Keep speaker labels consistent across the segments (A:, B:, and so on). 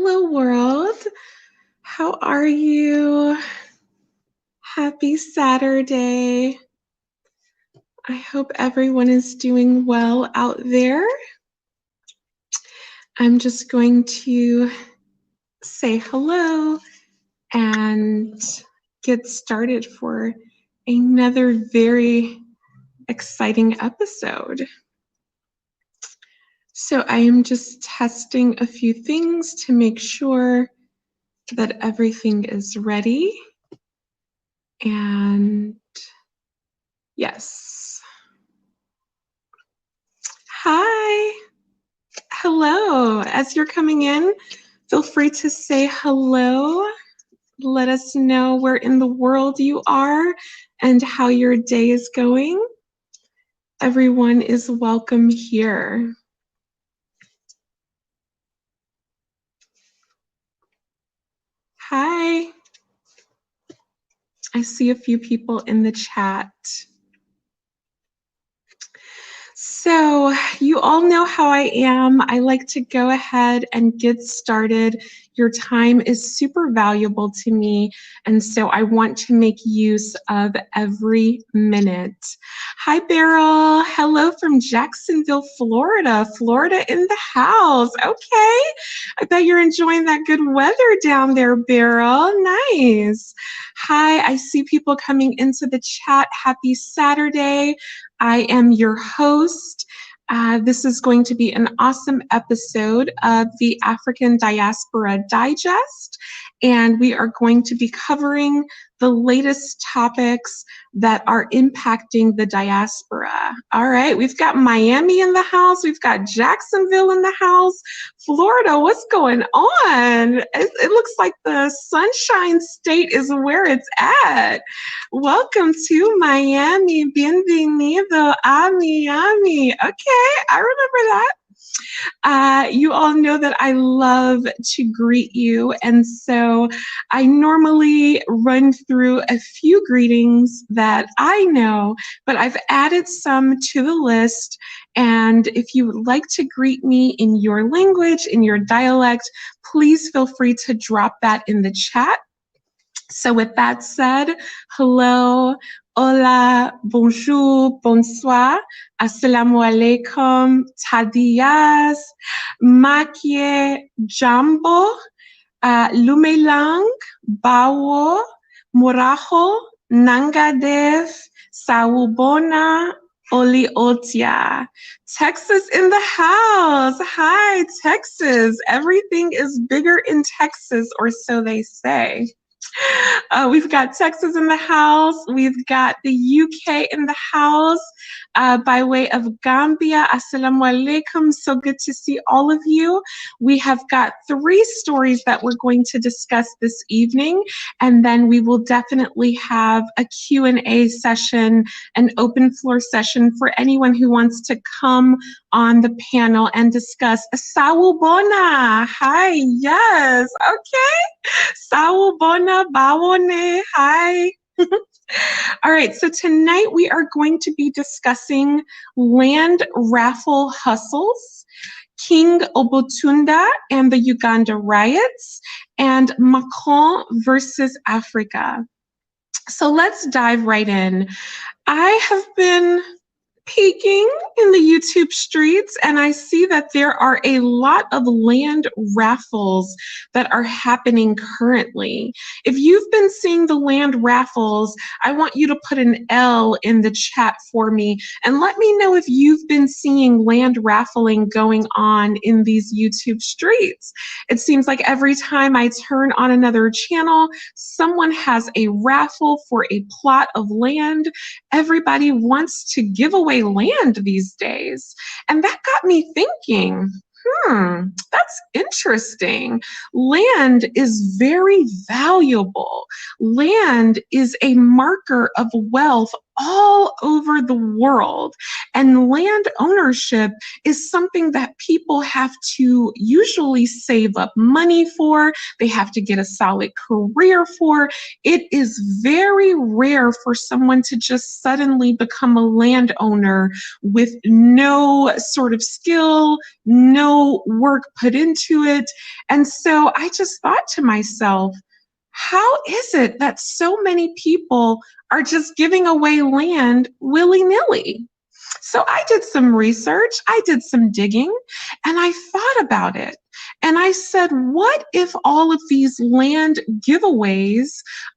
A: Hello, world. How are you? Happy Saturday. I hope everyone is doing well out there. I'm just going to say hello and get started for another very exciting episode. So I am just testing a few things to make sure that everything is ready. And yes. Hi. Hello. As you're coming in, feel free to say hello. Let us know where in the world you are and how your day is going. Everyone is welcome here. Hi. I see a few people in the chat. So you all know how I am. I like to go ahead and get started. Your time is super valuable to me, and so I want to make use of every minute. Hi, Beryl. Hello from Jacksonville, Florida. Florida in the house. Okay. I bet you're enjoying that good weather down there, Beryl. Nice. Hi, I see people coming into the chat. Happy Saturday. I am your host. This is going to be an awesome episode of the African Diaspora Digest, and we are going to be covering the latest topics that are impacting the diaspora. All right, we've got Miami in the house, we've got Jacksonville in the house, Florida, what's going on? It looks like the Sunshine State is where it's at. Welcome to Miami. Bienvenido a Miami. Okay, I remember that. You all know that I love to greet you, and so I normally run through a few greetings that I know, but I've added some to the list. And if you would like to greet me in your language, in your dialect, please feel free to drop that in the chat. So with that said, hello, hola, bonjour, bonsoir, assalamu alaikum, tadiyas, makie, jambo, lumelang, bawo, muraho, nangadev, sawubona, oliotia. Texas in the house. Hi, Texas. Everything is bigger in Texas, or so they say. We've got Texas in the house. We've got the UK in the house by way of Gambia. Assalamu alaikum. So good to see all of you. We have got 3 stories that we're going to discuss this evening, and then we will definitely have a Q&A session, an open floor session for anyone who wants to come on the panel and discuss. Sawubona. Hi. Yes. Okay. Sawubona. Bawone. Hi. All right, so tonight we are going to be discussing land raffle hustles, King Obatunda and the Uganda Riots, and Macron versus Africa. So let's dive right in. I have been peeking in the YouTube streets, and I see that there are a lot of land raffles that are happening currently. If you've been seeing the land raffles, I want you to put an L in the chat for me and let me know if you've been seeing land raffling going on in these YouTube streets. It seems like every time I turn on another channel, someone has a raffle for a plot of land. Everybody wants to give away land these days. And that got me thinking, that's interesting. Land is very valuable. Land is a marker of wealth all over the world. And land ownership is something that people have to usually save up money for. They have to get a solid career for. It is very rare for someone to just suddenly become a landowner with no sort of skill, no work put into it. And so I just thought to myself, how is it that so many people are just giving away land willy-nilly? So I did some research, I did some digging, and I thought about it. And I said, what if all of these land giveaways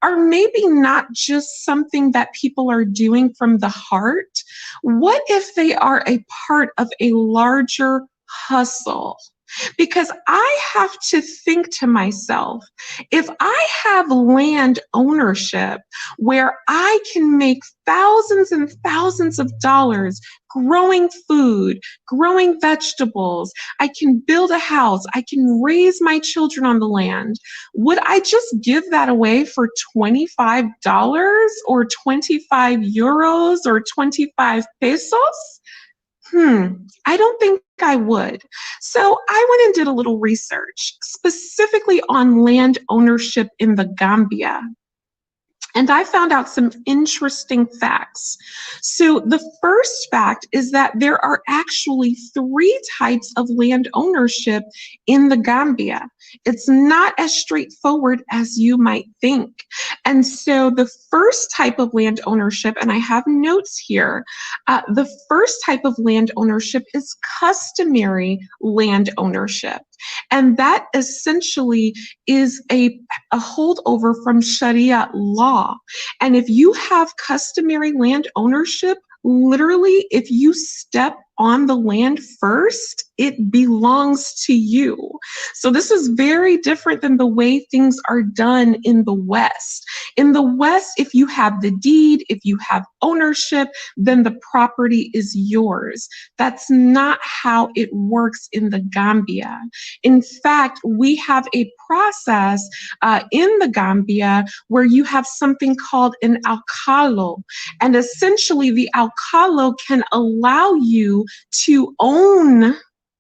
A: are maybe not just something that people are doing from the heart? What if they are a part of a larger hustle? Because I have to think to myself, if I have land ownership where I can make thousands and thousands of dollars growing food, growing vegetables, I can build a house, I can raise my children on the land, would I just give that away for $25 or 25 euros or 25 pesos? I don't think I would. So I went and did a little research specifically on land ownership in the Gambia. And I found out some interesting facts. So the first fact is that there are actually three types of land ownership in the Gambia. It's not as straightforward as you might think. And so the first type of land ownership, and I have notes here, the first type of land ownership is customary land ownership. And that essentially is a holdover from Sharia law. And if you have customary land ownership, literally, if you step on the land first, it belongs to you. So this is very different than the way things are done in the West. In the West, if you have the deed, if you have ownership, then the property is yours. That's not how it works in the Gambia. In fact, we have a process in the Gambia where you have something called an alcalo. And essentially, the alcalo can allow you to own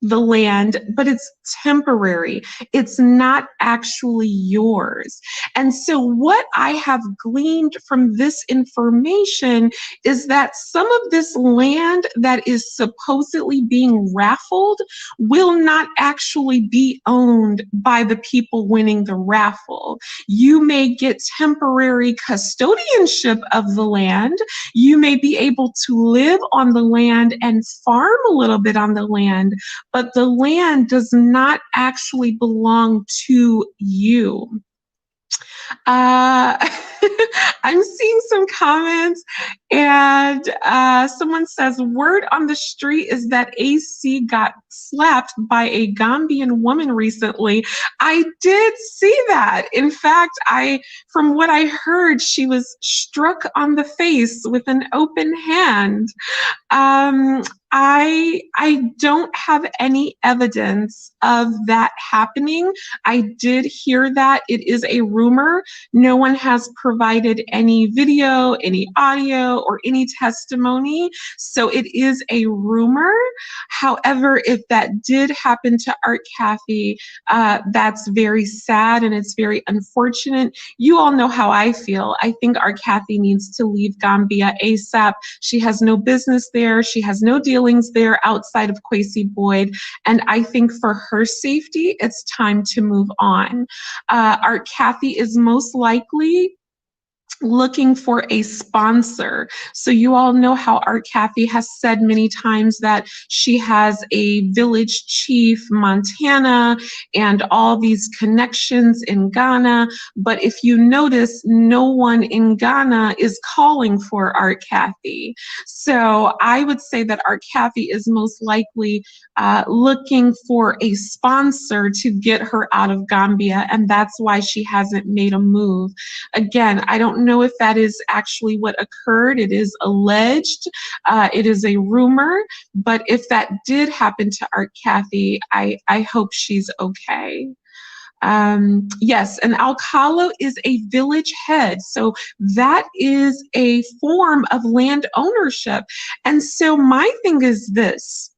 A: the land, but it's temporary. It's not actually yours. And so what I have gleaned from this information is that some of this land that is supposedly being raffled will not actually be owned by the people winning the raffle. You may get temporary custodianship of the land. You may be able to live on the land and farm a little bit on the land, but the land does not actually belong to you. I'm seeing some comments, and someone says, word on the street is that AC got slapped by a Gambian woman recently. I did see that. In fact, from what I heard, she was struck on the face with an open hand. I don't have any evidence of that happening. I did hear that. It is a rumor. No one has provided any video, any audio, or any testimony. So it is a rumor. However, if that did happen to Art Kathy, that's very sad and it's very unfortunate. You all know how I feel. I think Art Kathy needs to leave Gambia ASAP. She has no business there. She has no dealings there outside of Kwesi Boyd. And I think for her safety, it's time to move on. Art Kathy is most likely looking for a sponsor. So you all know how Art Kathy has said many times that she has a village chief, Montana, and all these connections in Ghana. But if you notice, no one in Ghana is calling for Art Kathy. So I would say that Art Kathy is most likely looking for a sponsor to get her out of Gambia, and that's why she hasn't made a move. Again, I don't know if that is actually what occurred. It is alleged. It is a rumor. But if that did happen to Art Kathy, I hope she's okay. Yes, an alcalde is a village head. So that is a form of land ownership. And so my thing is this.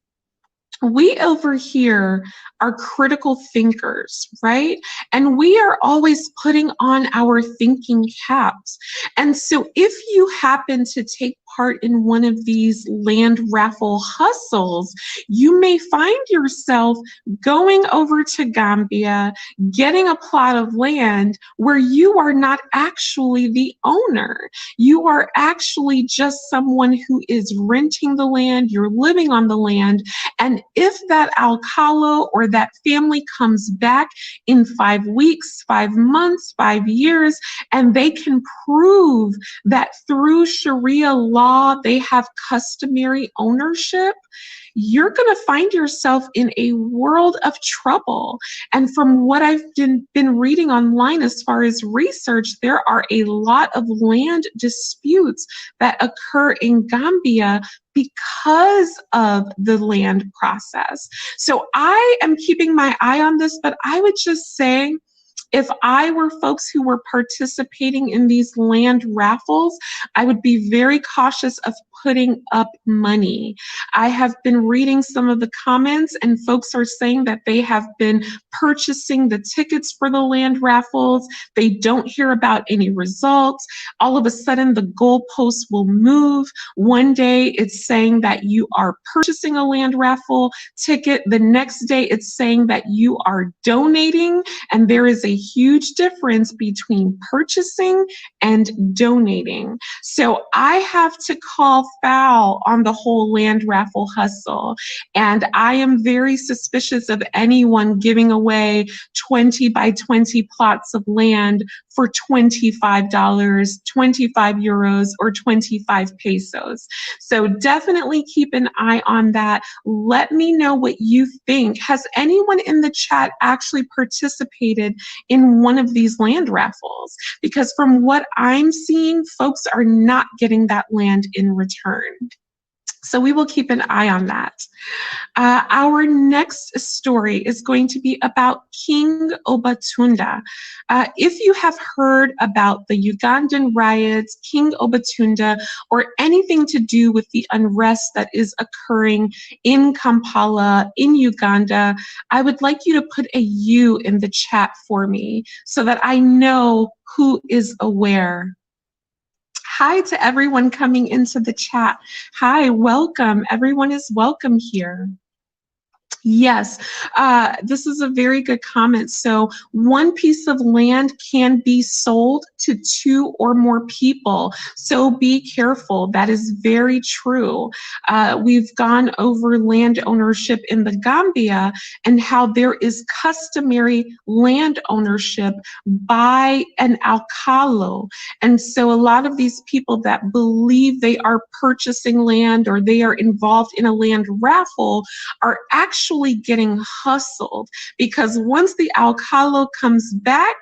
A: We over here are critical thinkers, right? And we are always putting on our thinking caps. And so if you happen to take part in one of these land raffle hustles, you may find yourself going over to Gambia, getting a plot of land where you are not actually the owner. You are actually just someone who is renting the land, you're living on the land, and if that alcalde or that family comes back in 5 weeks, 5 months, 5 years, and they can prove that through Sharia law they have customary ownership, you're going to find yourself in a world of trouble. And from what I've been reading online as far as research, there are a lot of land disputes that occur in Gambia because of the land process. So I am keeping my eye on this, but I would just say, if I were folks who were participating in these land raffles, I would be very cautious of putting up money. I have been reading some of the comments, and folks are saying that they have been purchasing the tickets for the land raffles. They don't hear about any results. All of a sudden, the goalposts will move. One day it's saying that you are purchasing a land raffle ticket. The next day it's saying that you are donating, and there is a huge difference between purchasing and donating. So I have to call foul on the whole land raffle hustle. And I am very suspicious of anyone giving away 20 by 20 plots of land for $25, 25 euros, or 25 pesos. So definitely keep an eye on that. Let me know what you think. Has anyone in the chat actually participated in one of these land raffles? Because from what I'm seeing, folks are not getting that land in return. So we will keep an eye on that. Our next story is going to be about King Obatunda. If you have heard about the Ugandan riots, King Obatunda, or anything to do with the unrest that is occurring in Kampala, in Uganda, I would like you to put a U in the chat for me so that I know who is aware. Hi to everyone coming into the chat. Hi, welcome. Everyone is welcome here. Yes, this is a very good comment. So one piece of land can be sold to 2 or more people. So be careful. That is very true. We've gone over land ownership in the Gambia and how there is customary land ownership by an alcalde. And so a lot of these people that believe they are purchasing land or they are involved in a land raffle are actually getting hustled, because once the alcalde comes back,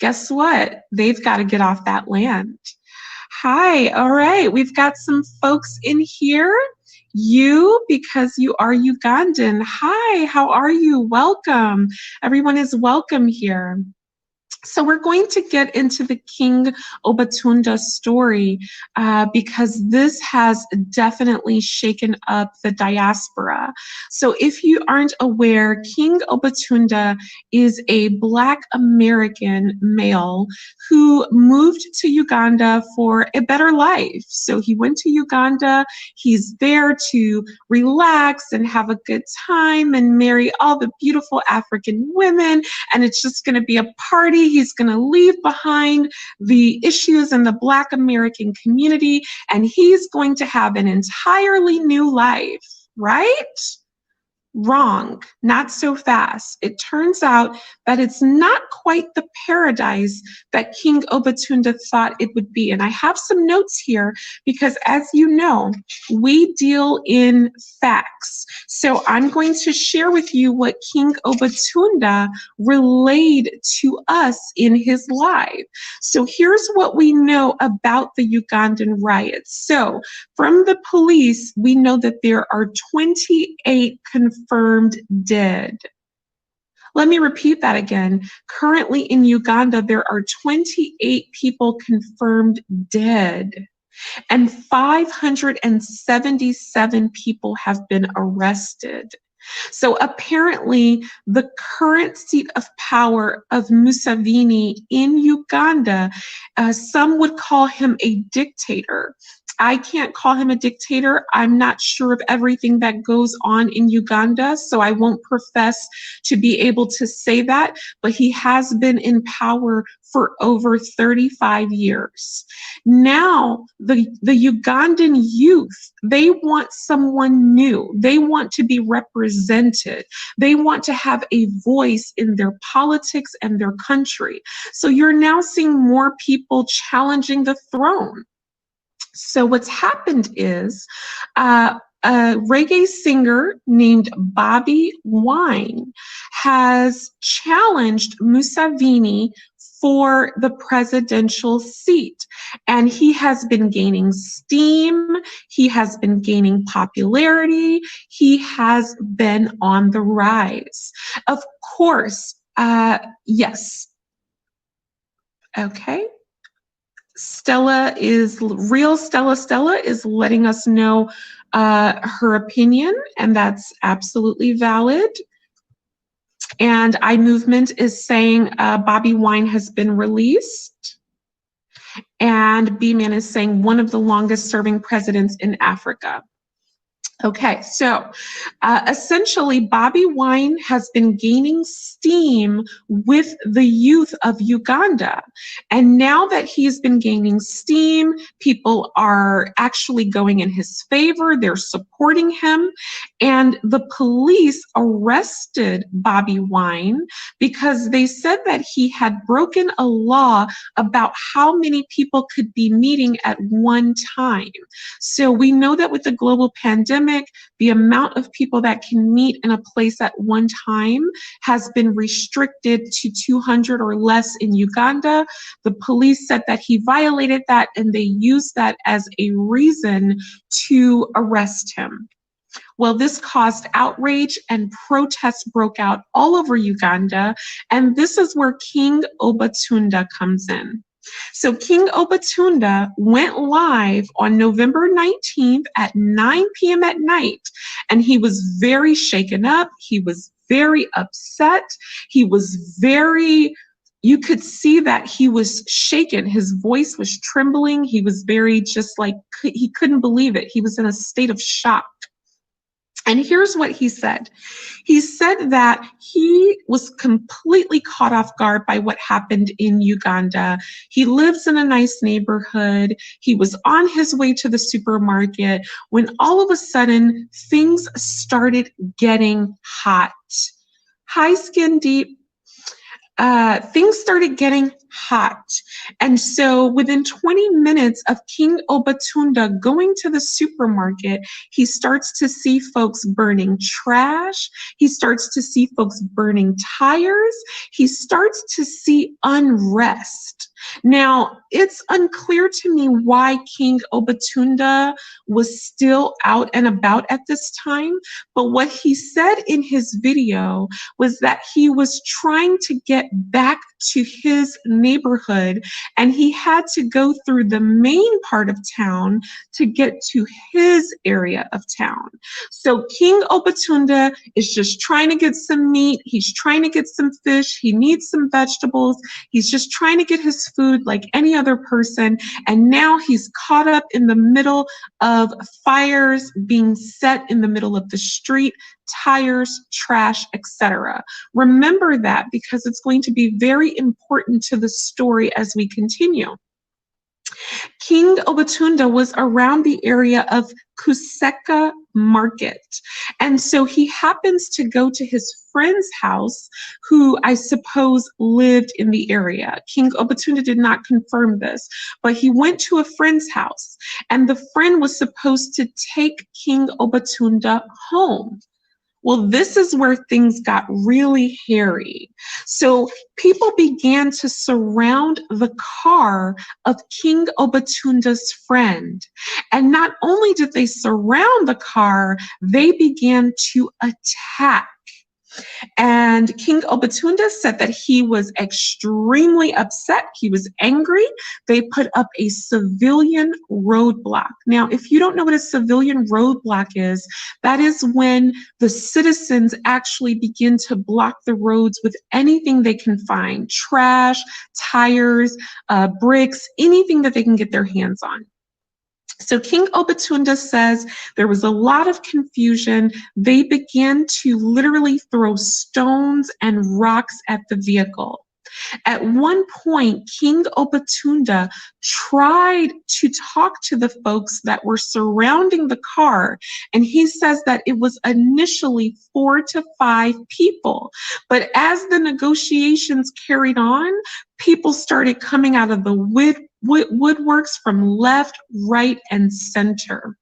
A: guess what? They've got to get off that land. Hi, all right, we've got some folks in here. You, because you are Ugandan. Hi, how are you? Welcome. Everyone is welcome here. So we're going to get into the King Obatunda story because this has definitely shaken up the diaspora. So if you aren't aware, King Obatunda is a Black American male who moved to Uganda for a better life. So he went to Uganda, he's there to relax and have a good time and marry all the beautiful African women, and it's just going to be a party. He's going to leave behind the issues in the Black American community, and he's going to have an entirely new life, right? Wrong, not so fast. It turns out that it's not quite the paradise that King Obatunda thought it would be. And I have some notes here because, as you know, we deal in facts. So I'm going to share with you what King Obatunda relayed to us in his life. So here's what we know about the Ugandan riots. So from the police, we know that there are 28 confirmed dead. Let me repeat that again. Currently in Uganda, there are 28 people confirmed dead, and 577 people have been arrested. So apparently, the current seat of power of Museveni in Uganda, some would call him a dictator. I can't call him a dictator. I'm not sure of everything that goes on in Uganda, so I won't profess to be able to say that, but he has been in power for over 35 years. Now, the Ugandan youth, they want someone new. They want to be represented. They want to have a voice in their politics and their country. So you're now seeing more people challenging the throne. So what's happened is a reggae singer named Bobby Wine has challenged Museveni for the presidential seat. And he has been gaining steam. He has been gaining popularity. He has been on the rise. Of course, yes. Okay. Stella is Stella is letting us know her opinion, and that's absolutely valid. And iMovement is saying Bobby Wine has been released. And B-Man is saying one of the longest serving presidents in Africa. Okay, so essentially, Bobby Wine has been gaining steam with the youth of Uganda. And now that he's been gaining steam, people are actually going in his favor. They're supporting him. And the police arrested Bobby Wine because they said that he had broken a law about how many people could be meeting at one time. So we know that with the global pandemic, the amount of people that can meet in a place at one time has been restricted to 200 or less in Uganda. The police said that he violated that, and they used that as a reason to arrest him. Well, this caused outrage, and protests broke out all over Uganda, and this is where King Obatunda comes in. So King Obatunda went live on November 19th at 9 p.m. at night, and he was very shaken up. He was very upset. He was you could see that he was shaken. His voice was trembling. He was very just like, he couldn't believe it. He was in a state of shock. And here's what he said. He said that he was completely caught off guard by what happened in Uganda. He lives in a nice neighborhood. He was on his way to the supermarket when all of a sudden things started getting hot. Hi, Skin Deep. Things started getting hot. And so within 20 minutes of King Obatunda going to the supermarket, he starts to see folks burning trash. He starts to see folks burning tires. He starts to see unrest. Now, it's unclear to me why King Obatunda was still out and about at this time, but what he said in his video was that he was trying to get back to his neighborhood, and he had to go through the main part of town to get to his area of town. So King Obatunda is just trying to get some meat. He's trying to get some fish. He needs some vegetables. He's just trying to get his food like any other person. And now he's caught up in the middle of fires being set in the middle of the street, tires, trash, etc. Remember that, because it's going to be very important to the story as we continue. King Obatunda was around the area of Kuseka Market. And so he happens to go to his friend's house, who I suppose lived in the area. King Obatunda did not confirm this, but he went to a friend's house, and the friend was supposed to take King Obatunda home. Well, this is where things got really hairy. So people began to surround the car of King Obatunda's friend. And not only did they surround the car, they began to attack. And King Obatunda said that he was extremely upset. He was angry. They put up a civilian roadblock. Now, if you don't know what a civilian roadblock is, that is when the citizens actually begin to block the roads with anything they can find, trash, tires, bricks, anything that they can get their hands on. So King Obatunda says there was a lot of confusion. They began to literally throw stones and rocks at the vehicle. At one point, King Obatunda tried to talk to the folks that were surrounding the car, and he says that it was initially 4 to 5 people. But as the negotiations carried on, people started coming out of the woodworks from left, right, and center.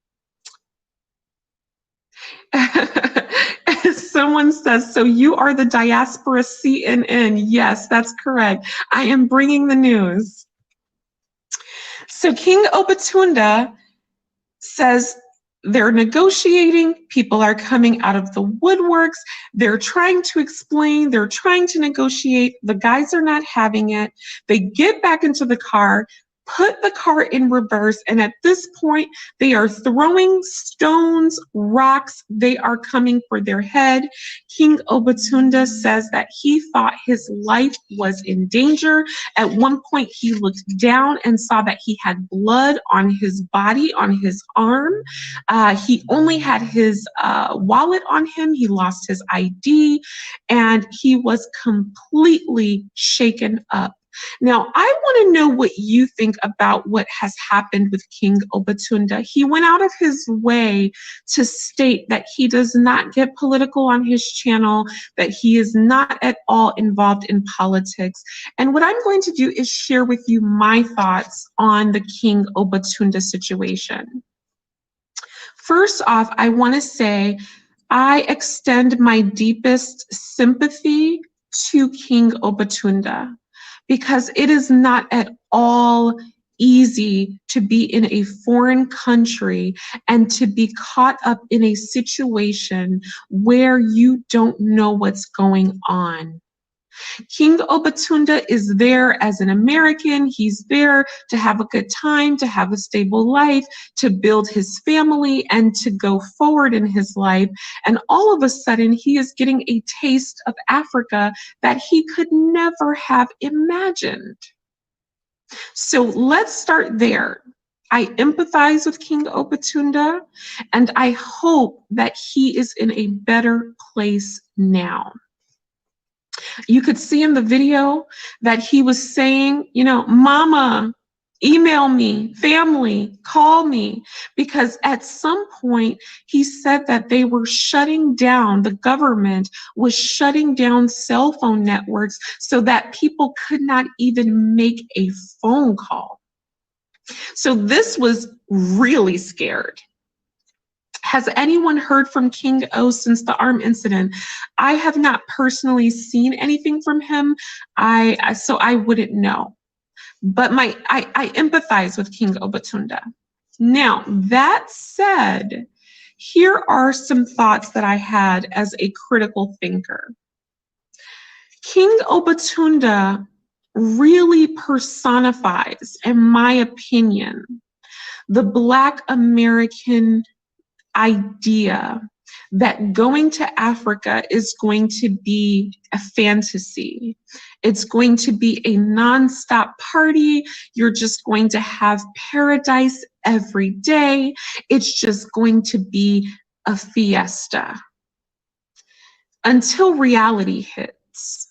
A: Someone says, so you are the Diaspora CNN. Yes, that's correct. I am bringing the news. So King Obatunda says they're negotiating, people are coming out of the woodworks, they're trying to explain, they're trying to negotiate, the guys are not having it. They get back into the car, put the car in reverse, and at this point, they are throwing stones, rocks, they are coming for their head. King Obatunda says that he thought his life was in danger. At one point, he looked down and saw that he had blood on his body, on his arm. He only had his wallet on him. He lost his ID, and he was completely shaken up. Now, I want to know what you think about what has happened with King Obatunda. He went out of his way to state that he does not get political on his channel, that he is not at all involved in politics. And what I'm going to do is share with you my thoughts on the King Obatunda situation. First off, I want to say I extend my deepest sympathy to King Obatunda, because it is not at all easy to be in a foreign country and to be caught up in a situation where you don't know what's going on. King Obatunda is there as an American. He's there to have a good time, to have a stable life, to build his family, and to go forward in his life. And all of a sudden, he is getting a taste of Africa that he could never have imagined. So let's start there. I empathize with King Obatunda, and I hope that he is in a better place now. You could see in the video that he was saying, you know, mama, email me, family, call me, because at some point he said that they were shutting down, the government was shutting down cell phone networks so that people could not even make a phone call. So this was really scared. Has anyone heard from King O since the arm incident? I have not personally seen anything from him, so I wouldn't know. But I empathize with King Obatunda. Now, that said, here are some thoughts that I had as a critical thinker. King Obatunda really personifies, in my opinion, the Black American idea that going to Africa is going to be a fantasy. It's going to be a nonstop party. You're just going to have paradise every day. It's just going to be a fiesta until reality hits.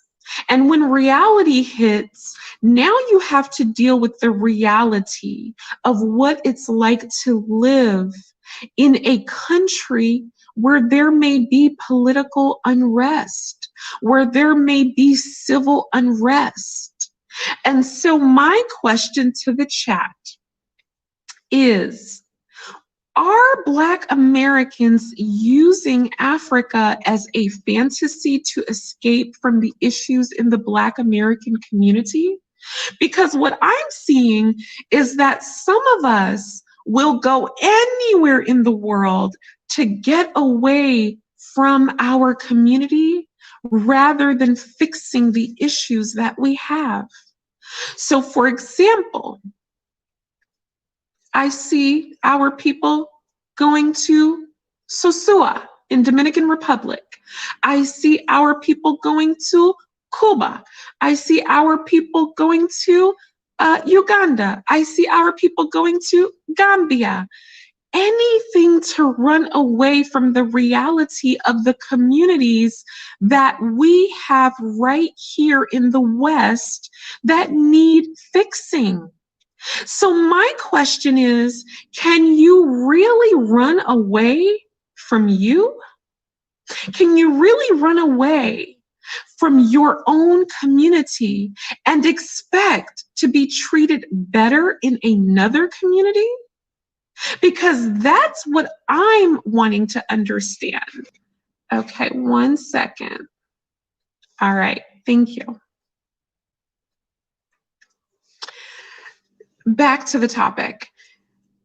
A: And when reality hits, now you have to deal with the reality of what it's like to live in a country where there may be political unrest, where there may be civil unrest. And so my question to the chat is, are Black Americans using Africa as a fantasy to escape from the issues in the Black American community? Because what I'm seeing is that some of us will go anywhere in the world to get away from our community, rather than fixing the issues that we have. So, for example, I see our people going to Sosua in Dominican Republic. I see our people going to Cuba. I see our people going to Uganda. I see our people going to Gambia. Anything to run away from the reality of the communities that we have right here in the West that need fixing. So my question is, can you really run away from you? Can you really run away from your own community and expect to be treated better in another community? Because that's what I'm wanting to understand. Okay, 1 second. All right, thank you. Back to the topic.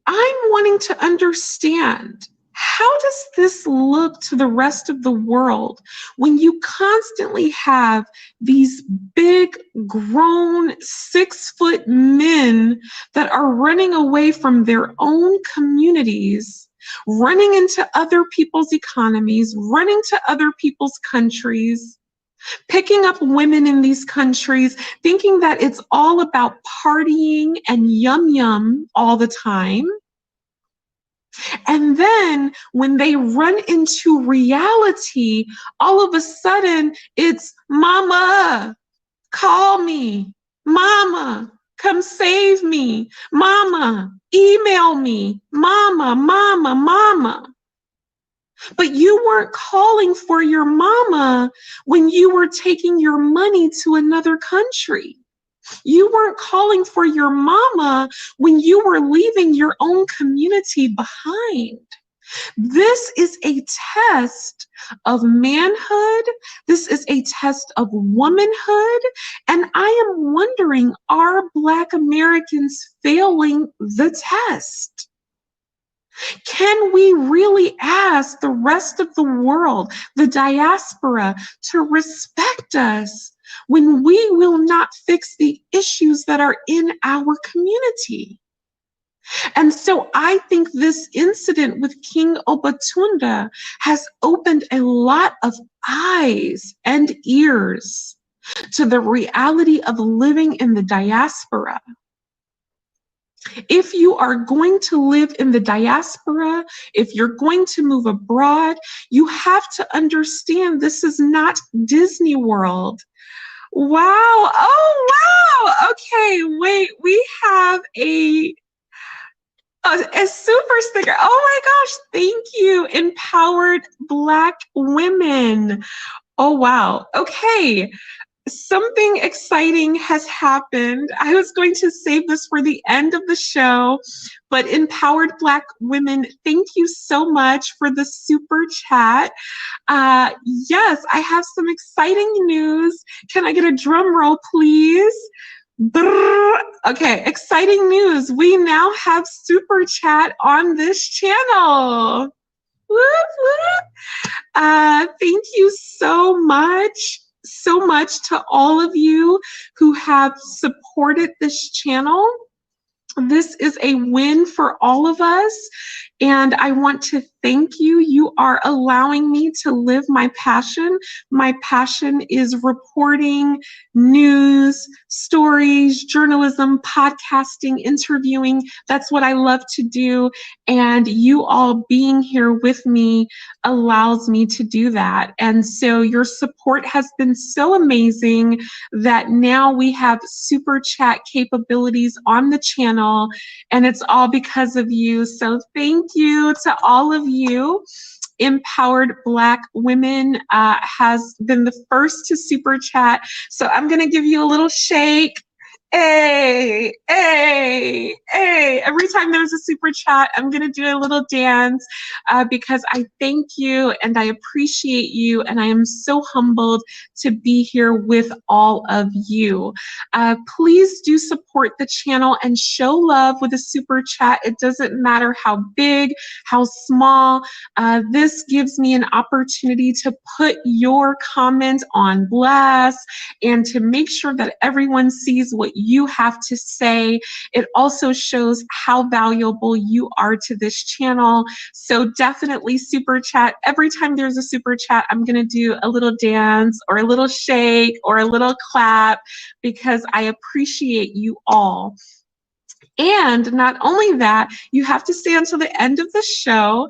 A: I'm wanting to understand, how does this look to the rest of the world when you constantly have these big, grown, 6-foot men that are running away from their own communities, running into other people's economies, running to other people's countries, picking up women in these countries, thinking that it's all about partying and yum all the time? And then when they run into reality, all of a sudden it's, mama, call me. Mama, come save me. Mama, email me. Mama, mama, mama. But you weren't calling for your mama when you were taking your money to another country. You weren't calling for your mama when you were leaving your own community behind. This is a test of manhood. This is a test of womanhood. And I am wondering, are Black Americans failing the test? Can we really ask the rest of the world, the diaspora, to respect us when we will not fix the issues that are in our community? And so I think this incident with King Obatunda has opened a lot of eyes and ears to the reality of living in the diaspora. If you are going to live in the diaspora, if you're going to move abroad, you have to understand this is not Disney World. Wow. Oh, wow. Okay, wait, we have a super sticker. Oh my gosh, thank you. Empowered Black women. Oh, wow. Okay. Something exciting has happened. I was going to save this for the end of the show, but Empowered Black women, thank you so much for the super chat. Yes, I have some exciting news. Can I get a drum roll, please? Brrr. Okay, exciting news. We now have super chat on this channel. Whoop, whoop. Thank you so much to all of you who have supported this channel. This is a win for all of us, and I want to thank you. You are allowing me to live my passion. My passion is reporting news, stories, journalism, podcasting, interviewing. That's what I love to do, and you all being here with me allows me to do that. And so your support has been so amazing that now we have super chat capabilities on the channel, and it's all because of you. So thank you to all of you. Empowered Black women has been the first to super chat. So I'm gonna give you a little shake. Hey, hey, hey. Every time there's a super chat, I'm going to do a little dance because I thank you and I appreciate you. And I am so humbled to be here with all of you. Please do support the channel and show love with a super chat. It doesn't matter how big, how small. This gives me an opportunity to put your comment on blast and to make sure that everyone sees what you have to say. It also shows how valuable you are to this channel. So definitely super chat. Every time there's a super chat, I'm going to do a little dance or a little shake or a little clap because I appreciate you all. And not only that, you have to stay until the end of the show.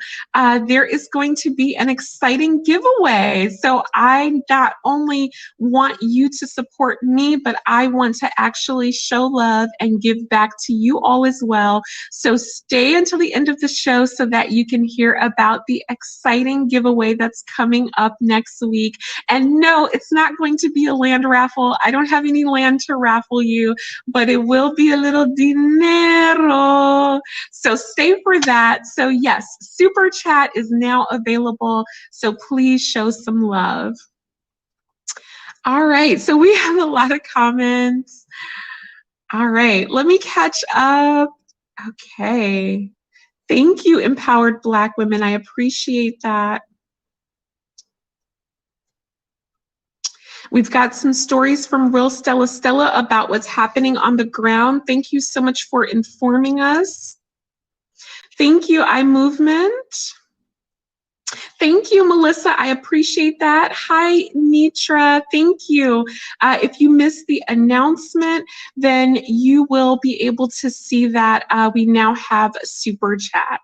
A: There is going to be an exciting giveaway. So I not only want you to support me, but I want to actually show love and give back to you all as well. So stay until the end of the show so that you can hear about the exciting giveaway that's coming up next week. And no, it's not going to be a land raffle. I don't have any land to raffle you, but it will be a little dinero. So stay for that. So yes, super chat is now available. So please show some love. All right, so we have a lot of comments. All right, let me catch up. Okay. Thank you, Empowered Black Women. I appreciate that. We've got some stories from Real Stella about what's happening on the ground. Thank you so much for informing us. Thank you, iMovement. Thank you, Melissa. I appreciate that. Hi, Nitra. Thank you. If you missed the announcement, then you will be able to see that we now have a super chat.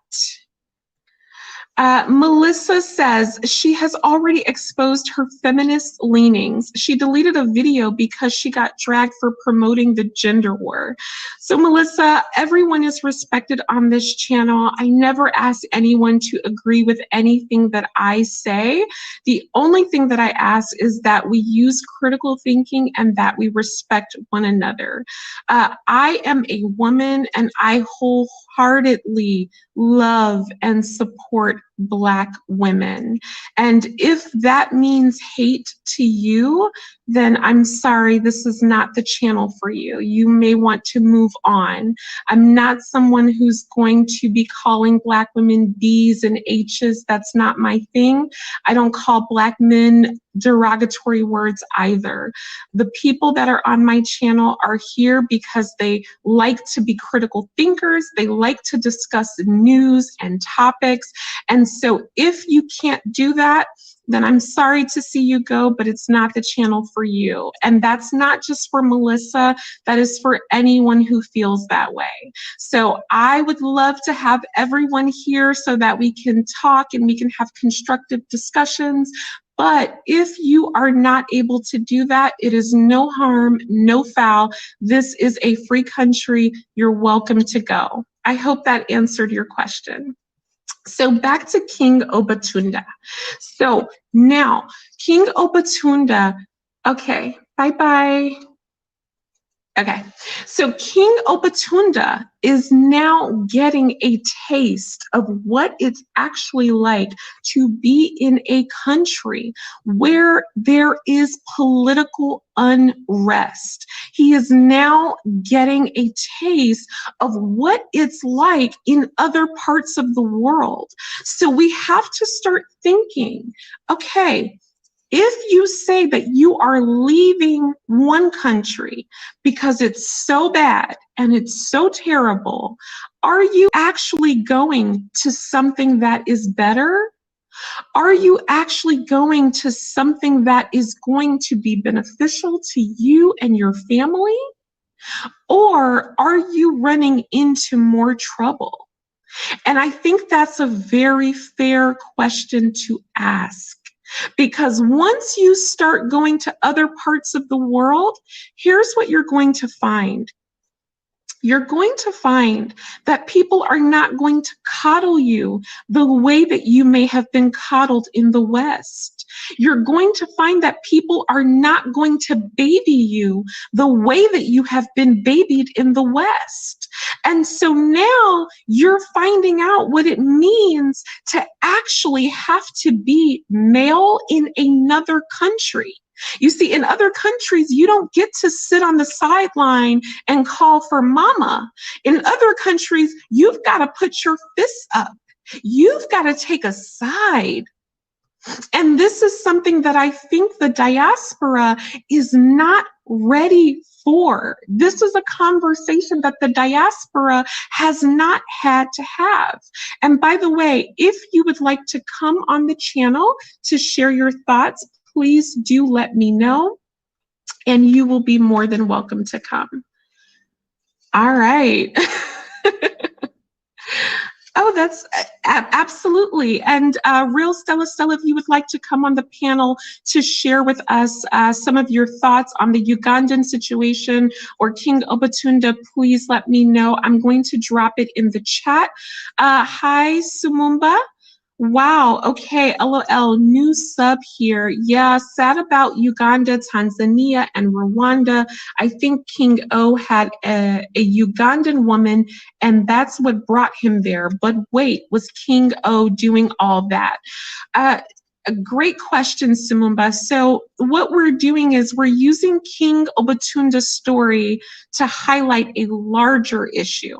A: Melissa says she has already exposed her feminist leanings. She deleted a video because she got dragged for promoting the gender war. So Melissa, everyone is respected on this channel. I never ask anyone to agree with anything that I say. The only thing that I ask is that we use critical thinking and that we respect one another. I am a woman and I wholeheartedly love and support Black women. And if that means hate to you, then I'm sorry, this is not the channel for you. You may want to move on. I'm not someone who's going to be calling Black women B's and H's. That's not my thing. I don't call Black men derogatory words either. The people that are on my channel are here because they like to be critical thinkers. They like to discuss news and topics. And so if you can't do that, then I'm sorry to see you go, but it's not the channel for you. And that's not just for Melissa, that is for anyone who feels that way. So I would love to have everyone here so that we can talk and we can have constructive discussions. But if you are not able to do that, it is no harm, no foul. This is a free country. You're welcome to go. I hope that answered your question. So back to King Obatunda. So now, King Obatunda, okay, bye-bye. Okay, so King Obatunda is now getting a taste of what it's actually like to be in a country where there is political unrest. He is now getting a taste of what it's like in other parts of the world. So we have to start thinking, okay, if you say that you are leaving one country because it's so bad and it's so terrible, are you actually going to something that is better? Are you actually going to something that is going to be beneficial to you and your family? Or are you running into more trouble? And I think that's a very fair question to ask. Because once you start going to other parts of the world, here's what you're going to find. you're going to find that people are not going to coddle you the way that you may have been coddled in the West. You're going to find that people are not going to baby you the way that you have been babied in the West. And so now you're finding out what it means to actually have to be male in another country. You see, in other countries, you don't get to sit on the sideline and call for mama. In other countries, you've got to put your fists up. You've got to take a side. And this is something that I think the diaspora is not ready for. This is a conversation that the diaspora has not had to have. And by the way, if you would like to come on the channel to share your thoughts, please do let me know, and you will be more than welcome to come. All right. Oh, that's absolutely. And Real Stella, if you would like to come on the panel to share with us some of your thoughts on the Ugandan situation or King Obatunda, please let me know. I'm going to drop it in the chat. Hi, Sumumba. Wow, okay, LOL, new sub here. Yeah, sad about Uganda, Tanzania, and Rwanda. I think King O had a Ugandan woman, and that's what brought him there. But wait, was King O doing all that? A great question, Simumba. So what we're doing is we're using King Obatunda's story to highlight a larger issue.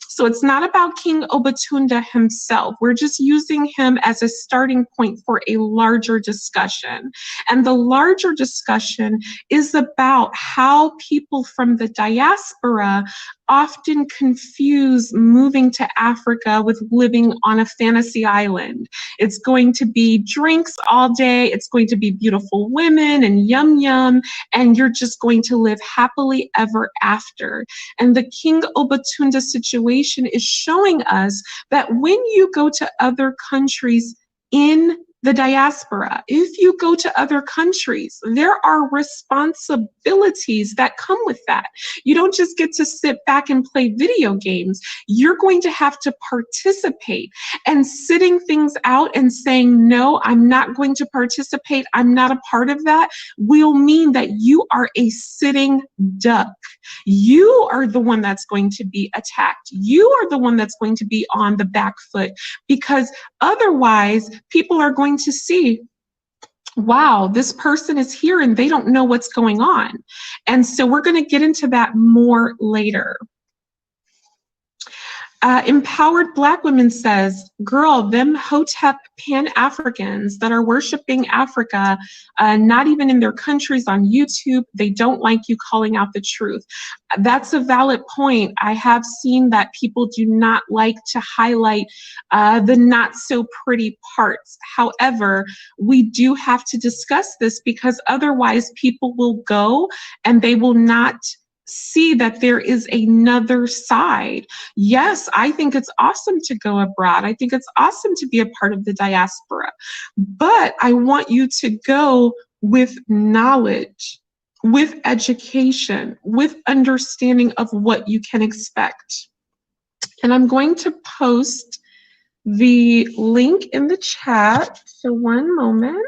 A: So it's not about King Obatunda himself. We're just using him as a starting point for a larger discussion. And the larger discussion is about how people from the diaspora often confuse moving to Africa with living on a fantasy island. It's going to be drinks all day. It's going to be beautiful women and yum yum, and you're just going to live happily ever after. And the King Obatunda situation is showing us that when you go to other countries in the diaspora, if you go to other countries, there are responsibilities that come with that. You don't just get to sit back and play video games. You're going to have to participate, and sitting things out and saying, no, I'm not going to participate, I'm not a part of that, will mean that you are a sitting duck. You are the one that's going to be attacked. You are the one that's going to be on the back foot, because otherwise people are going to see, wow, this person is here and they don't know what's going on. And so we're going to get into that more later. Empowered Black Women says, girl, them Hotep Pan-Africans that are worshiping Africa, not even in their countries on YouTube, they don't like you calling out the truth. That's a valid point. I have seen that people do not like to highlight the not so pretty parts. However, we do have to discuss this, because otherwise people will go and they will not see that there is another side. Yes, I think it's awesome to go abroad. I think it's awesome to be a part of the diaspora, but I want you to go with knowledge, with education, with understanding of what you can expect. And I'm going to post the link in the chat. So one moment.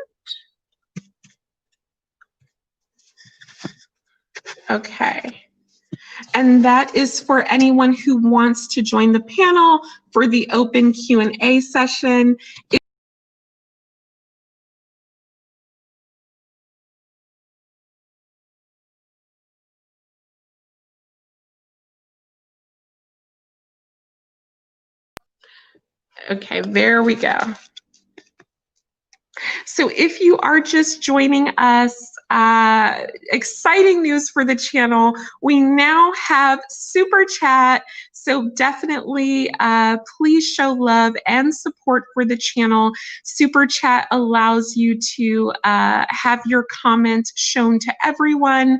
A: Okay. And that is for anyone who wants to join the panel for the open Q&A session. Okay, there we go. So if you are just joining us, exciting news for the channel. We now have Super Chat. So definitely please show love and support for the channel. Super Chat allows you to have your comment shown to everyone.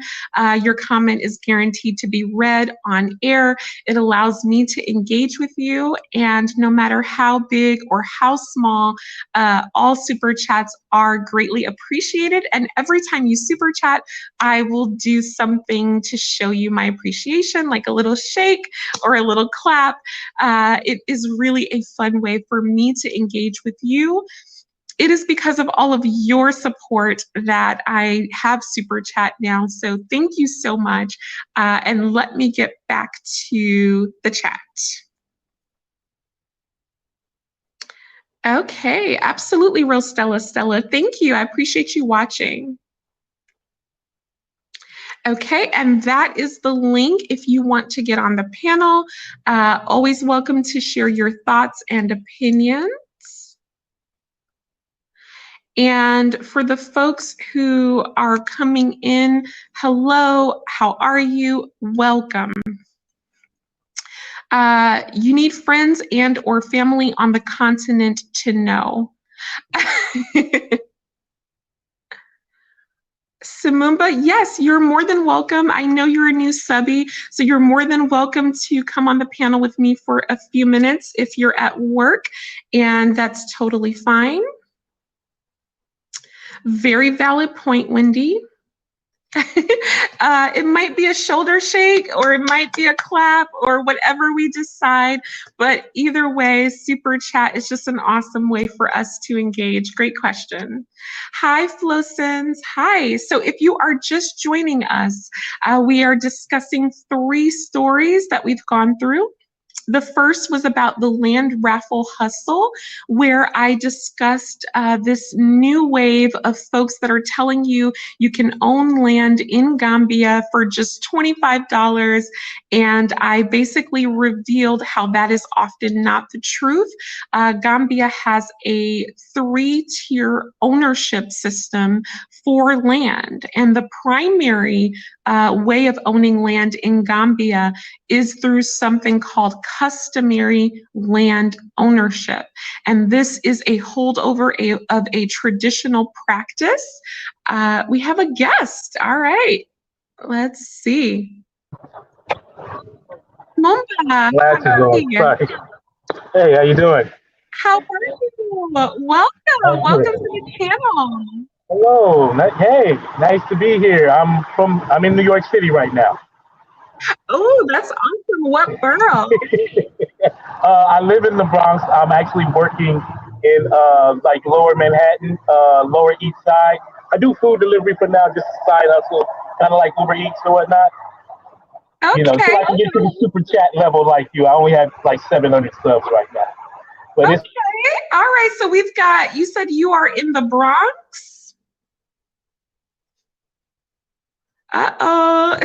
A: Your comment is guaranteed to be read on air. It allows me to engage with you, and no matter how big or how small, all Super Chats are greatly appreciated. And every time you super chat, I will do something to show you my appreciation, like a little shake or a little clap. It is really a fun way for me to engage with you. It is because of all of your support that I have Super Chat now. So thank you so much. And let me get back to the chat. Okay, absolutely, Real Stella. Thank you. I appreciate you watching. Okay, and that is the link if you want to get on the panel. Always welcome to share your thoughts and opinions. And for the folks who are coming in, hello, how are you? Welcome. You need friends and or family on the continent to know. Samumba, yes, you're more than welcome. I know you're a new subby, so you're more than welcome to come on the panel with me for a few minutes if you're at work, and that's totally fine. Very valid point, Wendy. It might be a shoulder shake or it might be a clap or whatever we decide, but either way, super chat is just an awesome way for us to engage. Great question. Hi, Flosens. Hi. So if you are just joining us, we are discussing 3 stories that we've gone through. The first was about the land raffle hustle, where I discussed this new wave of folks that are telling you you can own land in Gambia for just $25. And I basically revealed how that is often not the truth. Gambia has a 3-tier ownership system for land. And the primary way of owning land in Gambia is through something called customary land ownership. And this is a holdover of a traditional practice. We have a guest. All right, let's see. Mumba,
B: Sorry. Hey, how you doing?
A: How are you? Welcome to the channel.
B: Hello. Hey, nice to be here. I'm in New York City right now.
A: Oh, that's awesome. What borough?
B: I live in the Bronx. I'm actually working in like Lower Manhattan, Lower East Side. I do food delivery for now, just a side hustle, kind of like Uber Eats or whatnot.
A: Okay.
B: So I can get to the super chat level like you. I only have like 700 subs right now. But
A: okay. All right. So we've got, you said you are in the Bronx? Uh-oh.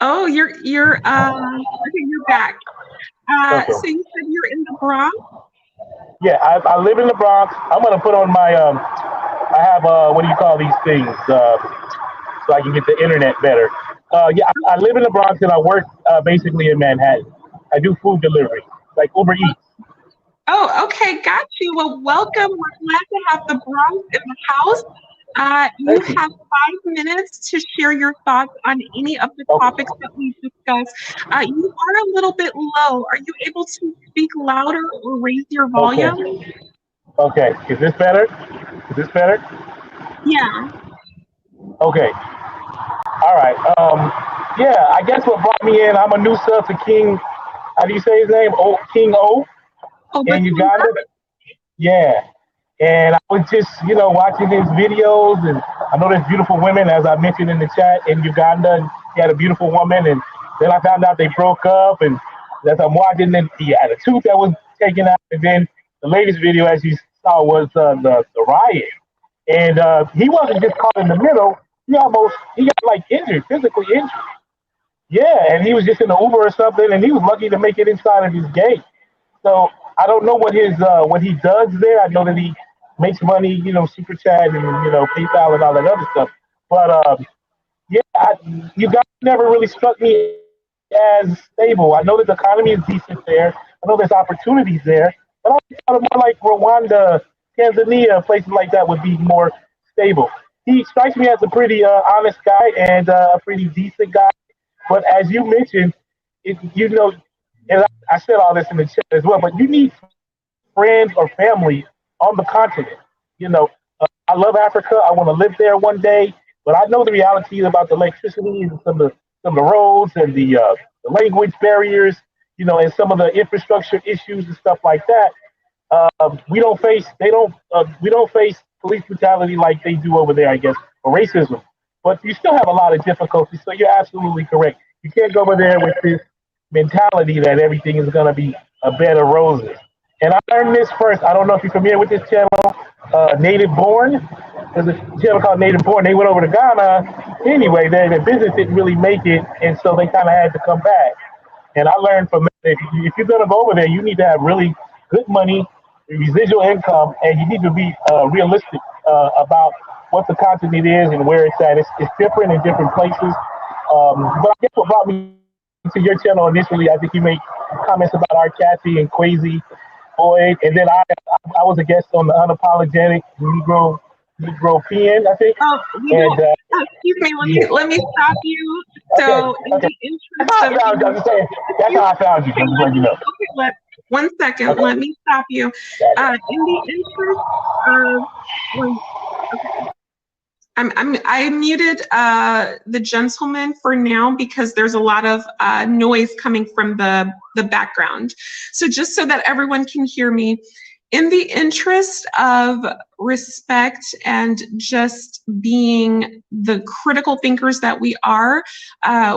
A: Oh, you're back. So you said you're in the Bronx?
B: Yeah, I live in the Bronx. I'm gonna put on my I have what do you call these things? So I can get the internet better. Yeah, I live in the Bronx and I work basically in Manhattan. I do food delivery, like Uber Eats.
A: Oh, okay, got you. Well, welcome. We're glad to have the Bronx in the house. You have 5 minutes to share your thoughts on any of the topics that we discussed. You are a little bit low. Are you able to speak louder or raise your volume?
B: Okay. Is this better?
A: Yeah.
B: Okay. All right. Yeah, I guess what brought me in, I'm a new sub to King, how do you say his name? King O in Uganda. Yeah. And I was just, watching his videos, and I know there's beautiful women, as I mentioned in the chat, in Uganda. And he had a beautiful woman, and then I found out they broke up, and as I'm watching, then he had a tooth that was taken out, and then the latest video, as you saw, was the riot. And he wasn't just caught in the middle. He got like injured, physically injured. Yeah, and he was just in the Uber or something, and he was lucky to make it inside of his gate. So I don't know what he does there. I know that he makes money, super chat and PayPal and all that other stuff. But yeah, you guys never really struck me as stable. I know that the economy is decent there. I know there's opportunities there, but I thought of more like Rwanda, Tanzania, places like that would be more stable. He strikes me as a pretty honest guy and a pretty decent guy. But as you mentioned, and I said all this in the chat as well, but you need friends or family on the continent. You know, I love Africa. I want to live there one day, but I know the realities about the electricity and some of the roads and the language barriers, and some of the infrastructure issues and stuff like that. We don't face police brutality like they do over there, I guess, or racism. But you still have a lot of difficulties. So you're absolutely correct. You can't go over there with this mentality that everything is going to be a bed of roses. And I learned this first. I don't know if you're familiar with this channel, Native Born. There's a channel called Native Born. They went over to Ghana. Anyway, their business didn't really make it, and so they kind of had to come back. And I learned from that if you're going to go over there, you need to have really good money, residual income, and you need to be realistic about what the continent is and where it's at. It's different in different places. But I guess what brought me to your channel initially, I think you made comments about our Kathy and Quasi Boyd, and then I was a guest on the Unapologetic Negro PN, I think.
A: Oh,
B: and
A: excuse me, let me stop you. So, in the interest of
B: that's how I found you. Just let you know.
A: Okay, one second. Okay. Let me stop you. In the interest of, okay. I muted the gentleman for now because there's a lot of noise coming from the background. So just so that everyone can hear me, in the interest of respect and just being the critical thinkers that we are,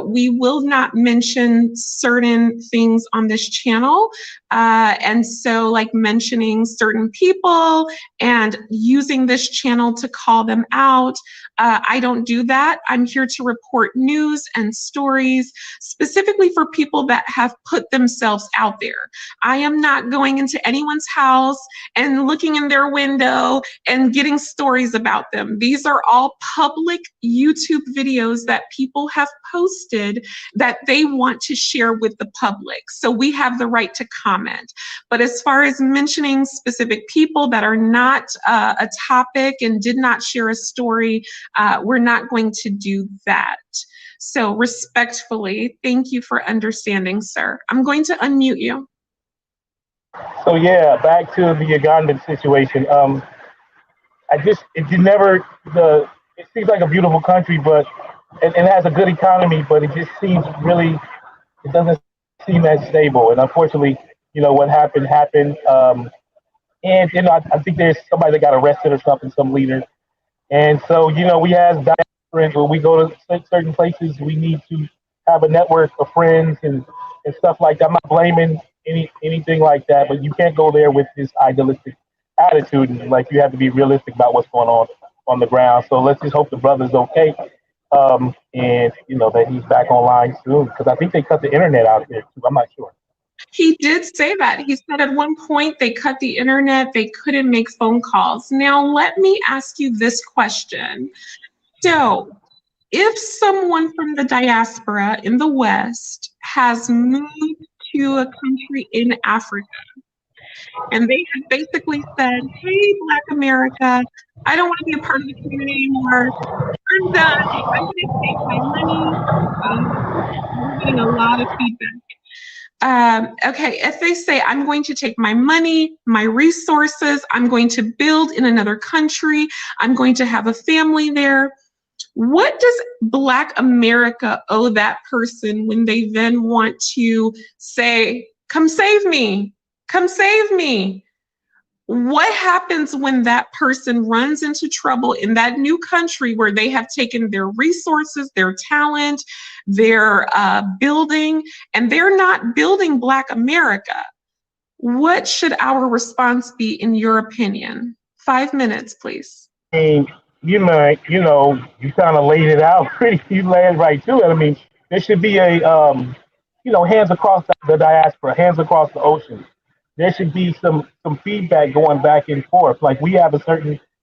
A: we will not mention certain things on this channel. And so like mentioning certain people and using this channel to call them out, I don't do that. I'm here to report news and stories specifically for people that have put themselves out there. I am not going into anyone's house and looking in their window and getting stories about them. These are all public YouTube videos that people have posted that they want to share with the public. So we have the right to comment. But as far as mentioning specific people that are not a topic and did not share a story, we're not going to do that. So respectfully, thank you for understanding, sir. I'm going to unmute you.
B: So yeah, back to the Ugandan situation. It seems like a beautiful country, but it has a good economy, but it just seems really, it doesn't seem that stable. And unfortunately, what happened. And I think there's somebody that got arrested or something, some leader. And so, we as diasporans, when we go to certain places, we need to have a network of friends and stuff like that. I'm not blaming anything like that, but you can't go there with this idealistic attitude. And like, you have to be realistic about what's going on the ground. So let's just hope the brother's okay. And that he's back online soon, because I think they cut the internet out there too. I'm not sure.
A: He did say that. He said at one point they cut the internet, they couldn't make phone calls. Now, let me ask you this question. So, if someone from the diaspora in the West has moved to a country in Africa, and they have basically said, hey, Black America, I don't want to be a part of the community anymore. I'm done. I'm going to take my money. I'm getting a lot of feedback. Okay, if they say, I'm going to take my money, my resources, I'm going to build in another country, I'm going to have a family there, what does Black America owe that person when they then want to say, come save me, come save me? What happens when that person runs into trouble in that new country where they have taken their resources, their talent, their building, and they're not building Black America? What should our response be, in your opinion? 5 minutes, please.
B: I mean, you kind of laid it out pretty. You laid right to it. I mean, there should be a, hands across the diaspora, hands across the ocean. There should be some feedback going back and forth. Like, we have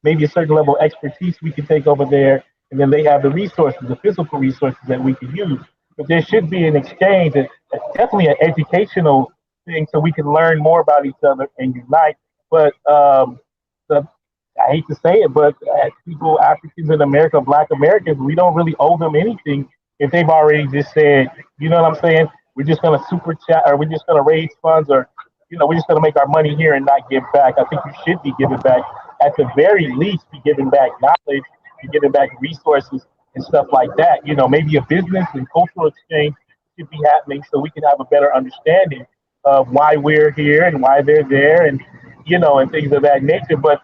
B: maybe a certain level of expertise we can take over there, and then they have the resources, the physical resources that we can use. But there should be an exchange, definitely an educational thing, so we can learn more about each other and unite. But I hate to say it, but as people, Africans in America, Black Americans, we don't really owe them anything if they've already just said, you know what I'm saying? We're just going to super chat, or we're just going to raise funds, or we're just going to make our money here and not give back. I think you should be giving back at the very least, be giving back knowledge, be giving back resources and stuff like that. You know, maybe a business and cultural exchange should be happening so we can have a better understanding of why we're here and why they're there, and and things of that nature. But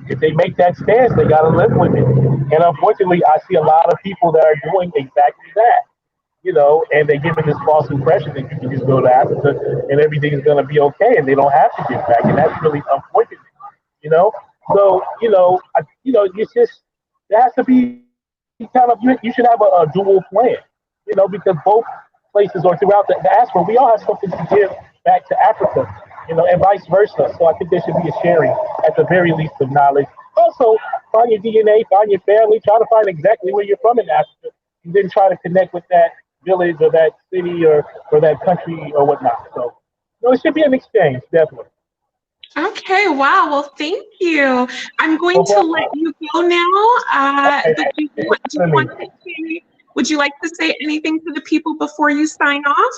B: if they make that stance, they got to live with it. And unfortunately, I see a lot of people that are doing exactly that. And they're giving this false impression that you can just go to Africa and everything is going to be okay, and they don't have to give back, and that's really unfortunate. You know, so it's just there has to be you should have a dual plan. Because both places or throughout the diaspora, we all have something to give back to Africa, and vice versa. So I think there should be a sharing at the very least of knowledge. Also, find your DNA, find your family, try to find exactly where you're from in Africa, and then try to connect with that village or that city or that country or whatnot. So, it should be an exchange, definitely.
A: Okay, wow. Well, thank you. I'm going
B: No
A: to let
B: problem.
A: you go now.
B: Okay,
A: But do you
B: for me.
A: want to say, would you like to say anything to the people before you sign off?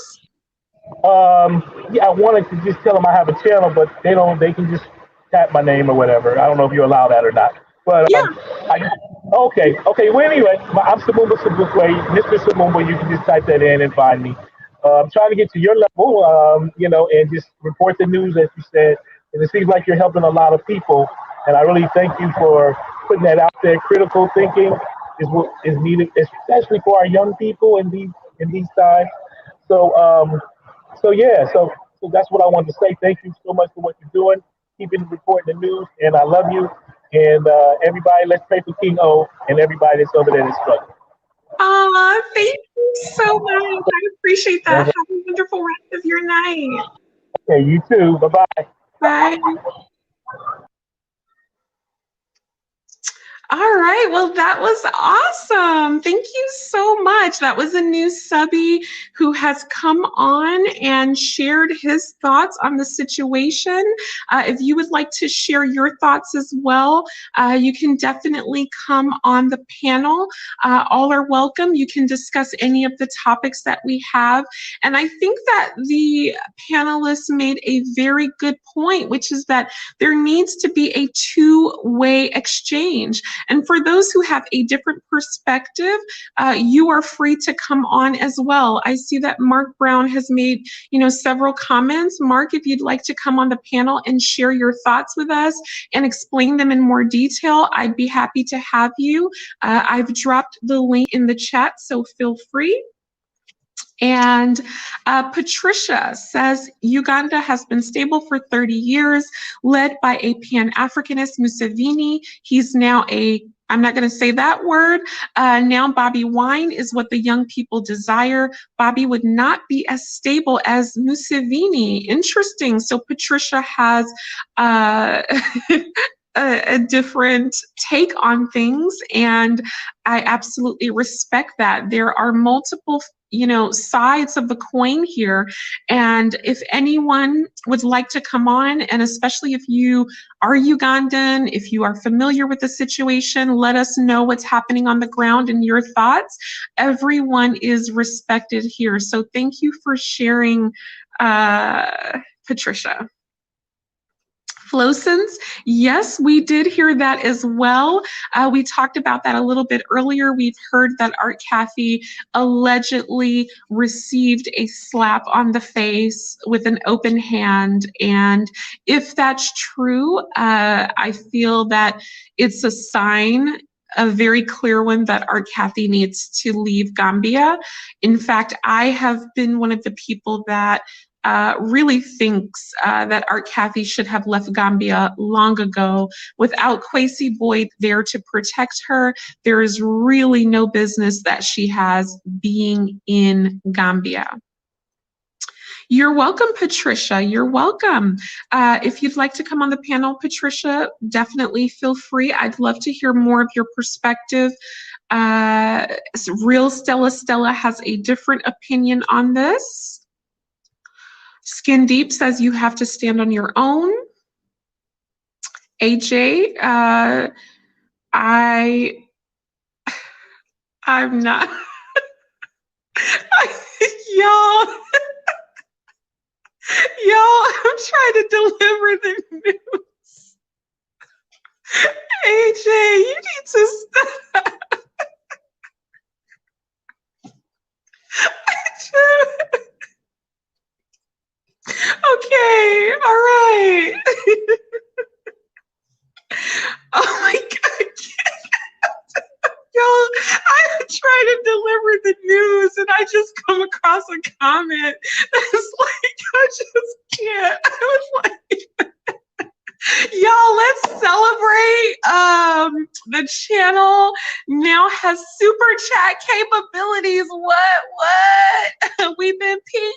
B: Yeah, I wanted to just tell them I have a channel, but they don't. They can just tap my name or whatever. I don't know if you allow that or not. But
A: Yeah.
B: okay. Well, anyway, I'm Samumba Sabukwe, Mr. Samumba. You can just type that in and find me. I'm trying to get to your level, and just report the news as you said. And it seems like you're helping a lot of people, and I really thank you for putting that out there. Critical thinking is what is needed, especially for our young people in these times. So, so that's what I wanted to say. Thank you so much for what you're doing. Keeping reporting the news, and I love you. And everybody, let's pray for King O and everybody that's over there that's struggling.
A: Thank you so much. I appreciate that.
B: Okay,
A: Have a wonderful rest of your night.
B: you too. Bye bye.
A: Bye. All right. Well, that was awesome. Thank you so much. That was a new subby who has come on and shared his thoughts on the situation. If you would like to share your thoughts as well, you can definitely come on the panel. All are welcome. You can discuss any of the topics that we have. And I think that the panelists made a very good point, which is that there needs to be a two-way exchange. And for those who have a different perspective, you are free to come on as well. I see that Mark Brown has made, several comments. Mark, if you'd like to come on the panel and share your thoughts with us and explain them in more detail, I'd be happy to have you. I've dropped the link in the chat, so feel free. And Patricia says, Uganda has been stable for 30 years, led by a Pan-Africanist, Museveni. He's now I'm not going to say that word. Now Bobby Wine is what the young people desire. Bobby would not be as stable as Museveni. Interesting. So Patricia has a different take on things, and I absolutely respect that. There are multiple sides of the coin here. And if anyone would like to come on, and especially if you are Ugandan, if you are familiar with the situation, let us know what's happening on the ground and your thoughts. Everyone is respected here. So thank you for sharing, Patricia. Flosins, yes, we did hear that as well. We talked about that a little bit earlier. We've heard that Art Cathy allegedly received a slap on the face with an open hand. And if that's true, I feel that it's a sign, a very clear one, that Art Cathy needs to leave Gambia. In fact, I have been one of the people that really thinks that Art Cathy should have left Gambia long ago. Without Kwesi Boyd there to protect her, there is really no business that she has being in Gambia. You're welcome, Patricia. You're welcome. If you'd like to come on the panel, Patricia, definitely feel free. I'd love to hear more of your perspective. Real Stella has a different opinion on this. Skin Deep says you have to stand on your own. AJ, I'm not. y'all, I'm trying to deliver the news. AJ, you need to stop. Okay, all right. Oh my God. Y'all, I'm trying to deliver the news and I just come across a comment that's like, I just can't. I was like, y'all, let's celebrate. The channel now has super chat capabilities. What? We've been peeking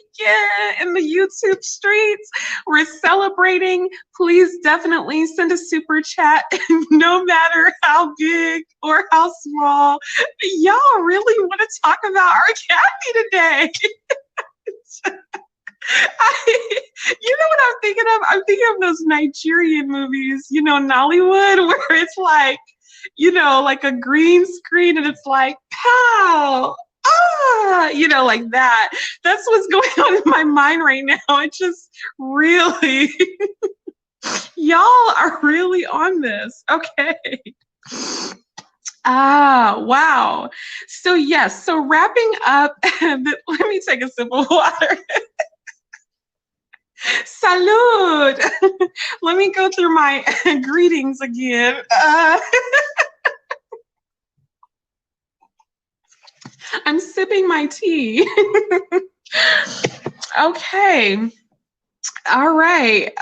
A: in the YouTube streets. We're celebrating. Please definitely send a super chat, no matter how big or how small. Y'all really want to talk about our Kathy today? You know what I'm thinking of? I'm thinking of those Nigerian movies, you know, Nollywood, where it's like, you know, like a green screen and it's like, pow, you know, like that. That's what's going on in my mind right now. It just really, y'all are really on this. Okay. Wow. So yes, so wrapping up, let me take a sip of water. Salud. Let me go through my greetings again. I'm sipping my tea. Okay. All right.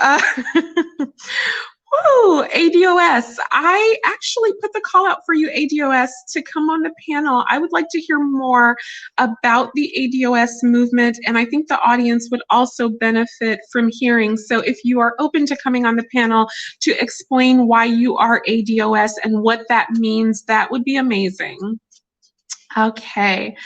A: Woo, ADOS. I actually put the call out for you, ADOS, to come on the panel. I would like to hear more about the ADOS movement, and I think the audience would also benefit from hearing. So if you are open to coming on the panel to explain why you are ADOS and what that means, that would be amazing. Okay.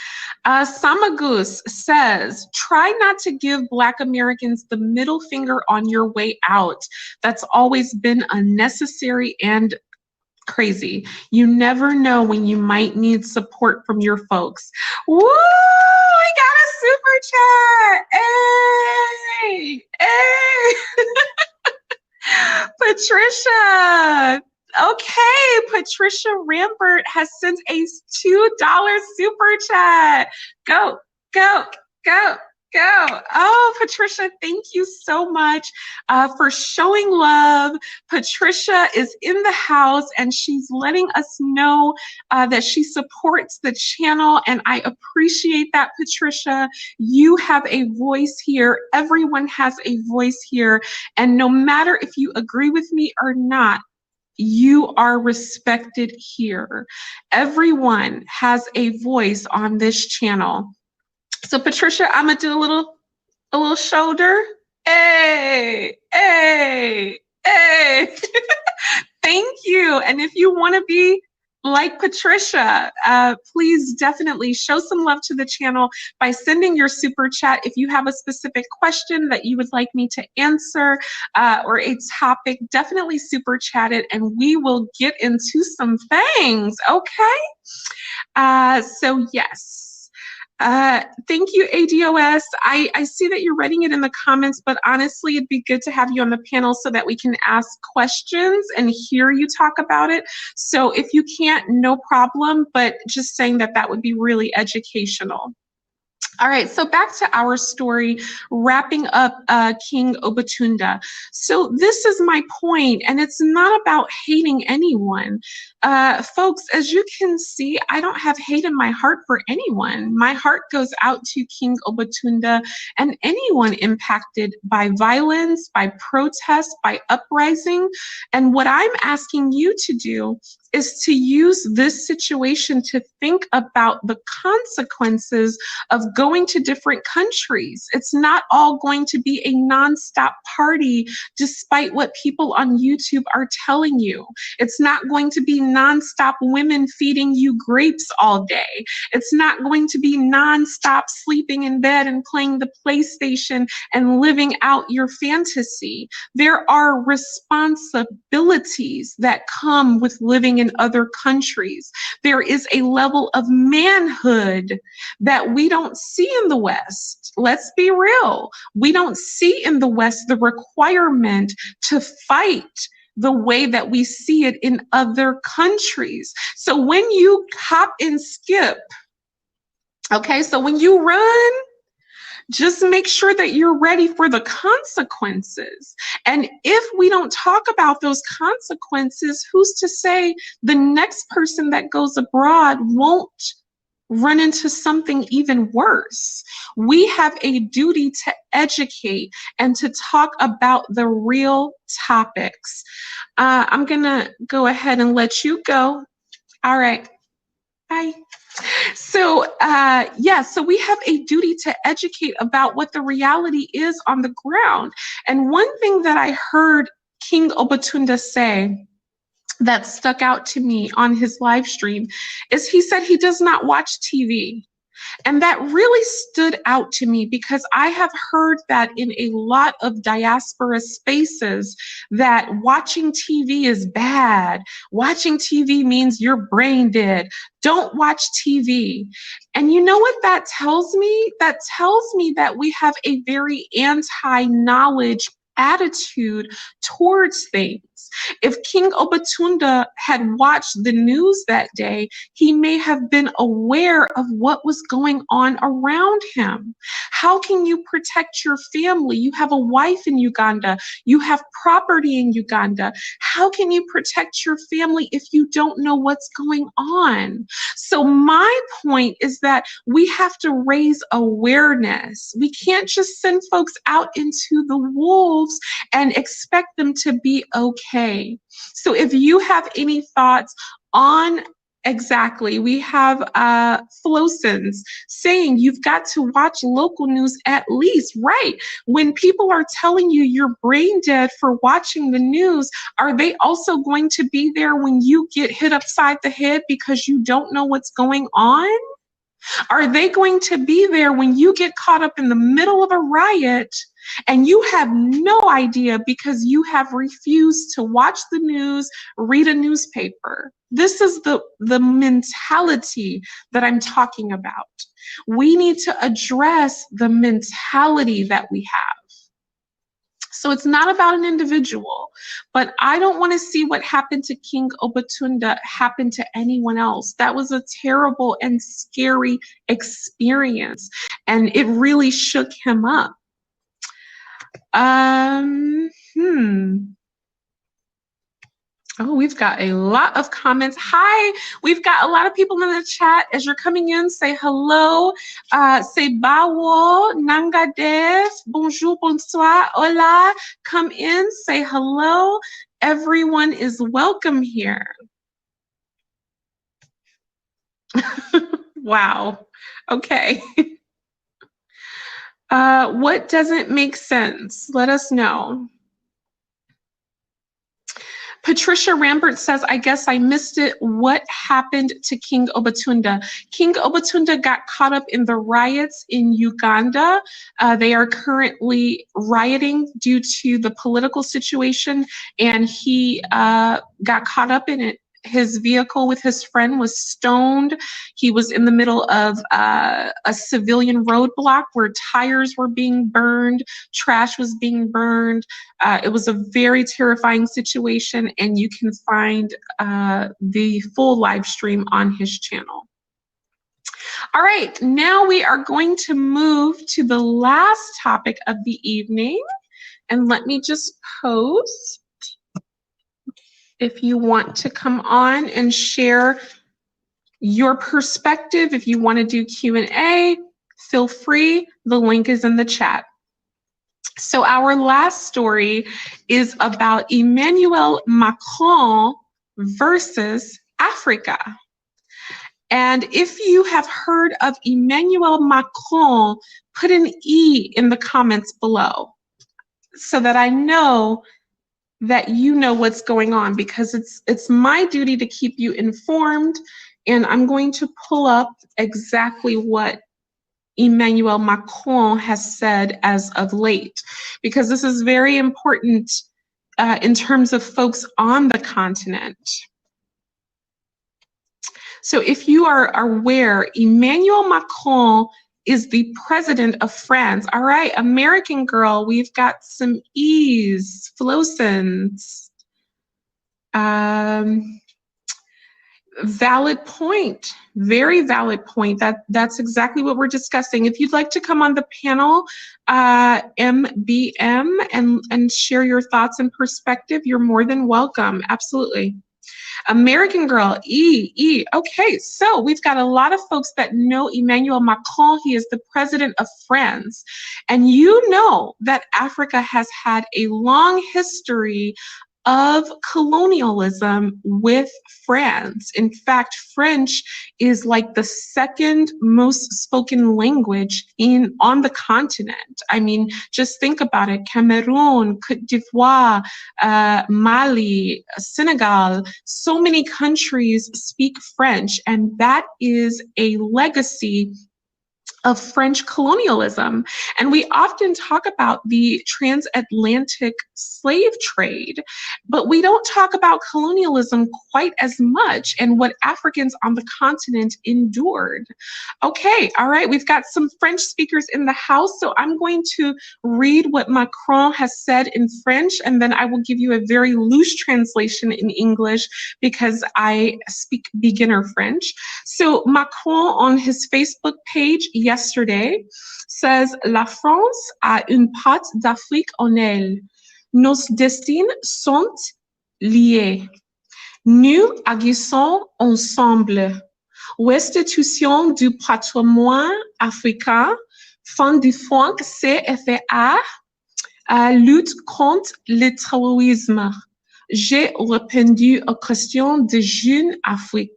A: Samagus says, try not to give Black Americans the middle finger on your way out. That's always been unnecessary and crazy. You never know when you might need support from your folks. Woo! I got a super chat. Hey! Hey! Patricia! Okay, Patricia Rambert has sent a $2 super chat. Go, go, go, go. Oh, Patricia, thank you so much for showing love. Patricia is in the house and she's letting us know that she supports the channel, and I appreciate that, Patricia. You have a voice here. Everyone has a voice here, and no matter if you agree with me or not, you are respected here. Everyone has a voice on this channel. So Patricia, I'm gonna do a little shoulder. Hey, hey, hey. Thank you. And if you want to be like Patricia, please definitely show some love to the channel by sending your super chat. If you have a specific question that you would like me to answer or a topic, definitely super chat it and we will get into some things, okay? So yes. Thank you, ADOS. I see that you're writing it in the comments, but honestly, it'd be good to have you on the panel so that we can ask questions and hear you talk about it. So if you can't, no problem, but just saying that that would be really educational. All right, so back to our story, wrapping up King Obatunda. So this is my point, and it's not about hating anyone. Folks, as you can see, I don't have hate in my heart for anyone. My heart goes out to King Obatunda and anyone impacted by violence, by protest, by uprising. And what I'm asking you to do is to use this situation to think about the consequences of going to different countries. It's not all going to be a nonstop party, despite what people on YouTube are telling you. It's not going to be nonstop women feeding you grapes all day. It's not going to be nonstop sleeping in bed and playing the PlayStation and living out your fantasy. There are responsibilities that come with living in other countries. There is a level of manhood that we don't see in the West. Let's be real. We don't see in the West the requirement to fight, the way that we see it in other countries. So when you hop and skip, okay, so when you run, just make sure that you're ready for the consequences. And if we don't talk about those consequences, who's to say the next person that goes abroad won't run into something even worse? We have a duty to educate and to talk about the real topics. I'm gonna go ahead and let you go. All right, bye. So so we have a duty to educate about what the reality is on the ground. And one thing that I heard King Obatunda say that stuck out to me on his live stream is he said he does not watch TV. And that really stood out to me because I have heard that in a lot of diaspora spaces that watching TV is bad. Watching TV means you're brain dead. Don't watch TV. And you know what that tells me? That tells me that we have a very anti-knowledge attitude towards things. If King Obatunda had watched the news that day, he may have been aware of what was going on around him. How can you protect your family? You have a wife in Uganda. You have property in Uganda. How can you protect your family if you don't know what's going on? So my point is that we have to raise awareness. We can't just send folks out into the wolves and expect them to be okay. So if you have any thoughts on exactly, we have Flosins saying you've got to watch local news at least, right? When people are telling you you're brain dead for watching the news, are they also going to be there when you get hit upside the head because you don't know what's going on? Are they going to be there when you get caught up in the middle of a riot and you have no idea because you have refused to watch the news, read a newspaper? This is the mentality that I'm talking about. We need to address the mentality that we have. So it's not about an individual, but I don't want to see what happened to King Obatunda happen to anyone else. That was a terrible and scary experience, and it really shook him up. Oh, we've got a lot of comments. Hi, we've got a lot of people in the chat. As you're coming in, say hello. Say bawo, nangadef, bonjour, bonsoir, hola. Come in, say hello. Everyone is welcome here. Wow, okay. What doesn't make sense? Let us know. Patricia Rambert says, I guess I missed it. What happened to King Obatunda? King Obatunda got caught up in the riots in Uganda. They are currently rioting due to the political situation, and he got caught up in it. His vehicle with his friend was stoned. He was in the middle of a civilian roadblock where tires were being burned, trash was being burned. It was a very terrifying situation, and you can find the full live stream on his channel. All right, now we are going to move to the last topic of the evening. And let me just post. If you want to come on and share your perspective, if you want to do Q&A, feel free. The link is in the chat. So our last story is about Emmanuel Macron versus Africa. And if you have heard of Emmanuel Macron, put an E in the comments below so that I know that you know what's going on, because it's my duty to keep you informed, and I'm going to pull up exactly what Emmanuel Macron has said as of late, because this is very important in terms of folks on the continent. So if you are aware, Emmanuel Macron is the president of France. All right, American girl, we've got some E's, Flosins. Valid point. Very valid point. That's exactly what we're discussing. If you'd like to come on the panel, MBM, and share your thoughts and perspective, you're more than welcome. Absolutely. American Girl, E. Okay, so we've got a lot of folks that know Emmanuel Macron. He is the president of France. And you know that Africa has had a long history of colonialism with France. In fact, French is like the second most spoken language on the continent. I mean, just think about it. Cameroon, Côte d'Ivoire, Mali, Senegal, so many countries speak French, and that is a legacy of French colonialism. And we often talk about the transatlantic slave trade, but we don't talk about colonialism quite as much and what Africans on the continent endured. Okay, all right, we've got some French speakers in the house, so I'm going to read what Macron has said in French, and then I will give you a very loose translation in English because I speak beginner French. So Macron on his Facebook page yesterday says, La France a une part d'Afrique en elle. Nos destins sont liés. Nous agissons ensemble. Restitution du patrimoine africain, fin du franc CFA, lutte contre le terrorisme. J'ai répondu aux questions de Jeune Afrique.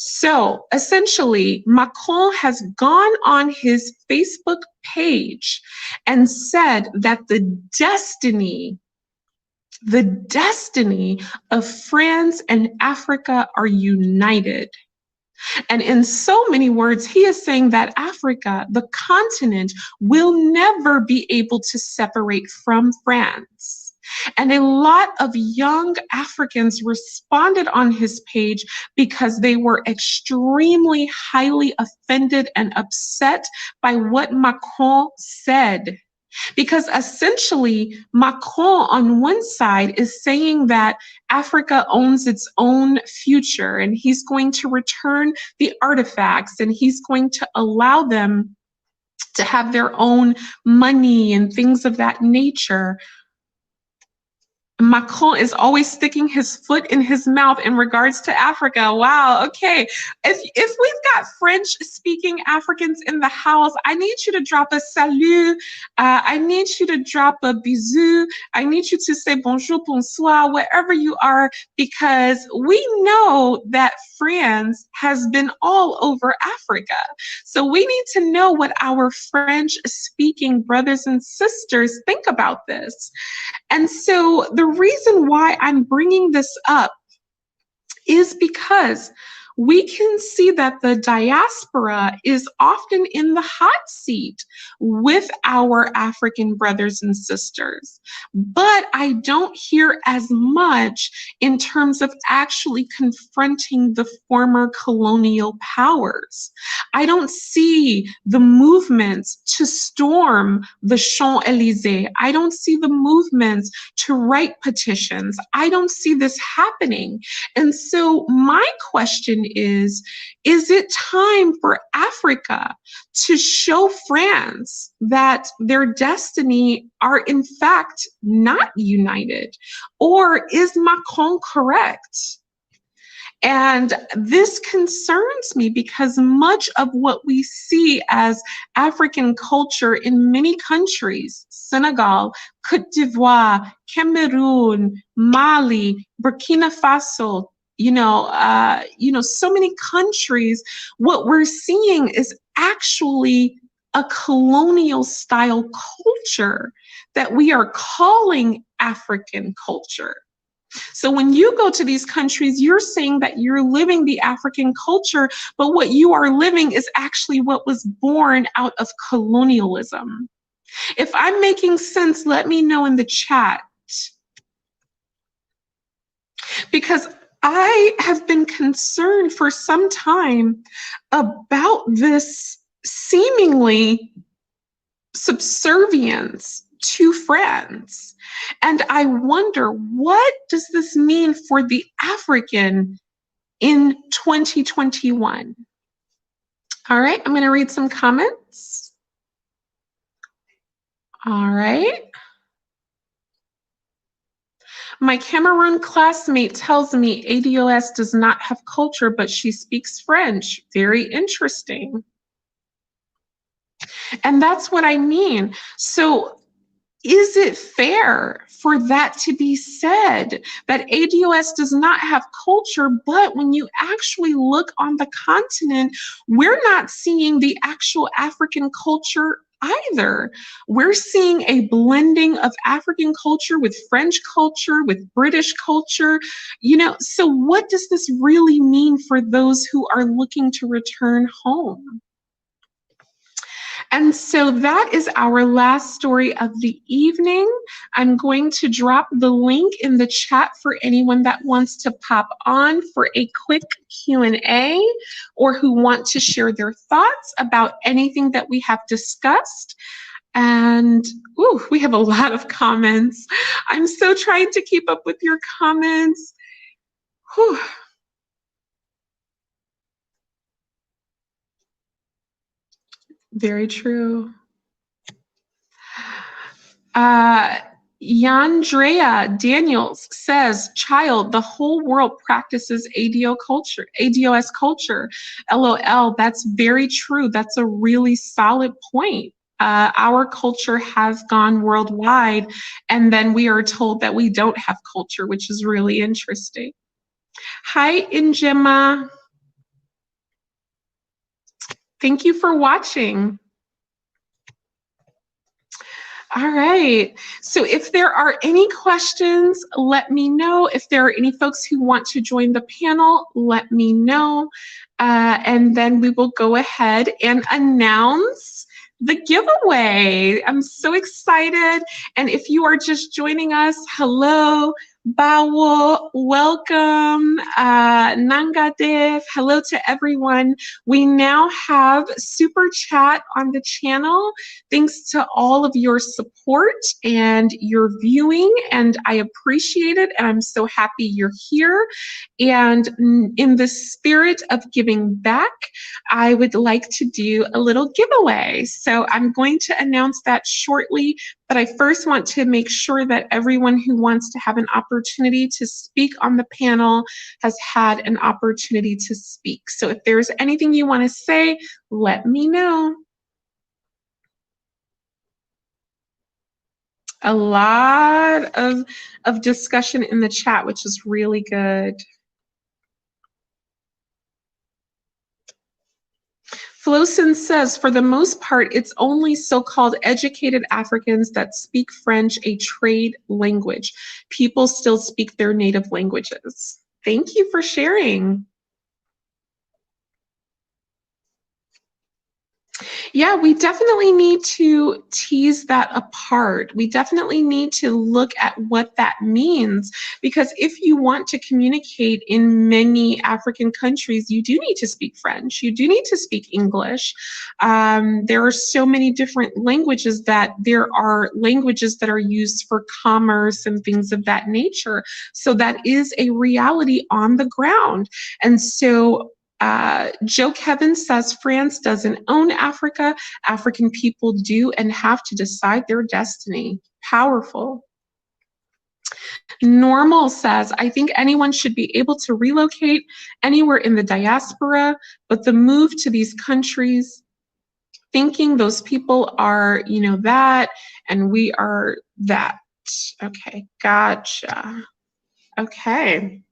A: So essentially, Macron has gone on his Facebook page and said that the destiny of France and Africa are united. And in so many words, he is saying that Africa, the continent, will never be able to separate from France. And a lot of young Africans responded on his page because they were extremely highly offended and upset by what Macron said. Because essentially, Macron on one side is saying that Africa owns its own future and he's going to return the artifacts and he's going to allow them to have their own money and things of that nature. Macron is always sticking his foot in his mouth in regards to Africa. Wow, okay. If we've got French-speaking Africans in the house, I need you to drop a salut. I need you to drop a bisou. I need you to say bonjour, bonsoir, wherever you are, because we know that France has been all over Africa. So we need to know what our French-speaking brothers and sisters think about this. And so the reason why I'm bringing this up is because we can see that the diaspora is often in the hot seat with our African brothers and sisters. But I don't hear as much in terms of actually confronting the former colonial powers. I don't see the movements to storm the Champs-Élysées. I don't see the movements to write petitions. I don't see this happening. And so my question is it time for Africa to show France that their destiny are in fact not united? Or is Macron correct? And this concerns me because much of what we see as African culture in many countries, Senegal, Côte d'Ivoire, Cameroon, Mali, Burkina Faso, so many countries, what we're seeing is actually a colonial style culture that we are calling African culture. So when you go to these countries, you're saying that you're living the African culture, but what you are living is actually what was born out of colonialism. If I'm making sense, let me know in the chat. Because I have been concerned for some time about this seemingly subservience to France. And I wonder, what does this mean for the African in 2021? All right, I'm going to read some comments. All right. My Cameroon classmate tells me ADOS does not have culture, but she speaks French. Very interesting. And that's what I mean. So is it fair for that to be said, that ADOS does not have culture, but when you actually look on the continent, we're not seeing the actual African culture either. We're seeing a blending of African culture with French culture, with British culture, so what does this really mean for those who are looking to return home? And so that is our last story of the evening. I'm going to drop the link in the chat for anyone that wants to pop on for a quick Q&A or who want to share their thoughts about anything that we have discussed. And we have a lot of comments. I'm so trying to keep up with your comments. Whew. Very true. Yandrea Daniels says, child, the whole world practices ADOS culture. LOL, that's very true. That's a really solid point. Our culture has gone worldwide, and then we are told that we don't have culture, which is really interesting. Hi, Injema. Thank you for watching. All right. So if there are any questions, let me know. If there are any folks who want to join the panel, let me know. And then we will go ahead and announce the giveaway. I'm so excited. And if you are just joining us, hello. Bawo, welcome. Nangadev, hello to everyone. We now have Super Chat on the channel. Thanks to all of your support and your viewing, and I appreciate it, and I'm so happy you're here. And in the spirit of giving back, I would like to do a little giveaway. So I'm going to announce that shortly, but I first want to make sure that everyone who wants to have an opportunity to speak on the panel has had an opportunity to speak. So if there's anything you want to say, let me know. A lot of discussion in the chat, which is really good. Flosin says, for the most part, it's only so-called educated Africans that speak French, a trade language. People still speak their native languages. Thank you for sharing. Yeah, we definitely need to tease that apart. We definitely need to look at what that means, because if you want to communicate in many African countries, you do need to speak French. You do need to speak English. There are so many different languages that there are languages that are used for commerce and things of that nature. So that is a reality on the ground. And so Joe Kevin says France doesn't own Africa. African people do and have to decide their destiny. Powerful. Normal says, I think anyone should be able to relocate anywhere in the diaspora, but the move to these countries, thinking those people are, that, and we are that. Okay, gotcha. Okay.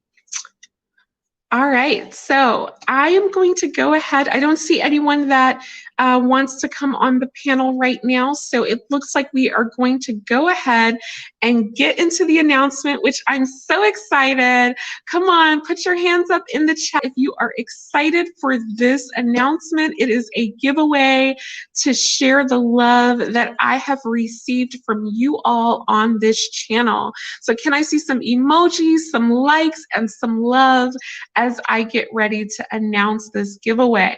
A: All right, so I am going to go ahead. I don't see anyone that wants to come on the panel right now, so it looks like we are going to go ahead and get into the announcement, which I'm so excited. Come on, put your hands up in the chat if you are excited for this announcement. It is a giveaway to share the love that I have received from you all on this channel. So can I see some emojis, some likes, and some love as I get ready to announce this giveaway?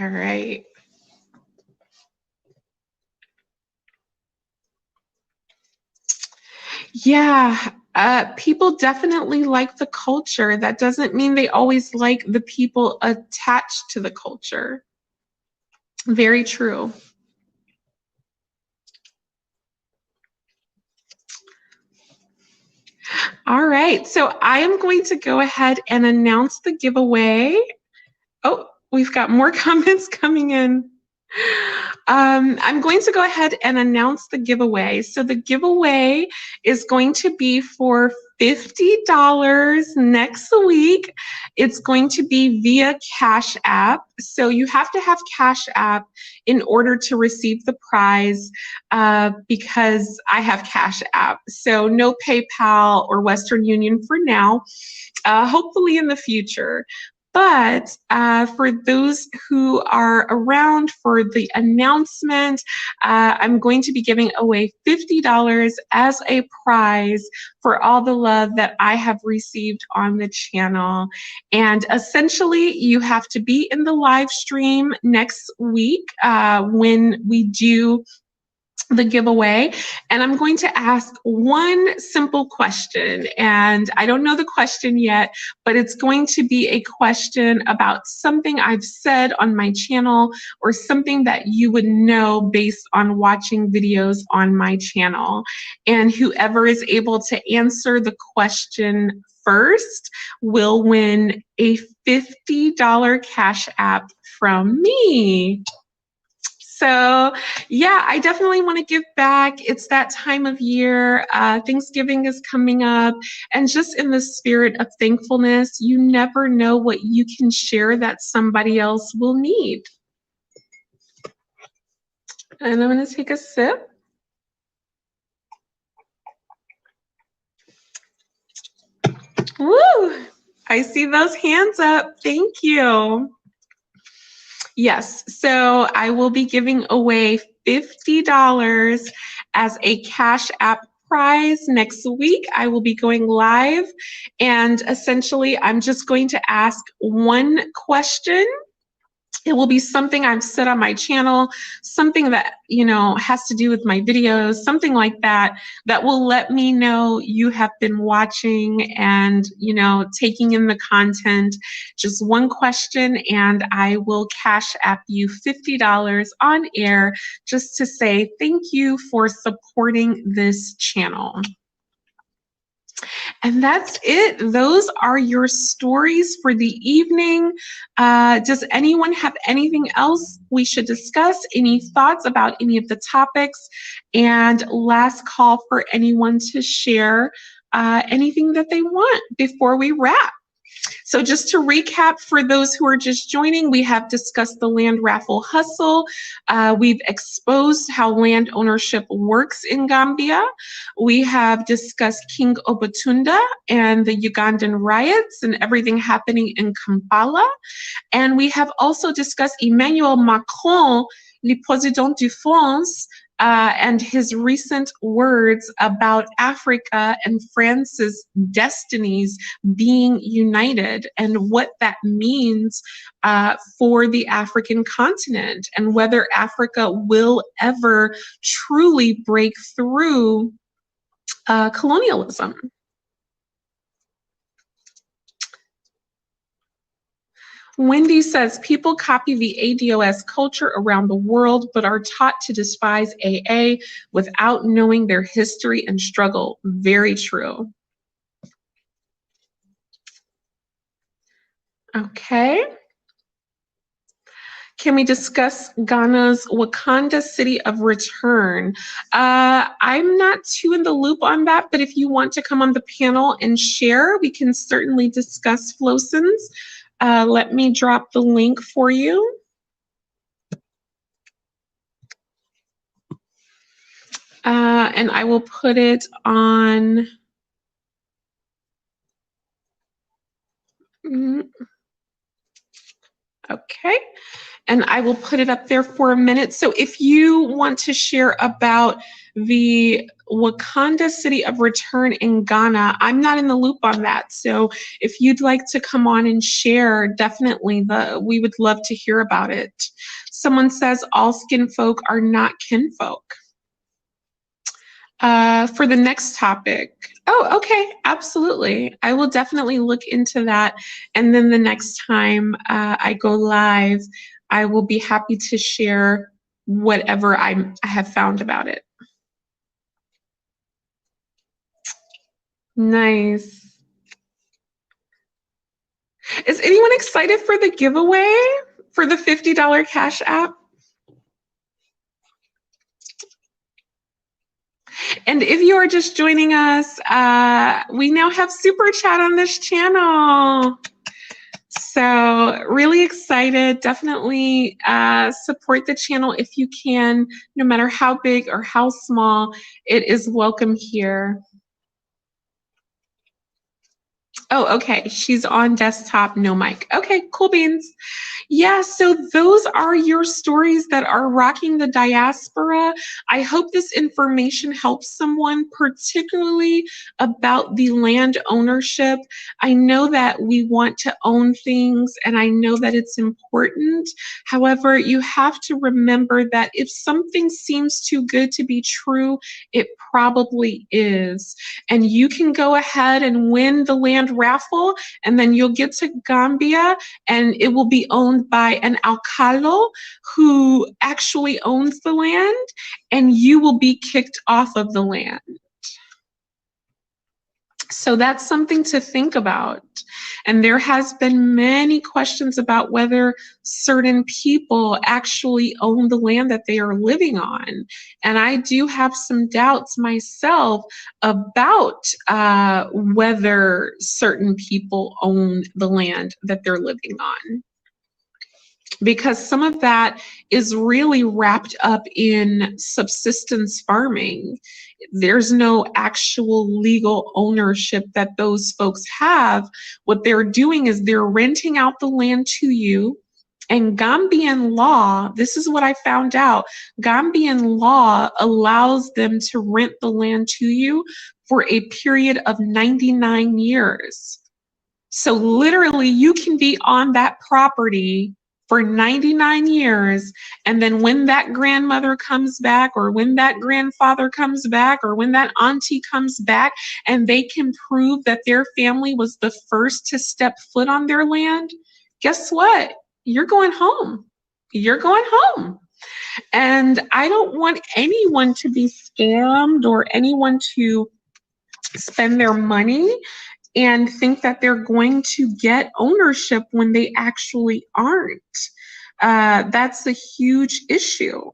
A: All right. Yeah, people definitely like the culture. That doesn't mean they always like the people attached to the culture. Very true. All right, so I am going to go ahead and announce the giveaway. Oh, we've got more comments coming in. I'm going to go ahead and announce the giveaway. So the giveaway is going to be for $50 next week. It's going to be via Cash App. So you have to have Cash App in order to receive the prize because I have Cash App. So no PayPal or Western Union for now. Hopefully in the future. But for those who are around for the announcement, I'm going to be giving away $50 as a prize for all the love that I have received on the channel. And essentially, you have to be in the live stream next week when we do the giveaway, and I'm going to ask one simple question, and I don't know the question yet, but it's going to be a question about something I've said on my channel or something that you would know based on watching videos on my channel. And whoever is able to answer the question first will win a $50 Cash App from me. So yeah, I definitely want to give back. It's that time of year. Thanksgiving is coming up. And just in the spirit of thankfulness, you never know what you can share that somebody else will need. And I'm going to take a sip. Woo! I see those hands up. Thank you. Yes, so I will be giving away $50 as a Cash App prize next week. I will be going live, and essentially I'm just going to ask one question. It will be something I've said on my channel, something that, you know, has to do with my videos, something like that, that will let me know you have been watching and, you know, taking in the content. Just one question, and I will Cash App you $50 on air just to say thank you for supporting this channel. And that's it. Those are your stories for the evening. Does anyone have anything else we should discuss? Any thoughts about any of the topics? And last call for anyone to share anything that they want before we wrap. So just to recap for those who are just joining, we have discussed the land raffle hustle. We've exposed how land ownership works in Gambia. We have discussed King Obatunda and the Ugandan riots and everything happening in Kampala. And we have also discussed Emmanuel Macron, le président de France, and his recent words about Africa and France's destinies being united and what that means for the African continent and whether Africa will ever truly break through colonialism. Wendy says, people copy the ADOS culture around the world, but are taught to despise AA without knowing their history and struggle. Very true. Okay. Can we discuss Ghana's Wakanda City of Return? I'm not too in the loop on that, but if you want to come on the panel and share, we can certainly discuss Flosins. Let me drop the link for you. And I will put it on. Okay. And I will put it up there for a minute. So if you want to share about the Wakanda City of Return in Ghana. I'm not in the loop on that. So if you'd like to come on and share, definitely we would love to hear about it. Someone says all skin folk are not kinfolk. For the next topic. Oh, okay, absolutely. I will definitely look into that. And then the next time I go live, I will be happy to share whatever I have found about it. Nice. Is anyone excited for the giveaway for the $50 Cash App? And if you are just joining us, we now have Super Chat on this channel. So really excited. Definitely support the channel if you can, no matter how big or how small, it is welcome here. Oh, okay. She's on desktop, no mic. Okay, cool beans. Yeah, so those are your stories that are rocking the diaspora. I hope this information helps someone, particularly about the land ownership. I know that we want to own things, and I know that it's important. However, you have to remember that if something seems too good to be true, it probably is. And you can go ahead and win the land raffle, and then you'll get to Gambia, and it will be owned by an alcalde who actually owns the land, and you will be kicked off of the land. So that's something to think about. And there has been many questions about whether certain people actually own the land that they are living on. And I do have some doubts myself about whether certain people own the land that they're living on, because some of that is really wrapped up in subsistence farming. There's no actual legal ownership that those folks have. What they're doing is they're renting out the land to you. And Gambian law, this is what I found out, Gambian law allows them to rent the land to you for a period of 99 years. So literally you can be on that property for 99 years, and then when that grandmother comes back, or when that grandfather comes back, or when that auntie comes back, and they can prove that their family was the first to step foot on their land, guess what? You're going home. You're going home. And I don't want anyone to be scammed or anyone to spend their money and think that they're going to get ownership when they actually aren't. That's a huge issue.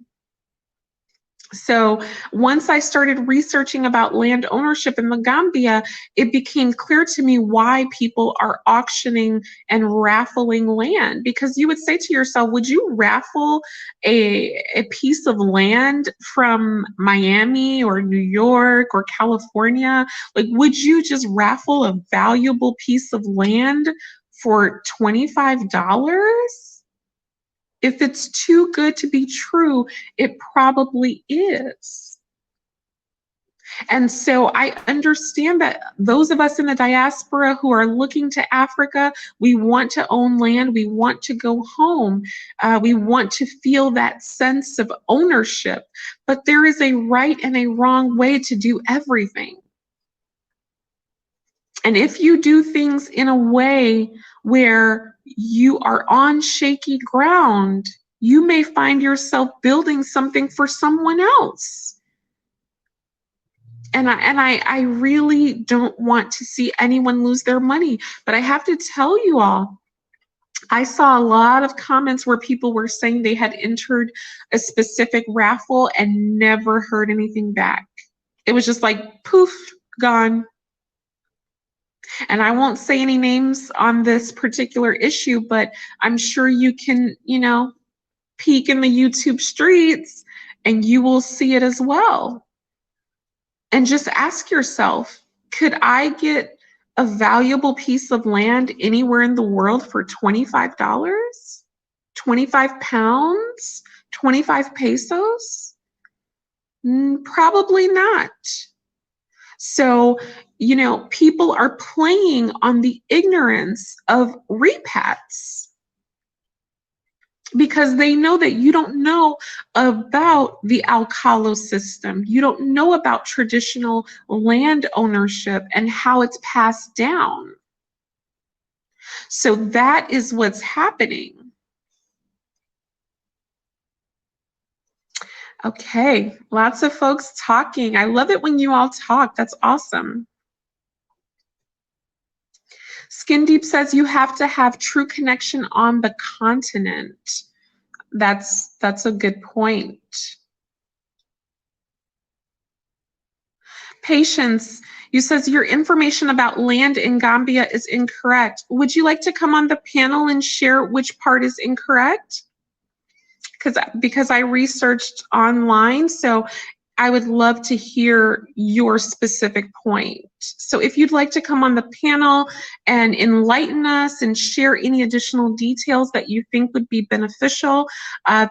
A: So once I started researching about land ownership in the Gambia, it became clear to me why people are auctioning and raffling land. Because you would say to yourself, would you raffle a piece of land from Miami or New York or California? Like, would you just raffle a valuable piece of land for $25? If it's too good to be true, it probably is. And so I understand that those of us in the diaspora who are looking to Africa, we want to own land, we want to go home, we want to feel that sense of ownership, but there is a right and a wrong way to do everything. And if you do things in a way where you are on shaky ground, you may find yourself building something for someone else. And I really don't want to see anyone lose their money. But I have to tell you all, I saw a lot of comments where people were saying they had entered a specific raffle and never heard anything back. It was just like, poof, gone. And I won't say any names on this particular issue, but I'm sure you can, peek in the YouTube streets and you will see it as well. And just ask yourself, could I get a valuable piece of land anywhere in the world for $25? 25 pounds? 25 pesos? Probably not. So, people are playing on the ignorance of repats because they know that you don't know about the Alcalo system. You don't know about traditional land ownership and how it's passed down. So that is what's happening. Okay, lots of folks talking. I love it when you all talk. That's awesome. Skin Deep says you have to have true connection on the continent. That's a good point. Patience, you says your information about land in Gambia is incorrect. Would you like to come on the panel and share which part is incorrect? Because I researched online, so I would love to hear your specific point. So if you'd like to come on the panel and enlighten us and share any additional details that you think would be beneficial,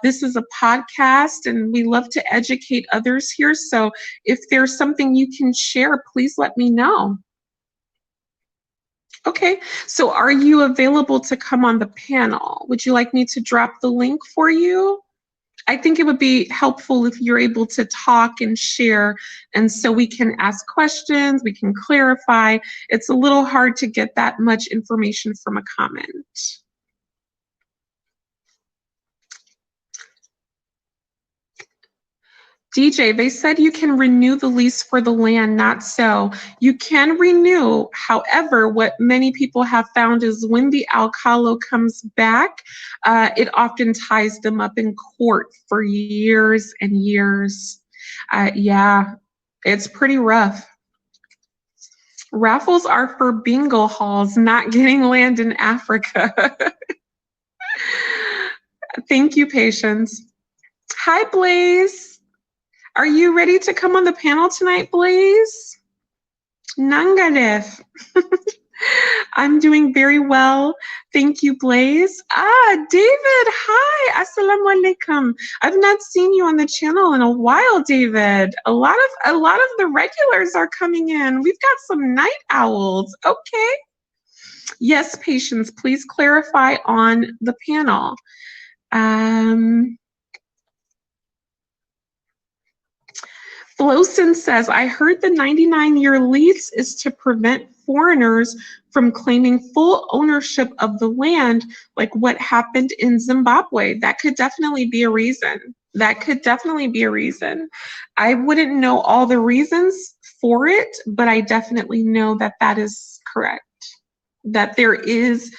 A: this is a podcast and we love to educate others here. So if there's something you can share, please let me know. Okay, so are you available to come on the panel? Would you like me to drop the link for you? I think it would be helpful if you're able to talk and share, and so we can ask questions, we can clarify. It's a little hard to get that much information from a comment. DJ, they said you can renew the lease for the land, not so. You can renew, however, what many people have found is when the Alcalo comes back, it often ties them up in court for years and years. Yeah, it's pretty rough. Raffles are for bingo halls, not getting land in Africa. Thank you, Patience. Hi, Blaze. Are you ready to come on the panel tonight, Blaze? Nangaref. I'm doing very well. Thank you, Blaze. David, hi. Assalamu alaikum. I've not seen you on the channel in a while, David. A lot of the regulars are coming in. We've got some night owls. Okay. Yes, Patience, please clarify on the panel. Flosin says, I heard the 99-year lease is to prevent foreigners from claiming full ownership of the land, like what happened in Zimbabwe. That could definitely be a reason. That could definitely be a reason. I wouldn't know all the reasons for it, but I definitely know that that is correct. That there is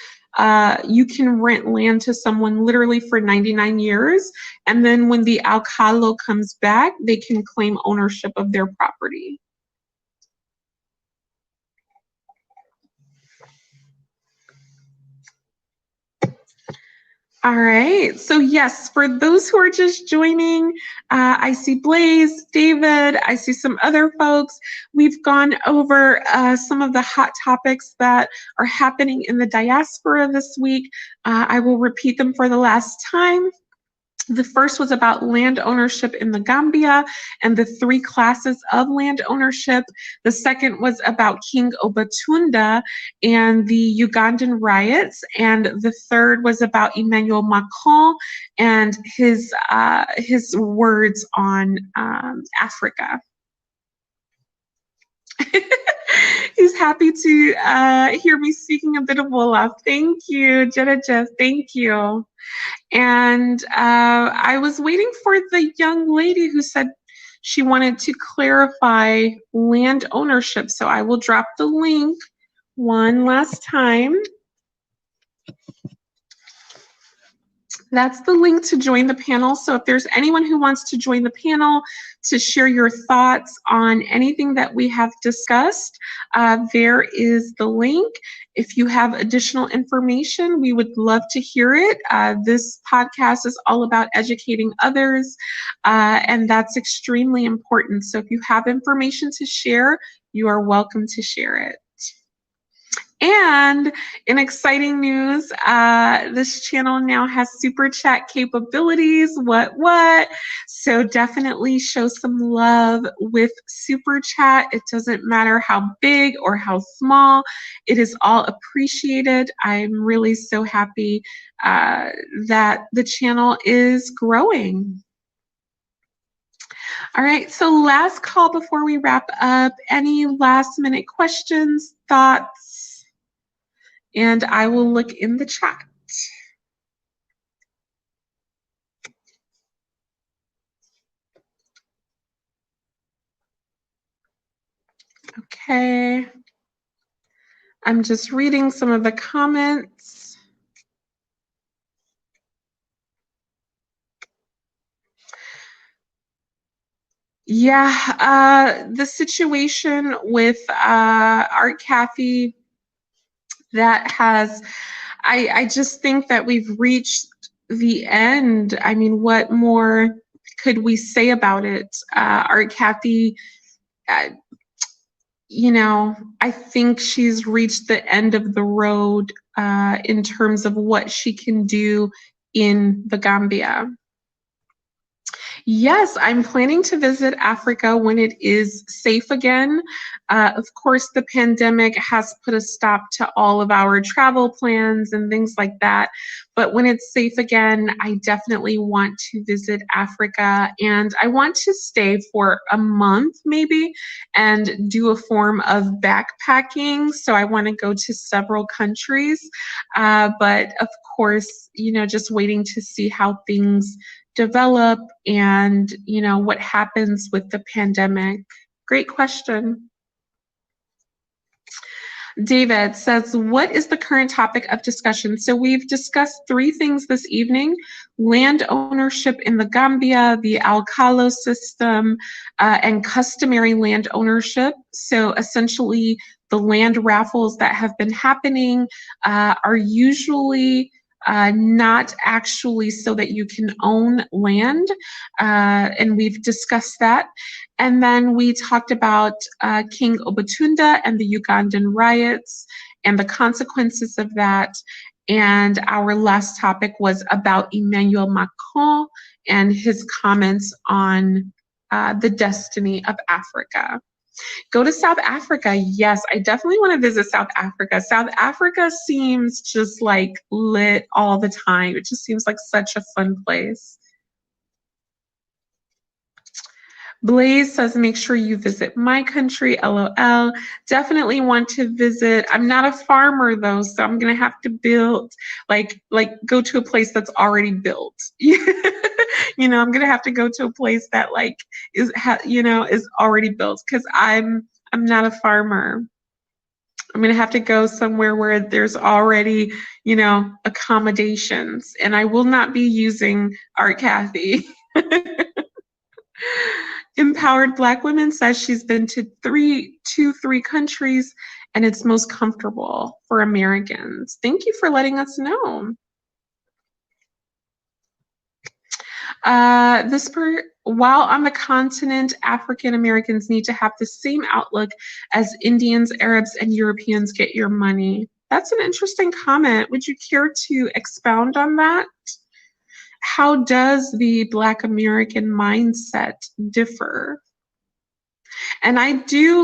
A: you can rent land to someone literally for 99 years, and then when the Alcalo comes back, they can claim ownership of their property. All right, so yes, for those who are just joining, I see Blaze, David, I see some other folks. We've gone over some of the hot topics that are happening in the diaspora this week. I will repeat them for the last time. The first was about land ownership in the Gambia and the 3 classes of land ownership. The second was about King Obatunda and the Ugandan riots. And the third was about Emmanuel Macron and his words on Africa. He's happy to hear me speaking a bit of Wolof. Thank you, Jeff. Thank you. And I was waiting for the young lady who said she wanted to clarify land ownership. So I will drop the link one last time. That's the link to join the panel. So if there's anyone who wants to join the panel to share your thoughts on anything that we have discussed, there is the link. If you have additional information, we would love to hear it. This podcast is all about educating others, and that's extremely important. So if you have information to share, you are welcome to share it. And in exciting news, this channel now has super chat capabilities. What? So definitely show some love with super chat. It doesn't matter how big or how small. It is all appreciated. I'm really so happy that the channel is growing. All right, so last call before we wrap up. Any last minute questions, thoughts? And I will look in the chat. Okay. I'm just reading some of the comments. Yeah, the situation with Art Kathy, that has, I just think that we've reached the end. I mean, what more could we say about it? Art Kathy, uh, I think she's reached the end of the road in terms of what she can do in the Gambia. Yes, I'm planning to visit Africa when it is safe again. Of course, the pandemic has put a stop to all of our travel plans and things like that. But when it's safe again, I definitely want to visit Africa, and I want to stay for a month maybe and do a form of backpacking. So I want to go to several countries. But of course, just waiting to see how things develop and what happens with the pandemic. Great question. David says, what is the current topic of discussion? So we've discussed 3 things this evening: land ownership in the Gambia, the Alcalo system, and customary land ownership. So essentially, the land raffles that have been happening are usually not actually so that you can own land, and we've discussed that. And then we talked about King Obatunda and the Ugandan riots and the consequences of that. And our last topic was about Emmanuel Macron and his comments on the destiny of Africa. Go to South Africa. Yes, I definitely want to visit South Africa. South Africa seems just like lit all the time. It just seems like such a fun place. Blaze says, make sure you visit my country, LOL. Definitely want to visit. I'm not a farmer though, so I'm gonna have to build, like go to a place that's already built. I'm gonna have to go to a place that is already built, because I'm not a farmer. I'm gonna have to go somewhere where there's already, accommodations, and I will not be using Art Kathy. Empowered Black Women says she's been to three countries and it's most comfortable for Americans. Thank you for letting us know. While on the continent, African Americans need to have the same outlook as Indians, Arabs, and Europeans. Get your money. That's an interesting comment. Would you care to expound on that? How does the Black American mindset differ? And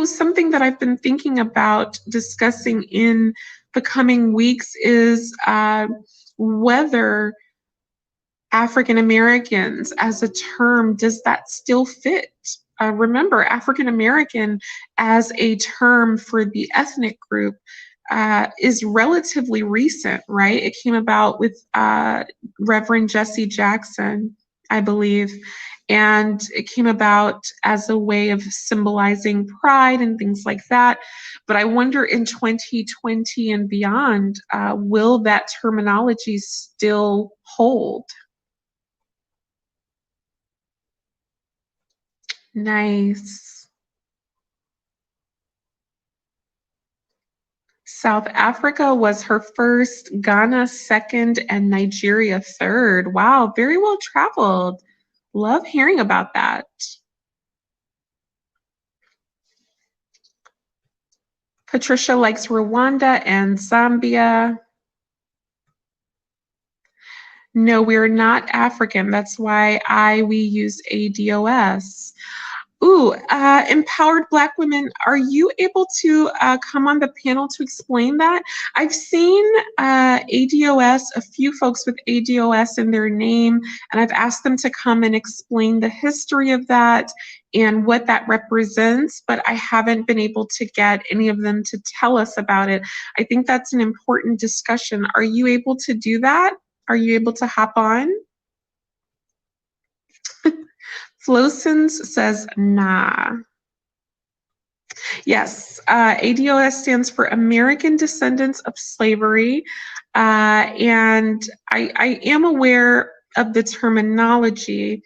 A: something that I've been thinking about discussing in the coming weeks is whether African Americans as a term, does that still fit? Remember, African American as a term for the ethnic group is relatively recent, right? It came about with Reverend Jesse Jackson, I believe, and it came about as a way of symbolizing pride and things like that. But I wonder in 2020 and beyond, will that terminology still hold? Nice. South Africa was her first, Ghana second, and Nigeria third. Wow, very well traveled. Love hearing about that. Patricia likes Rwanda and Zambia. No, we're not African. That's why we use ADOS. Ooh, empowered Black women, are you able to come on the panel to explain that? I've seen ADOS, a few folks with ADOS in their name, and I've asked them to come and explain the history of that and what that represents, but I haven't been able to get any of them to tell us about it. I think that's an important discussion. Are you able to do that? Are you able to hop on? Flosins says, nah. Yes, ADOS stands for American Descendants of Slavery. And I am aware of the terminology.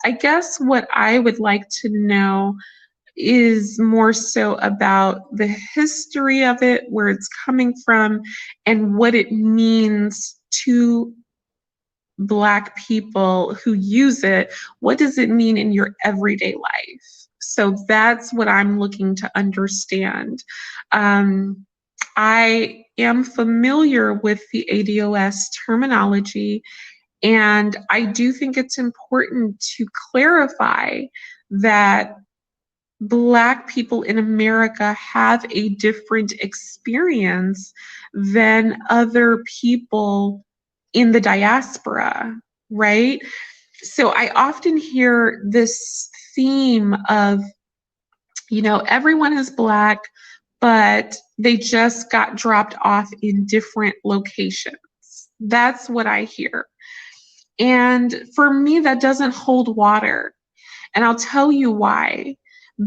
A: I guess what I would like to know is more so about the history of it, where it's coming from, and what it means to Black people who use it. What does it mean in your everyday life? So that's what I'm looking to understand. I am familiar with the ADOS terminology, and I do think it's important to clarify that Black people in America have a different experience than other people in the diaspora, right? So I often hear this theme of, everyone is Black, but they just got dropped off in different locations. That's what I hear. And for me, that doesn't hold water. And I'll tell you why.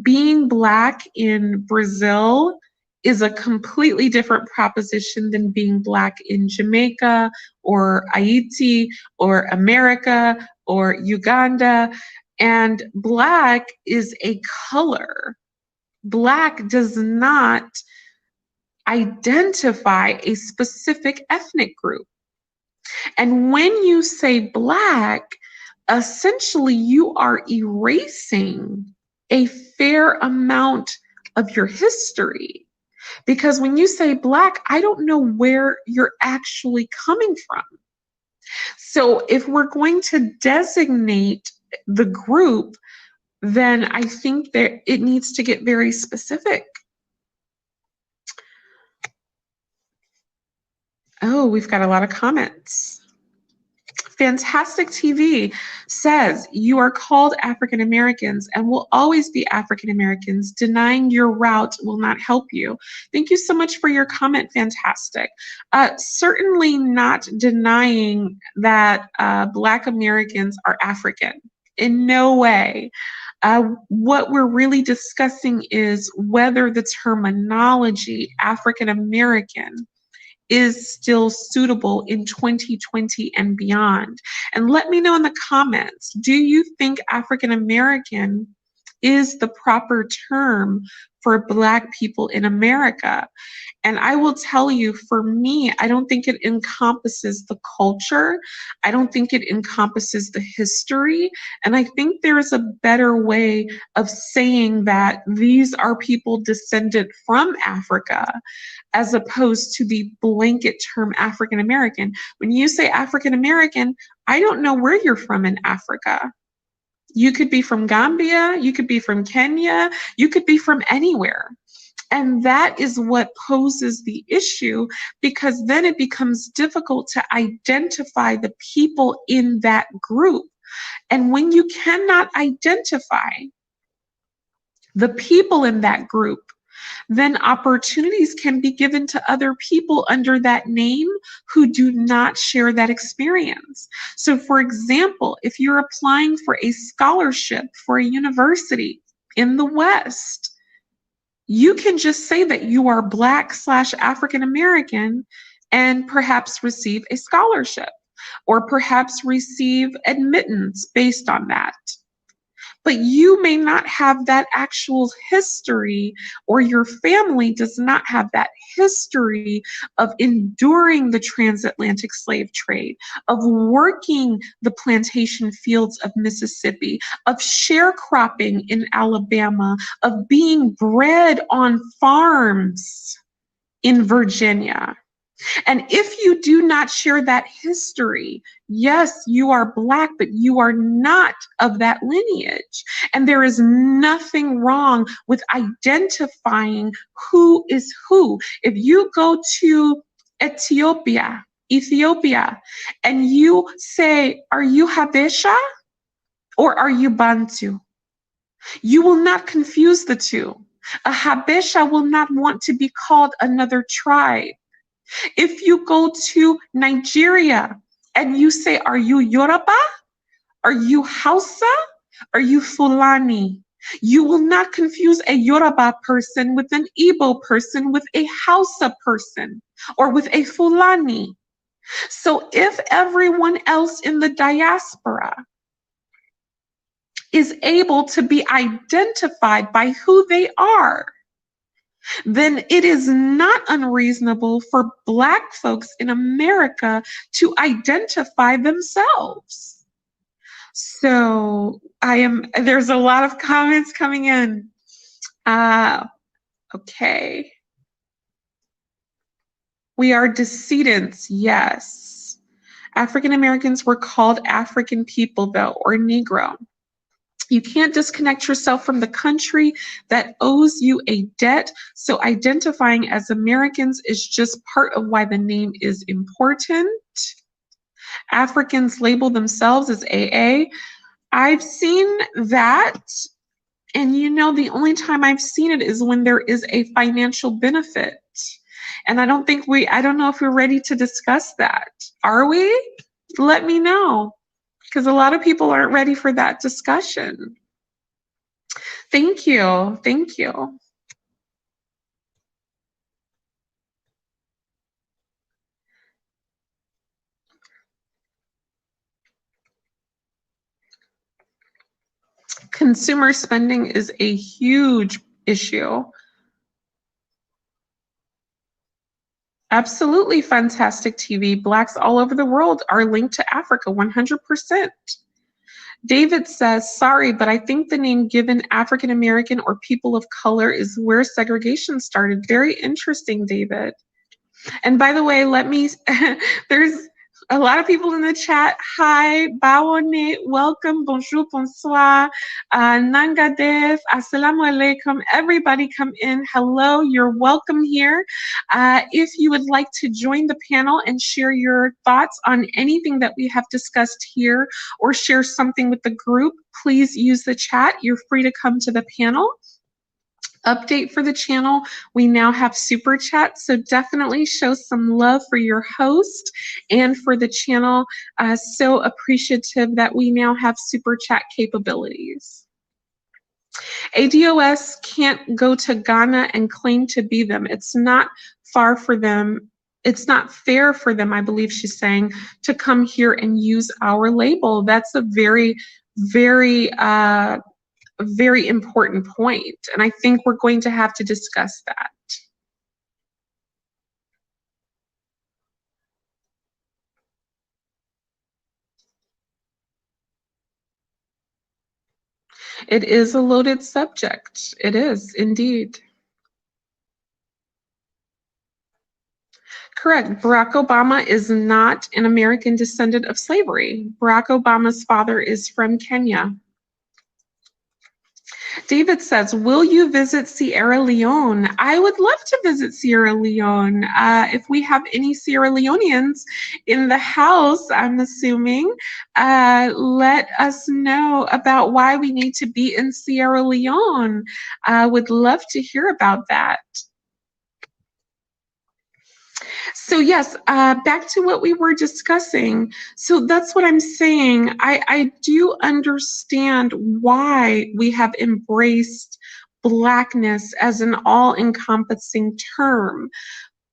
A: Being Black in Brazil is a completely different proposition than being Black in Jamaica or Haiti or America or Uganda. And Black is a color. Black does not identify a specific ethnic group. And when you say Black, essentially you are erasing a fair amount of your history. Because when you say Black, I don't know where you're actually coming from. So if we're going to designate the group, then I think that it needs to get very specific. Oh, we've got a lot of comments. Fantastic TV says you are called African Americans and will always be African Americans. Denying your route will not help you. Thank you so much for your comment. Fantastic. Certainly not denying that Black Americans are African. In no way. What we're really discussing is whether the terminology African American is still suitable in 2020 and beyond. And let me know in the comments, do you think African American is the proper term for Black people in America? And I will tell you, for me, I don't think it encompasses the culture. I don't think it encompasses the history. And I think there is a better way of saying that these are people descended from Africa, as opposed to the blanket term African American. When you say African American, I don't know where you're from in Africa. You could be from Gambia, you could be from Kenya, you could be from anywhere. And that is what poses the issue, because then it becomes difficult to identify the people in that group. And when you cannot identify the people in that group, then opportunities can be given to other people under that name who do not share that experience. So for example, if you're applying for a scholarship for a university in the West, you can just say that you are Black/African American and perhaps receive a scholarship, or perhaps receive admittance based on that. But you may not have that actual history, or your family does not have that history of enduring the transatlantic slave trade, of working the plantation fields of Mississippi, of sharecropping in Alabama, of being bred on farms. in Virginia. And if you do not share that history, yes, you are Black, but you are not of that lineage. And there is nothing wrong with identifying who is who. If you go to Ethiopia, and you say, are you Habesha or are you Bantu? You will not confuse the two. A Habesha will not want to be called another tribe. If you go to Nigeria and you say, are you Yoruba? Are you Hausa? Are you Fulani? You will not confuse a Yoruba person with an Igbo person, with a Hausa person, or with a Fulani. So if everyone else in the diaspora is able to be identified by who they are, then it is not unreasonable for Black folks in America to identify themselves. So there's a lot of comments coming in. Okay. We are decedents, yes. African Americans were called African people though, or Negro. You can't disconnect yourself from the country that owes you a debt. So identifying as Americans is just part of why the name is important. Africans label themselves as AA. I've seen that. And you know, the only time I've seen it is when there is a financial benefit. And I don't know if we're ready to discuss that. Are we? Let me know. Because a lot of people aren't ready for that discussion. Thank you. Thank you. Consumer spending is a huge issue. Absolutely fantastic TV. Blacks all over the world are linked to Africa, 100%. David says, sorry, but I think the name given African American or people of color is where segregation started. Very interesting, David. And by the way, there's a lot of people in the chat. Hi, Bawone, welcome, bonjour, bonsoir, Nangadef, assalamu alaikum. Everybody come in. Hello, you're welcome here. If you would like to join the panel and share your thoughts on anything that we have discussed here or share something with the group, please use the chat. You're free to come to the panel. Update for the channel, we now have super chat, so definitely show some love for your host and for the channel. So appreciative that we now have super chat capabilities. ADOS can't go to Ghana and claim to be them. It's not far for them. It's not fair for them, I believe she's saying, to come here and use our label. That's a very, very important point. And I think we're going to have to discuss that. It is a loaded subject. It is indeed. Correct. Barack Obama is not an American descendant of slavery. Barack Obama's father is from Kenya. David says, will you visit Sierra Leone? I would love to visit Sierra Leone. If we have any Sierra Leoneans in the house, I'm assuming, let us know about why we need to be in Sierra Leone. I would love to hear about that. So yes, back to what we were discussing. So that's what I'm saying. I do understand why we have embraced Blackness as an all-encompassing term.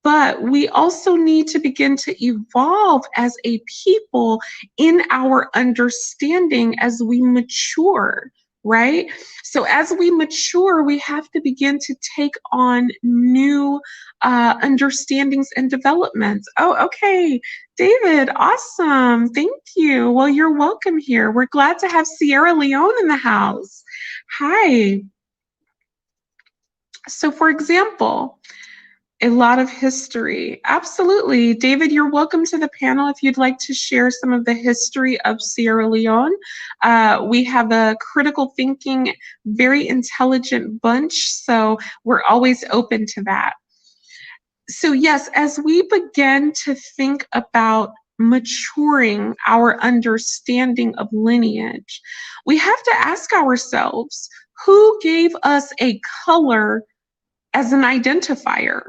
A: But we also need to begin to evolve as a people in our understanding as we mature, right? So as we mature, we have to begin to take on new understandings and developments. Oh, okay, David, awesome, thank you. Well, you're welcome here. We're glad to have Sierra Leone in the house. Hi. So for example, A lot of history. Absolutely. David, you're welcome to the panel if you'd like to share some of the history of Sierra Leone. We have a critical thinking, very intelligent bunch, so we're always open to that. So, yes, as we begin to think about maturing our understanding of lineage, we have to ask ourselves, who gave us a color as an identifier?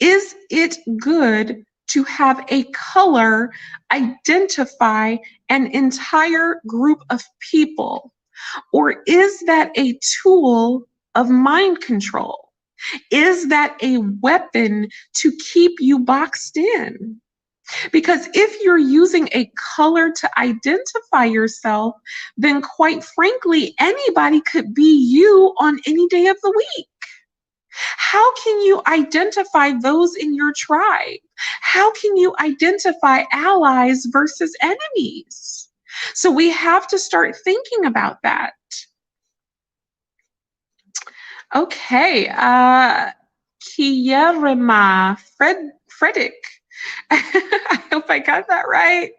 A: Is it good to have a color identify an entire group of people? Or is that a tool of mind control? Is that a weapon to keep you boxed in? Because if you're using a color to identify yourself, then quite frankly, anybody could be you on any day of the week. How can you identify those in your tribe? How can you identify allies versus enemies? So we have to start thinking about that. Okay, Kierema Frederick. I hope I got that right.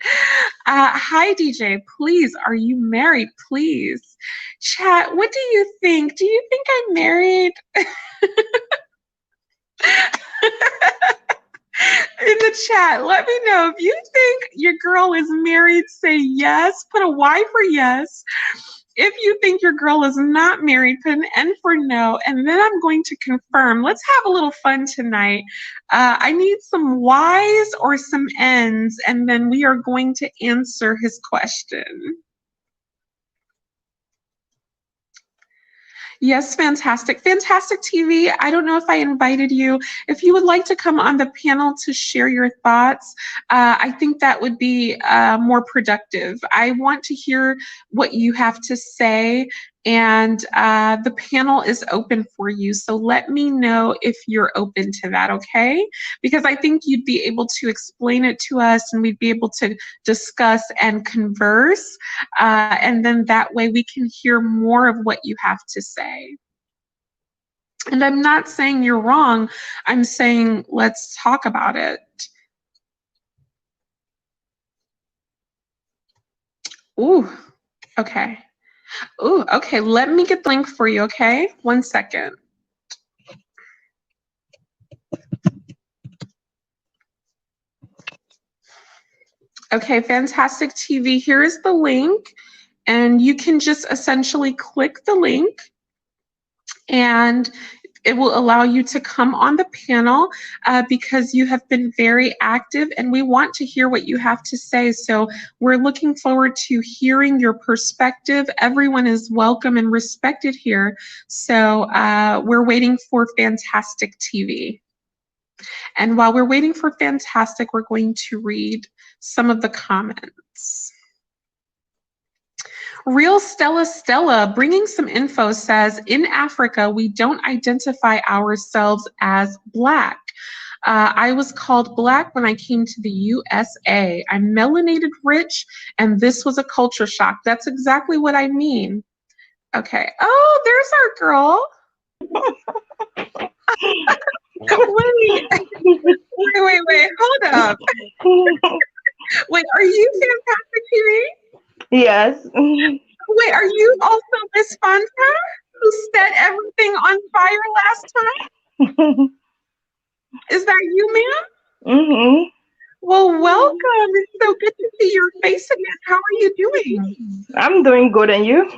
A: Hi, DJ. Please, are you married? Please. Chat, what do you think? Do you think I'm married? In the chat, let me know if you think your girl is married. Say yes, put a Y for yes. If you think your girl is not married, put an N for no, and then I'm going to confirm. Let's have a little fun tonight. I need some Y's or some N's, and then we are going to answer his question. Yes, fantastic. Fantastic TV. I don't know if I invited you. If you would like to come on the panel to share your thoughts, I think that would be more productive. I want to hear what you have to say, and the panel is open for you. So let me know if you're open to that, okay? Because I think you'd be able to explain it to us, and we'd be able to discuss and converse. And then that way we can hear more of what you have to say. And I'm not saying you're wrong. I'm saying let's talk about it. Ooh, okay. Ooh, okay. Let me get the link for you, okay? 1 second. Okay, fantastic TV. Here is the link. And you can just essentially click the link, and it will allow you to come on the panel because you have been very active, and we want to hear what you have to say. So we're looking forward to hearing your perspective. Everyone is welcome and respected here. So we're waiting for fantastic TV. And while we're waiting for fantastic, we're going to read some of the comments. Real Stella bringing some info says, in Africa, we don't identify ourselves as Black. I was called Black when I came to the USA. I'm melanated rich, and this was a culture shock. That's exactly what I mean. Okay. Oh, there's our girl. Wait. Hold up. Wait, are you Fantastic TV?
C: Yes.
A: Wait, are you also Miss Fanta, who set everything on fire last time? Is that you, ma'am?
C: Mm-hmm.
A: Well, welcome. It's so good to see your face again. How are you doing?
C: I'm doing good, and you?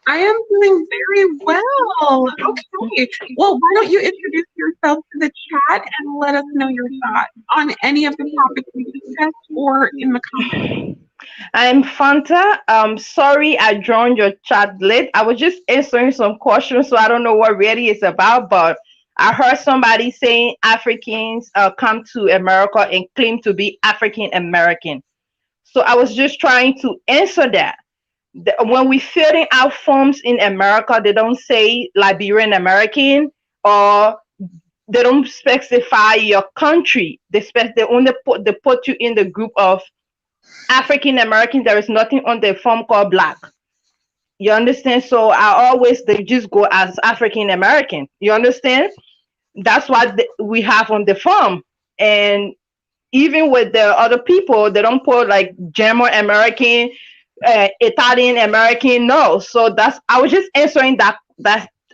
A: I am doing very well. Okay. Well, why don't you introduce yourself to the chat and let us know your thoughts on any of the topics we discussed or in the comments.
C: I'm Fanta. Sorry I joined your chat late. I was just answering some questions, so I don't know what really it's about, but I heard somebody saying Africans come to America and claim to be African American. So I was just trying to answer that. When we filling out forms in America, they don't say Liberian American, or they don't specify your country. They only put you in the group of African American. There is nothing on the form called Black. You understand? So they just go as African American. You understand? that's what we have on the farm. And even with the other people, they don't put like German American, Italian American. No. So that's, I was just answering that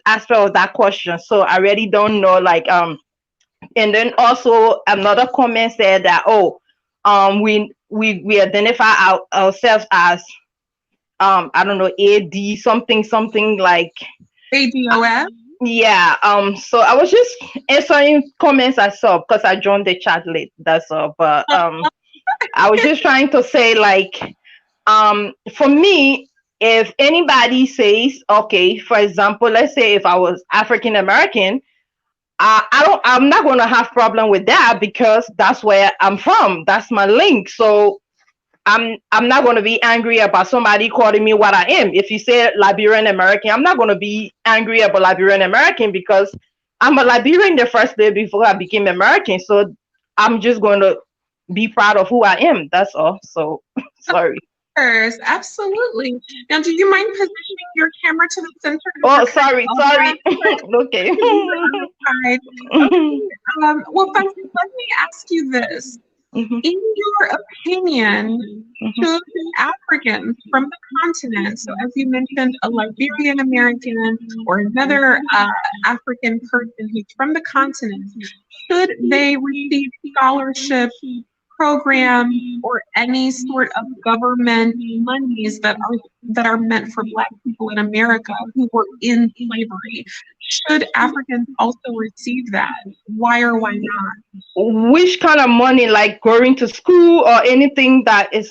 C: aspect of that question. So I really don't know, like and then also another comment said that, oh, we identify ourselves as I don't know, AD something like
A: ADOS.
C: yeah. So I was just answering comments I saw because I joined the chat late. That's all. But I was just trying to say, like, for me, if anybody says, okay, for example, let's say if I was African American, I'm not gonna have problem with that because that's where I'm from. That's my link. So I'm not gonna be angry about somebody calling me what I am. If you say Liberian American, I'm not gonna be angry about Liberian American because I'm a Liberian the first day before I became American. So I'm just gonna be proud of who I am. That's all. So sorry.
A: Course, absolutely. Now, do you mind positioning your camera to the center?
C: Oh, sorry. Okay.
A: Okay. Well, Francis, let me ask you this. In your opinion, should Africans from the continent, so as you mentioned, a Liberian American or another African person who's from the continent, should they receive scholarships, programs, or any sort of government monies that are meant for Black people in America who were in slavery? Should Africans also receive that? Why or why not?
C: Which kind of money, like going to school or anything that is?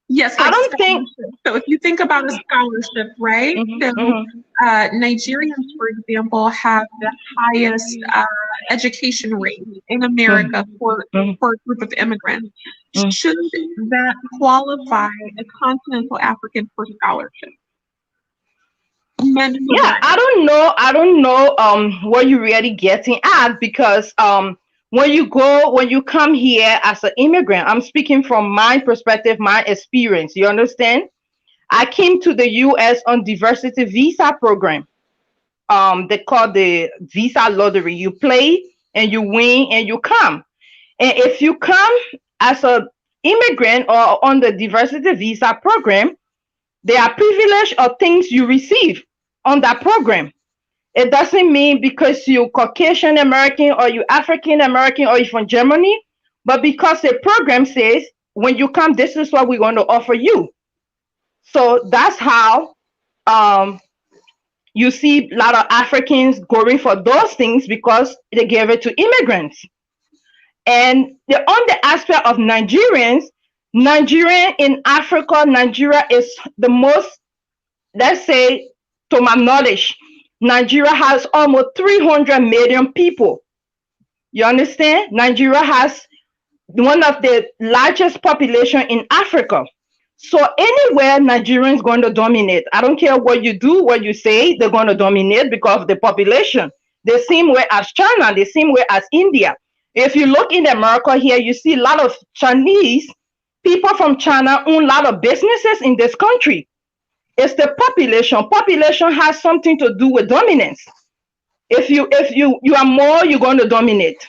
A: Yes, like I don't think so. If you think about a scholarship, right? Nigerians, for example, have the highest education rate in America for a group of immigrants. Should that qualify a continental African for scholarship?
C: Yeah, I don't know what you're really getting at, because when you come here as an immigrant, I'm speaking from my perspective, my experience, you understand? I came to the US on diversity visa program. They call the visa lottery. You play and you win and you come. And if you come as an immigrant or on the diversity visa program, there are privilege or things you receive on that program. It doesn't mean because you're Caucasian American or you African American or you're from Germany, but because the program says when you come, this is what we're going to offer you. So that's how you see a lot of Africans going for those things, because they gave it to immigrants. And on the aspect of Nigerians, Nigerian in Africa, Nigeria is the most, let's say, to my knowledge, Nigeria has almost 300 million people. You understand? Nigeria has one of the largest population in Africa. So anywhere, Nigerians going to dominate. I don't care what you do, what you say, they're going to dominate because of the population. The same way as China, the same way as India. If you look in America here, you see a lot of Chinese people from China own a lot of businesses in this country. It's the population. Population has something to do with dominance. If you are more, you're going to dominate.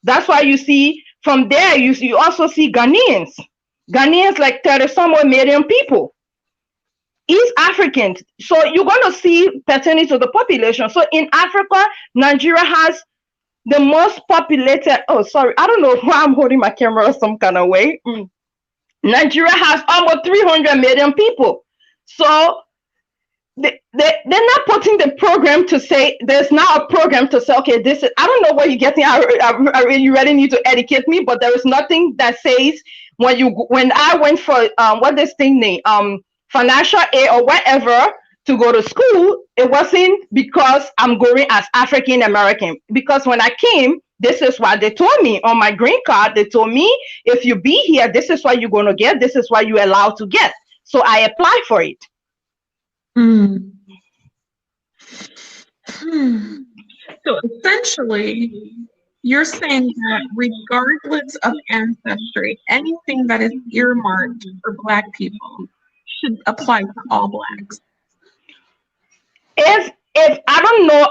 C: That's why you see from there, you also see Ghanaians. Ghanaians like 30 some million people. East Africans. So you're going to see pertaining to the population. So in Africa, Nigeria has the most populated. Oh, sorry. I don't know why I'm holding my camera some kind of way. Nigeria has almost 300 million people. So they're not putting the program to say, there's not a program to say, okay, this is, I don't know what you're getting. You really need to educate me, but there is nothing that says when I went for what this thing name, financial aid or whatever to go to school, it wasn't because I'm going as African American. Because when I came, this is what they told me on my green card. They told me, if you be here, this is what you're going to get. This is what you're allowed to get. So I applied for it.
A: So essentially, you're saying that regardless of ancestry, anything that is earmarked for Black people should apply to all Blacks.
C: if I don't know,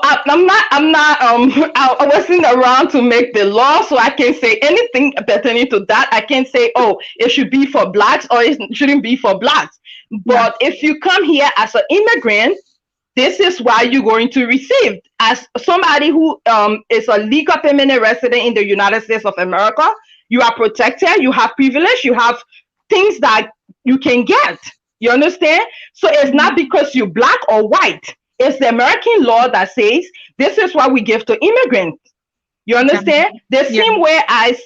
C: I wasn't around to make the law, so I can't say anything pertaining to that. I can't say, oh, it should be for blacks or it shouldn't be for blacks. But if you come here as an immigrant, this is why you're going to receive. As somebody who is a legal permanent resident in the United States of America, you are protected, you have privilege, you have things that you can get. You understand? So it's not because you're black or white. It's the American law that says this is what we give to immigrants. You understand? The same way as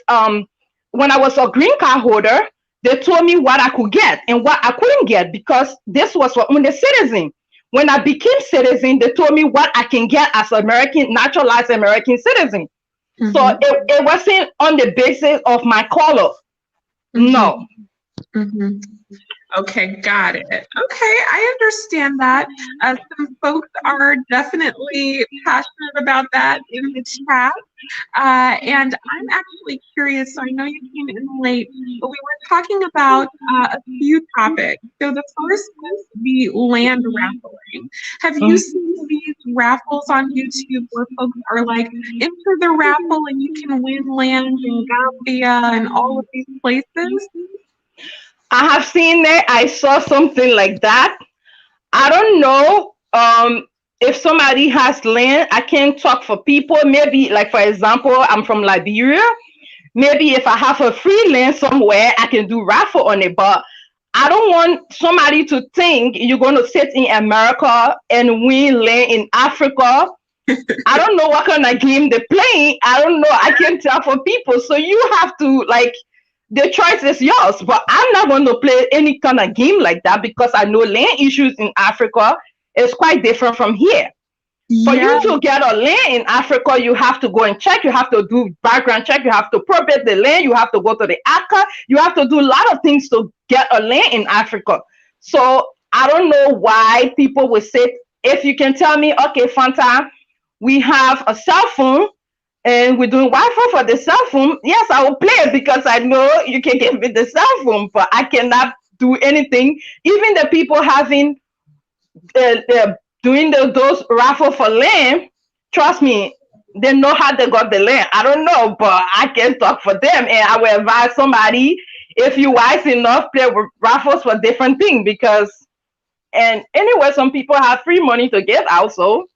C: when I was a green card holder, they told me what I could get and what I couldn't get because this was for only citizen. When I became citizen, they told me what I can get as American, naturalized American citizen. So it wasn't on the basis of my color. No.
A: Okay, got it. Okay, I understand that. Some folks are definitely passionate about that in the chat. And I'm actually curious, so I know you came in late, but we were talking about a few topics. So the first was the land raffling. Have you seen these raffles on YouTube where folks are like, enter the raffle and you can win land in Gambia and all of these places?
C: I have seen it. I saw something like that. I don't know if somebody has land. I can't talk for people. Maybe, like, for example, I'm from Liberia. Maybe if I have a free land somewhere, I can do raffle on it. But I don't want somebody to think you're going to sit in America and win land in Africa. I don't know what kind of game they're playing. I don't know. I can't tell for people. So you have to, like, the choice is yours, but I'm not going to play any kind of game like that because I know land issues in Africa is quite different from here. For you to get a land in Africa, you have to go and check, you have to do background check, you have to probate the land, you have to go to the ACA, you have to do a lot of things to get a land in Africa. So I don't know why people would say, if you can tell me, okay, Fanta, we have a cell phone, and we're doing Wi-Fi for the cell phone, yes, I will play it because I know you can give me the cell phone, but I cannot do anything. Even the people having doing those raffle for land, trust me, they know how they got the land. I don't know, but I can talk for them, and I will advise somebody, if you're wise enough, play with raffles for different things because, and anyway, some people have free money to give out, so.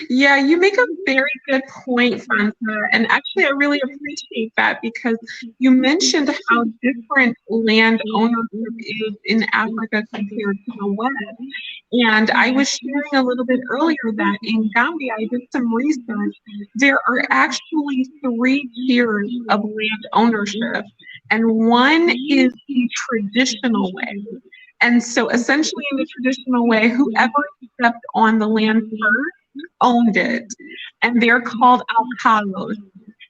A: Yeah, you make a very good point, Fanta. And actually, I really appreciate that because you mentioned how different land ownership is in Africa compared to the West. And I was sharing a little bit earlier that in Gambia, I did some research. There are actually 3 tiers of land ownership, and one is the traditional way. And so essentially in the traditional way, whoever stepped on the land first owned it, and they're called alcalos.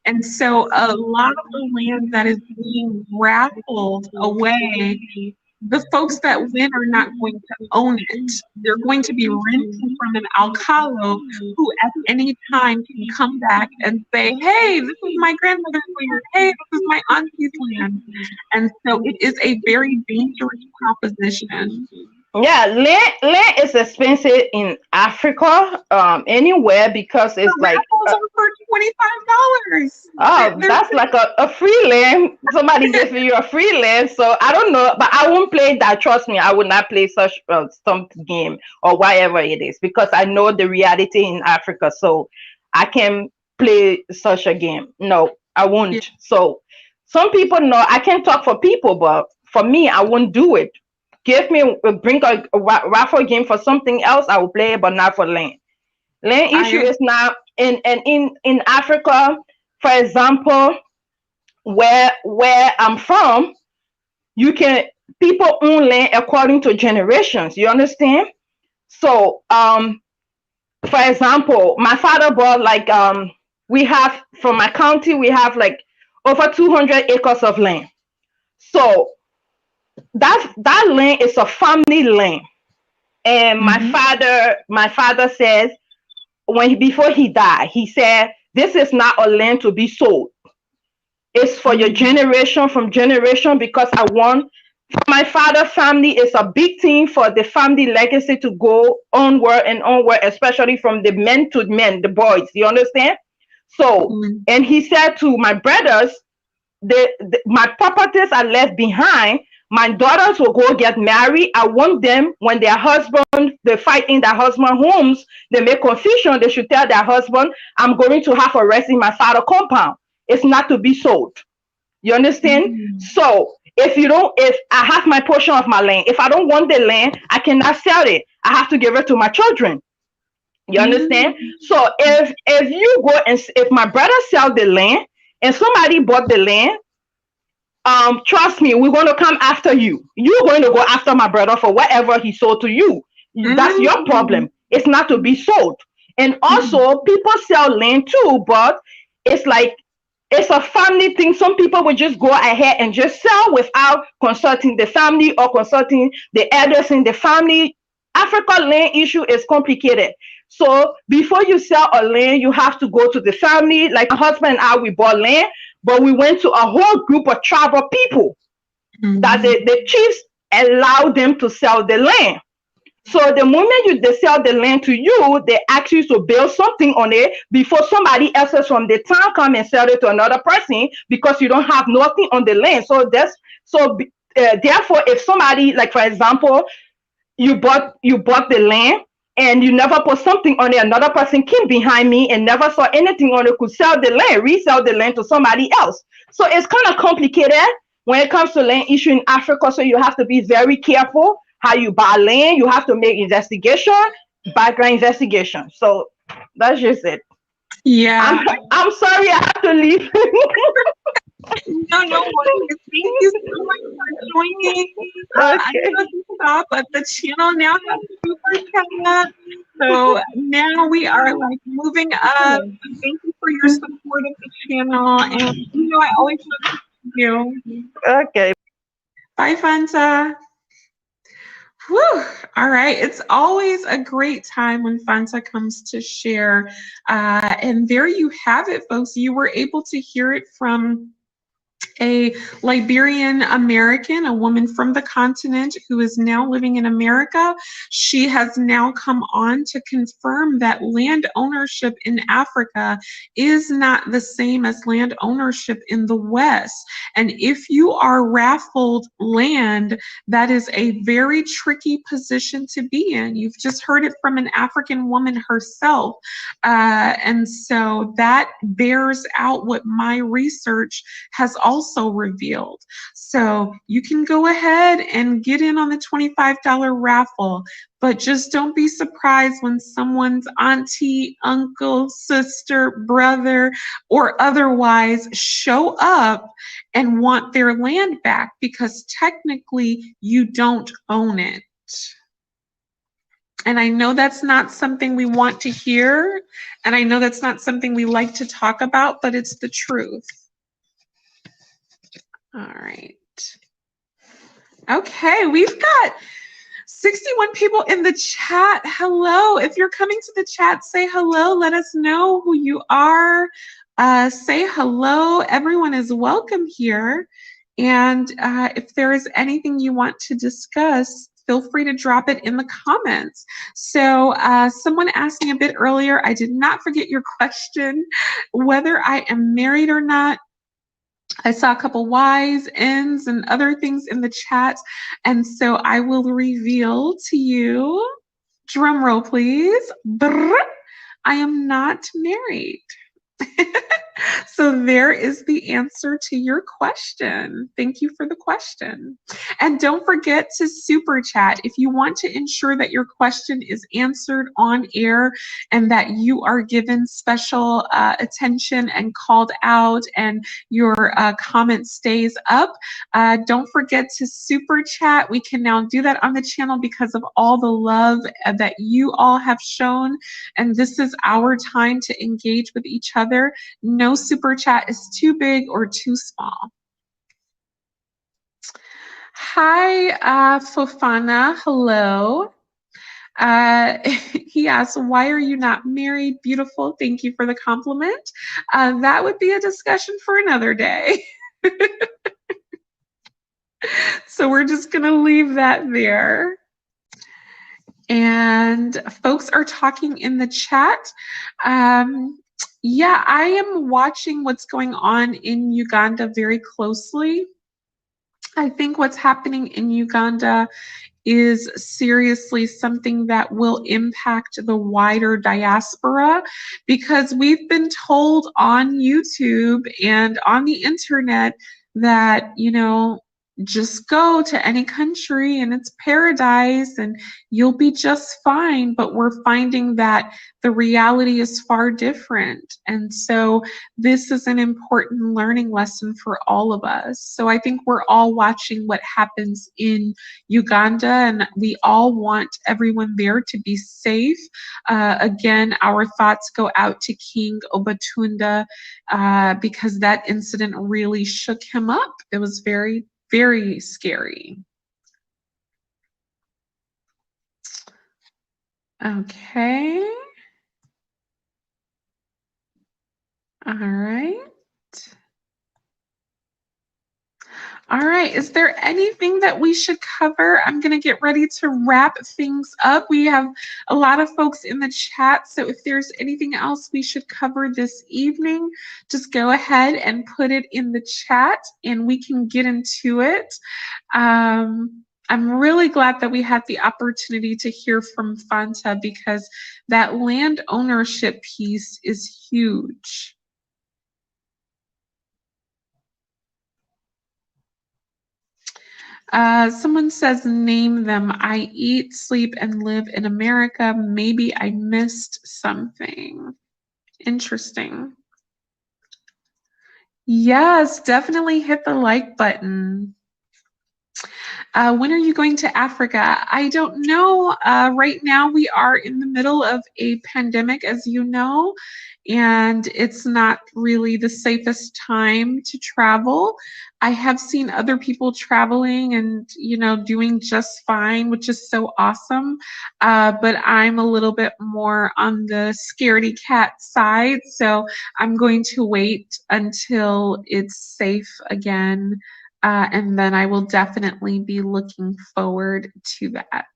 A: And so a lot of the land that is being raffled away, the folks that win are not going to own it. They're going to be renting from an alcalo who at any time can come back and say, hey, this is my grandmother's land. Hey, this is my auntie's land. And so it is a very dangerous proposition.
C: Yeah, land is expensive in Africa, anywhere, because it's like
A: for $25.
C: Oh, that's like a free land. Somebody gives you a free land, so I don't know, but I won't play that. Trust me, I would not play such some game or whatever it is because I know the reality in Africa, so I can play such a game. No, I won't. Yeah. So some people know I can talk for people, but for me, I won't do it. Bring a raffle game for something else, I will play it, but not for land. Land issue is not in Africa, for example, where I'm from, people own land according to generations. You understand? So for example, my father bought we have from my county, we have like over 200 acres of land. So that land is a family land, and my father says before he died, he said, this is not a land to be sold. It's for your generation, from generation, because I want my father's family, it's a big thing for the family legacy to go onward and onward, especially from the men to men, the boys. You understand? So, and he said to my brothers, my properties are left behind. My daughters will go get married. I want them when their husband, they fight in their husband homes, they make confusion, they should tell their husband, I'm going to have a rest in my father compound. It's not to be sold. You understand? So if I have my portion of my land, if I don't want the land, I cannot sell it. I have to give it to my children. You understand? So if you go and if my brother sell the land and somebody bought the land, trust me, we're going to come after you. You're going to go after my brother for whatever he sold to you. That's your problem. It's not to be sold. And also, people sell land too, but it's like it's a family thing. Some people will just go ahead and just sell without consulting the family or consulting the elders in the family. Africa land issue is complicated. So before you sell a land, you have to go to the family. Like my husband and I, we bought land, but we went to a whole group of tribal people that the chiefs allowed them to sell the land. So the moment they sell the land to you, they ask you to build something on it before somebody else from the town come and sell it to another person because you don't have nothing on the land. So therefore, if somebody, like for example, you bought the land and you never put something on it, another person came behind me and never saw anything on it, could sell the land, resell the land to somebody else. So it's kind of complicated when it comes to land issue in Africa. So you have to be very careful how you buy land. You have to make investigation, background investigation. So that's just it.
A: Yeah.
C: I'm sorry I have to leave.
A: No worries. Thank you so much for joining.
C: Okay.
A: I'm going to stop, but the channel now has super chat. So now we are like moving up. Thank you for your support of the channel. And you know, I always love to you.
C: Okay.
A: Bye, Fanta. Whew. All right. It's always a great time when Fanta comes to share. And there you have it, folks. You were able to hear it from a Liberian American, a woman from the continent who is now living in America. She has now come on to confirm that land ownership in Africa is not the same as land ownership in the West. And if you are raffled land, that is a very tricky position to be in. You've just heard it from an African woman herself. And so that bears out what my research has also revealed. So you can go ahead and get in on the $25 raffle, but just don't be surprised when someone's auntie, uncle, sister, brother, or otherwise show up and want their land back because technically you don't own it. And I know that's not something we want to hear, and I know that's not something we like to talk about, but it's the truth. All right. Okay, we've got 61 people in the chat. Hello. If you're coming to the chat, say hello. Let us know who you are. Say hello. Everyone is welcome here. And if there is anything you want to discuss, feel free to drop it in the comments. So someone asked me a bit earlier, I did not forget your question, whether I am married or not. I saw a couple Y's, N's, and other things in the chat. And so I will reveal to you, drum roll please, brrr, I am not married. So there is the answer to your question. Thank you for the question. And don't forget to super chat if you want to ensure that your question is answered on air and that you are given special attention and called out and your comment stays up. Don't forget to super chat. We can now do that on the channel because of all the love that you all have shown. And this is our time to engage with each other. No super chat is too big or too small. Hi, Fofana. Hello. He asks, why are you not married? Beautiful. Thank you for the compliment. That would be a discussion for another day. So we're just going to leave that there. And folks are talking in the chat. Yeah, I am watching what's going on in Uganda very closely. I think what's happening in Uganda is seriously something that will impact the wider diaspora, because we've been told on YouTube and on the internet that, just go to any country and it's paradise and you'll be just fine. But we're finding that the reality is far different. And so this is an important learning lesson for all of us. So I think we're all watching what happens in Uganda, and we all want everyone there to be safe. Again, our thoughts go out to King Obatunda, because that incident really shook him up. It was very, very scary. Okay. All right. All right, is there anything that we should cover? I'm going to get ready to wrap things up. We have a lot of folks in the chat, so if there's anything else we should cover this evening, just go ahead and put it in the chat and we can get into it. I'm really glad that we had the opportunity to hear from Fanta, because that land ownership piece is huge. Someone says, name them. I eat, sleep, and live in America. Maybe I missed something. Interesting. Yes, definitely hit the like button. When are you going to Africa? I don't know. Right now we are in the middle of a pandemic, as you know, and it's not really the safest time to travel. I have seen other people traveling and, doing just fine, which is so awesome. But I'm a little bit more on the scaredy cat side, so I'm going to wait until it's safe again. And then I will definitely be looking forward to that.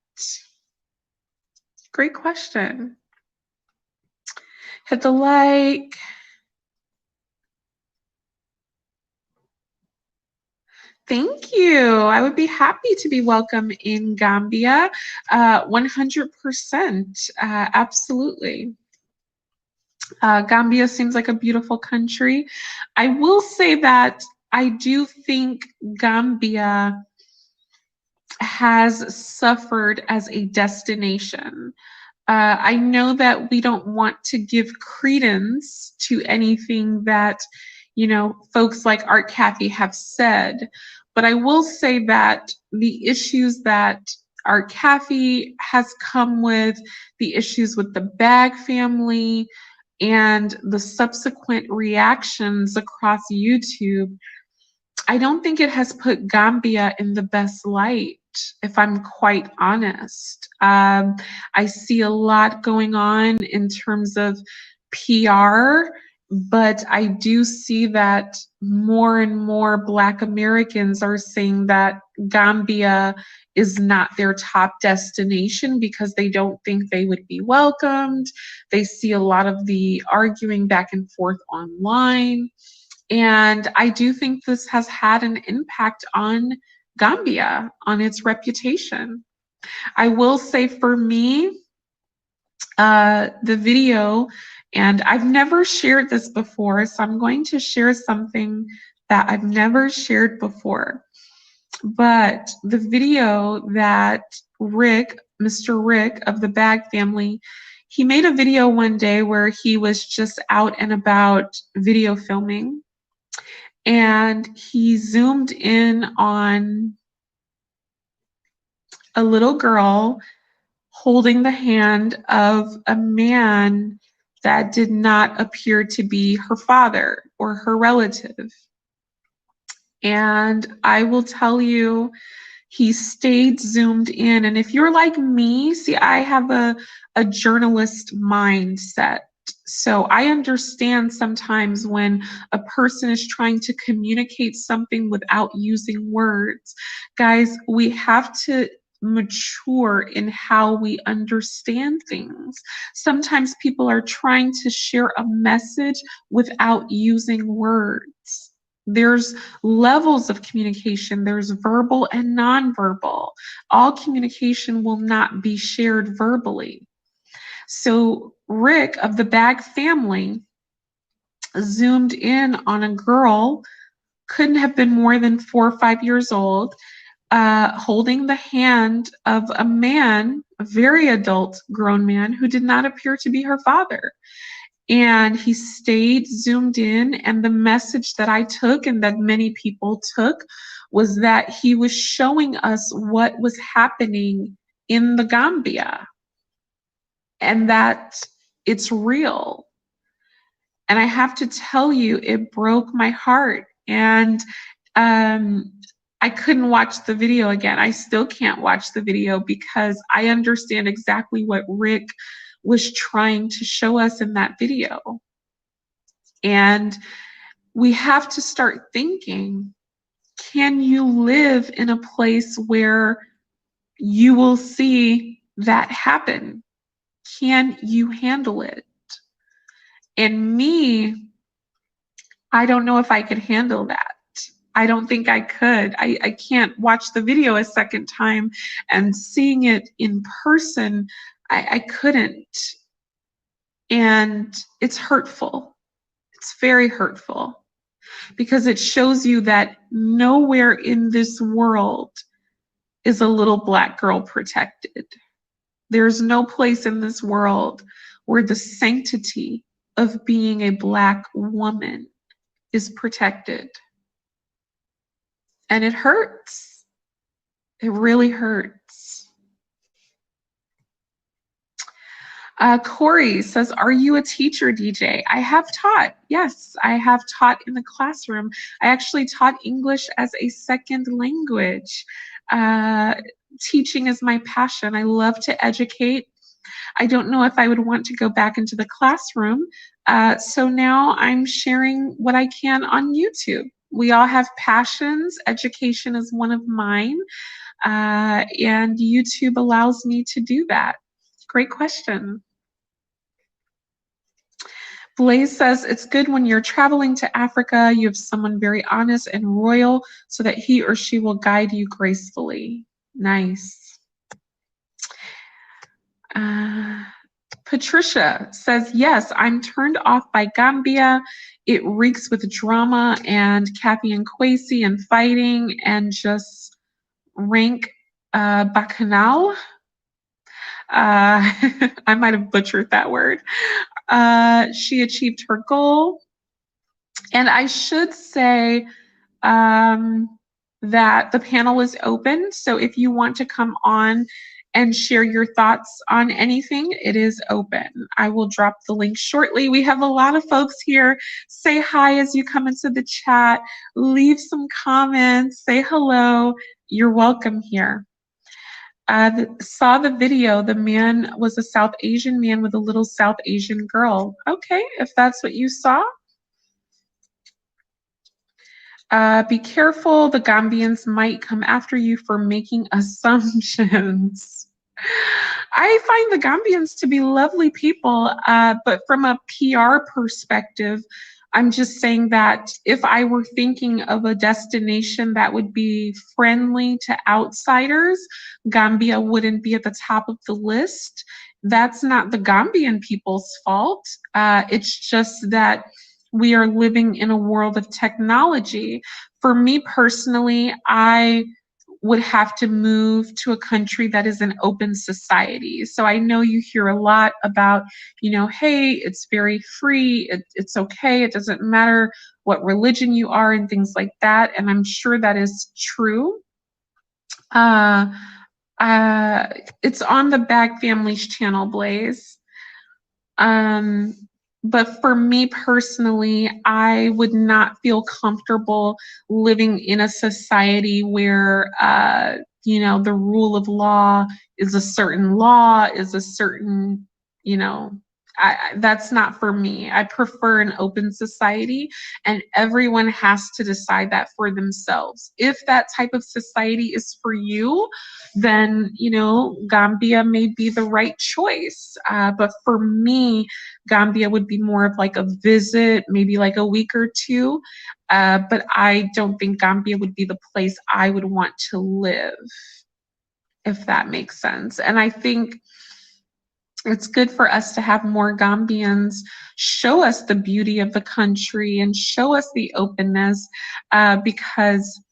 A: Great question. Hit the like. Thank you. I would be happy to be welcome in Gambia. 100%. Absolutely. Gambia seems like a beautiful country. I will say that I do think Gambia has suffered as a destination. I know that we don't want to give credence to anything that, folks like Art Cathy have said, but I will say that the issues that Art Cathy has come with, the issues with the Bag family, and the subsequent reactions across YouTube, I don't think it has put Gambia in the best light, if I'm quite honest. I see a lot going on in terms of PR, but I do see that more and more Black Americans are saying that Gambia is not their top destination because they don't think they would be welcomed. They see a lot of the arguing back and forth online. And I do think this has had an impact on Gambia, on its reputation. I will say for me, the video, and I've never shared this before, so I'm going to share something that I've never shared before. But the video that Rick, Mr. Rick of the Bag family, he made a video one day where he was just out and about video filming. And he zoomed in on a little girl holding the hand of a man that did not appear to be her father or her relative. And I will tell you, he stayed zoomed in. And if you're like me, see, I have a journalist mindset. So I understand sometimes when a person is trying to communicate something without using words. Guys, we have to mature in how we understand things. Sometimes people are trying to share a message without using words. There's levels of communication. There's verbal and nonverbal. All communication will not be shared verbally. So Rick of the Bag family zoomed in on a girl, couldn't have been more than 4 or 5 years old, holding the hand of a man, a very adult grown man, who did not appear to be her father. And he stayed zoomed in, and the message that I took and that many people took was that he was showing us what was happening in the Gambia and that it's real. And I have to tell you, it broke my heart. And I couldn't watch the video again. I still can't watch the video because I understand exactly what Rick was trying to show us in that video. And we have to start thinking, can you live in a place where you will see that happen? Can you handle it? And me, I don't know if I could handle that. I don't think I could. I can't watch the video a second time, and seeing it in person, I couldn't. And it's hurtful. It's very hurtful because it shows you that nowhere in this world is a little Black girl protected. There's no place in this world where the sanctity of being a Black woman is protected. And it hurts. It really hurts. Corey says, are you a teacher, DJ? I have taught. Yes, I have taught in the classroom. I actually taught English as a second language. Teaching is my passion. I love to educate. I don't know if I would want to go back into the classroom. So now I'm sharing what I can on YouTube. We all have passions. Education is one of mine. And YouTube allows me to do that. Great question. Blaze says, it's good when you're traveling to Africa, you have someone very honest and royal so that he or she will guide you gracefully. Nice. Patricia says, yes, I'm turned off by Gambia. It reeks with drama and Kathy and Kwesi and fighting and just rank bacchanal. I might have butchered that word. She achieved her goal. And I should say that the panel is open. So if you want to come on and share your thoughts on anything, it is open. I will drop the link shortly. We have a lot of folks here. Say hi as you come into the chat. Leave some comments. Say hello. You're welcome here. Saw the video. The man was a South Asian man with a little South Asian girl. Okay, if that's what you saw. Be careful, the Gambians might come after you for making assumptions. I find the Gambians to be lovely people, but from a PR perspective, I'm just saying that if I were thinking of a destination that would be friendly to outsiders, Gambia wouldn't be at the top of the list. That's not the Gambian people's fault. It's just that we are living in a world of technology. For me personally, I would have to move to a country that is an open society. So I know you hear a lot about, you know, hey, it's very free, it's okay, it doesn't matter what religion you are and things like that. And I'm sure that is true. It's on the Bag Family's channel, Blaze. But for me personally, I would not feel comfortable living in a society where, you know, the rule of law is a certain law, is a certain, you know, that's not for me. I prefer an open society, and everyone has to decide that for themselves. If that type of society is for you, then, you know, Gambia may be the right choice. But for me, Gambia would be more of like a visit, maybe like a week or two. But I don't think Gambia would be the place I would want to live, if that makes sense. And I think it's good for us to have more Gambians show us the beauty of the country and show us the openness, because,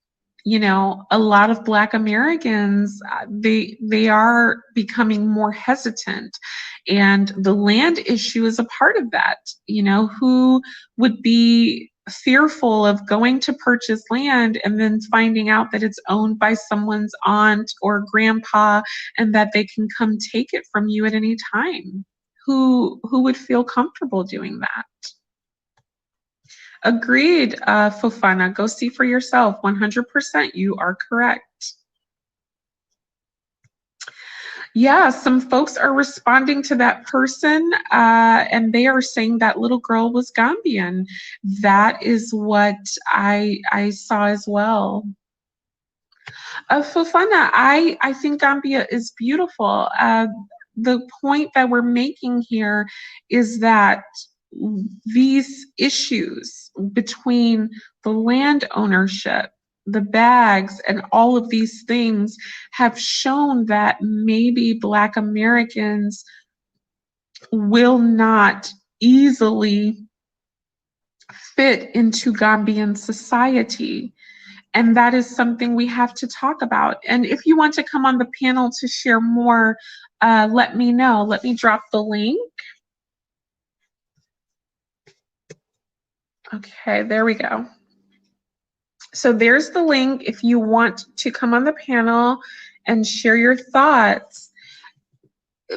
A: you know, a lot of Black Americans, they are becoming more hesitant, and the land issue is a part of that. You know, who would be fearful of going to purchase land and then finding out that it's owned by someone's aunt or grandpa and that they can come take it from you at any time? Who would feel comfortable doing that? Agreed, Fofana. Go see for yourself. 100%. You are correct. Yeah, some folks are responding to that person, and they are saying that little girl was Gambian. That is what I saw as well. Fofana, I think Gambia is beautiful. The point that we're making here is that these issues between the land ownership, the bags, and all of these things have shown that maybe Black Americans will not easily fit into Gambian society. And that is something we have to talk about. And if you want to come on the panel to share more, let me know. Let me drop the link. Okay, there we go. So there's the link if you want to come on the panel and share your thoughts.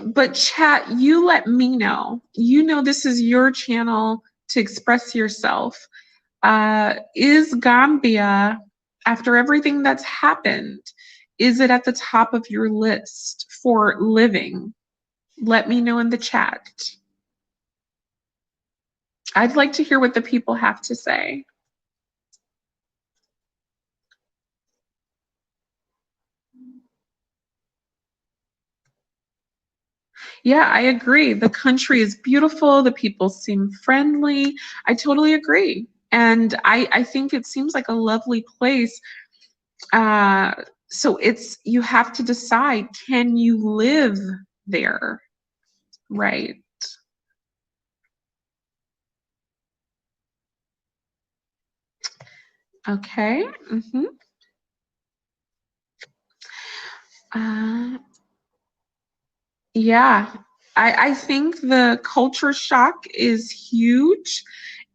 A: But chat, you let me know. You know this is your channel to express yourself. Is Gambia, after everything that's happened, is it at the top of your list for living? Let me know in the chat. I'd like to hear what the people have to say. Yeah, I agree. The country is beautiful. The people seem friendly. I totally agree. And I think it seems like a lovely place. So you have to decide, can you live there? Right. Okay. Mm-hmm. Yeah, I think the culture shock is huge,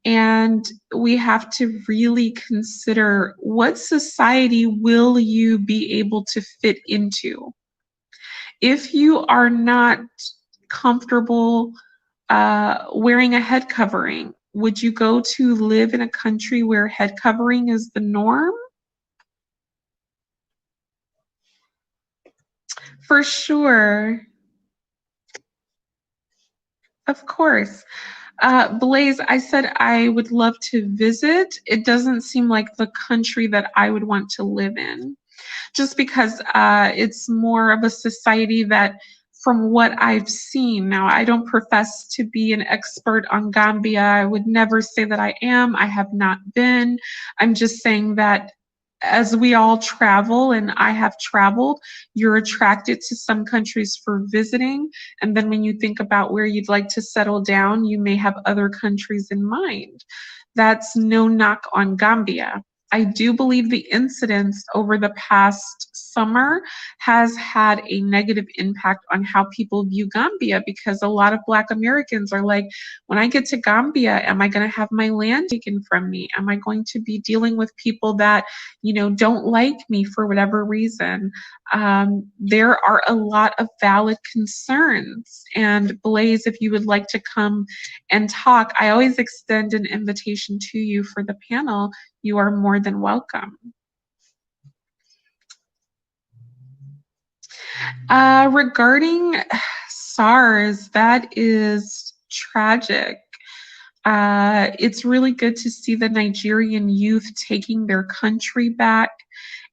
A: and we have to really consider what society will you be able to fit into. If you are not comfortable wearing a head covering, would you go to live in a country where head covering is the norm? For sure. Of course. Blaze, I said I would love to visit. It doesn't seem like the country that I would want to live in, just because it's more of a society that, from what I've seen, now I don't profess to be an expert on Gambia. I would never say that I am. I have not been. I'm just saying that as we all travel, and I have traveled, you're attracted to some countries for visiting. And then when you think about where you'd like to settle down, you may have other countries in mind. That's no knock on Gambia. I do believe the incidents over the past summer has had a negative impact on how people view Gambia, because a lot of Black Americans are like, when I get to Gambia, am I going to have my land taken from me? Am I going to be dealing with people that, you know, don't like me for whatever reason? There are a lot of valid concerns. And Blaze, if you would like to come and talk, I always extend an invitation to you for the panel. You are more than welcome. Regarding SARS, that is tragic. It's really good to see the Nigerian youth taking their country back.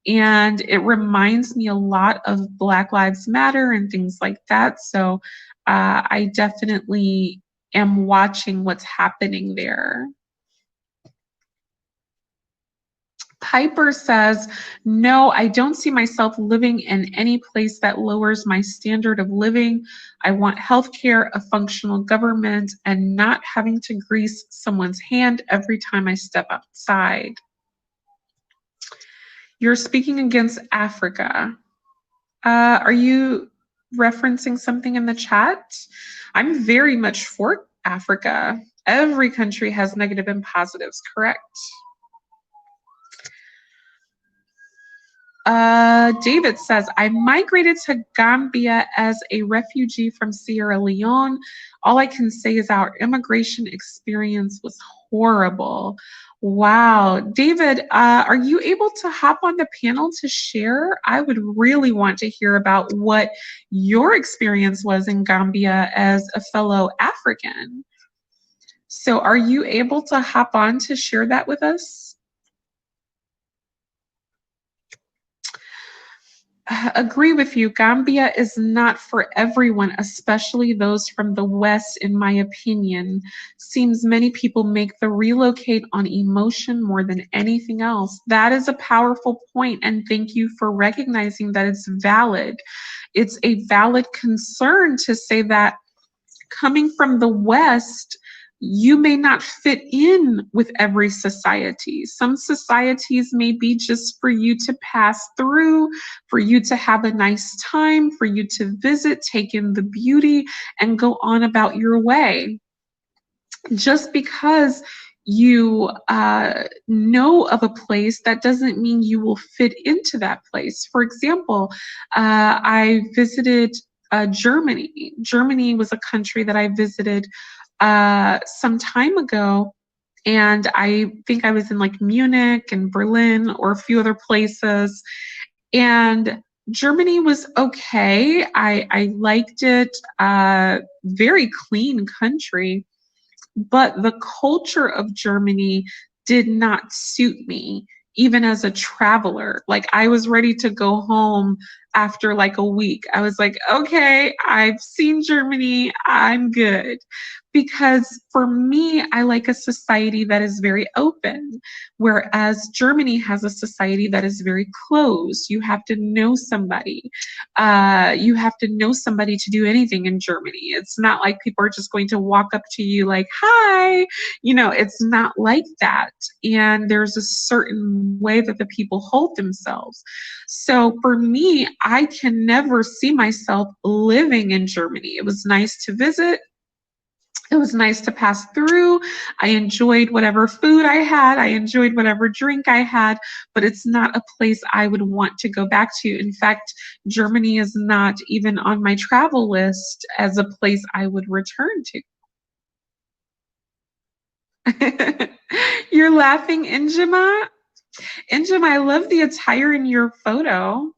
A: And it reminds me a lot of Black Lives Matter and things like that. So I definitely am watching what's happening there. Piper says, no, I don't see myself living in any place that lowers my standard of living. I want healthcare, a functional government, and not having to grease someone's hand every time I step outside. You're speaking against Africa. Are you referencing something in the chat? I'm very much for Africa. Every country has negative and positives, correct? David says, I migrated to Gambia as a refugee from Sierra Leone. All I can say is our immigration experience was horrible. Wow. David, are you able to hop on the panel to share? I would really want to hear about what your experience was in Gambia as a fellow African. So are you able to hop on to share that with us? Agree with you. Gambia is not for everyone, especially those from the West, in my opinion. Seems many people make the relocate on emotion more than anything else. That is a powerful point, and thank you for recognizing that it's valid. It's a valid concern to say that coming from the West, you may not fit in with every society. Some societies may be just for you to pass through, for you to have a nice time, for you to visit, take in the beauty, and go on about your way. Just because you know of a place, that doesn't mean you will fit into that place. For example, I visited Germany. Germany was a country that I visited some time ago, and I think I was in like Munich and Berlin or a few other places, and Germany was okay. I liked it. Very clean country, but the culture of Germany did not suit me, even as a traveler. Like, I was ready to go home after like a week. I was like, okay, I've seen Germany, I'm good. Because for me, I like a society that is very open, whereas Germany has a society that is very closed. You have to know somebody. You have to know somebody to do anything in Germany. It's not like people are just going to walk up to you like, hi, you know, it's not like that. And there's a certain way that the people hold themselves. So for me, I can never see myself living in Germany. It was nice to visit. It was nice to pass through. I enjoyed whatever food I had. I enjoyed whatever drink I had, but it's not a place I would want to go back to. In fact, Germany is not even on my travel list as a place I would return to. You're laughing, Injima? Injima, I love the attire in your photo.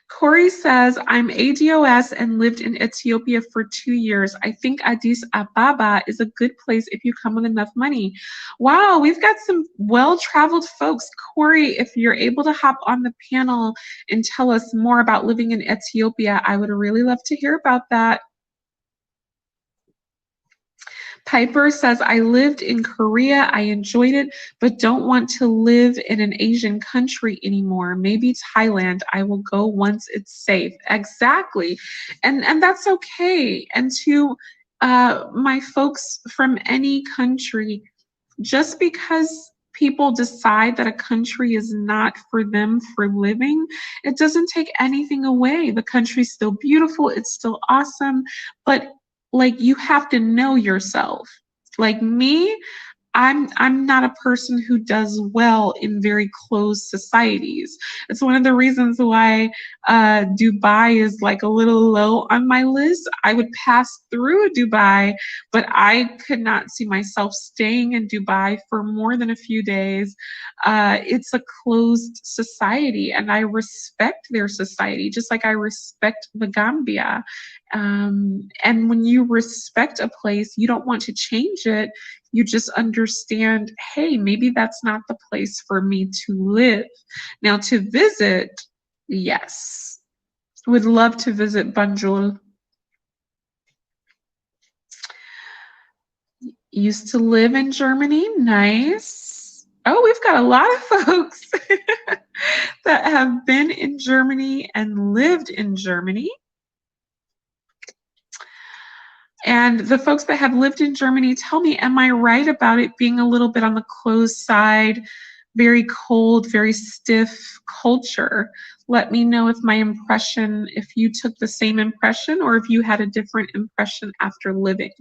A: Corey says, I'm ADOS and lived in Ethiopia for 2 years. I think Addis Ababa is a good place if you come with enough money. Wow, we've got some well-traveled folks. Corey, if you're able to hop on the panel and tell us more about living in Ethiopia, I would really love to hear about that. Piper says, I lived in Korea. I enjoyed it, but don't want to live in an Asian country anymore. Maybe Thailand. I will go once it's safe. Exactly. And that's okay. And to my folks from any country, just because people decide that a country is not for them for living, it doesn't take anything away. The country's still beautiful. It's still awesome. But like, you have to know yourself. Like me, I'm not a person who does well in very closed societies. It's one of the reasons why Dubai is like a little low on my list. I would pass through Dubai, but I could not see myself staying in Dubai for more than a few days. It's a closed society, and I respect their society, just like I respect the Gambia. And when you respect a place, you don't want to change it. You just understand, hey, maybe that's not the place for me to live. Now, to visit, yes, would love to visit Banjul. Used to live in Germany. Nice. Oh, we've got a lot of folks that have been in Germany and lived in Germany. And the folks that have lived in Germany, tell me, am I right about it being a little bit on the closed side, very cold, very stiff culture? Let me know if my impression, if you took the same impression or if you had a different impression after living.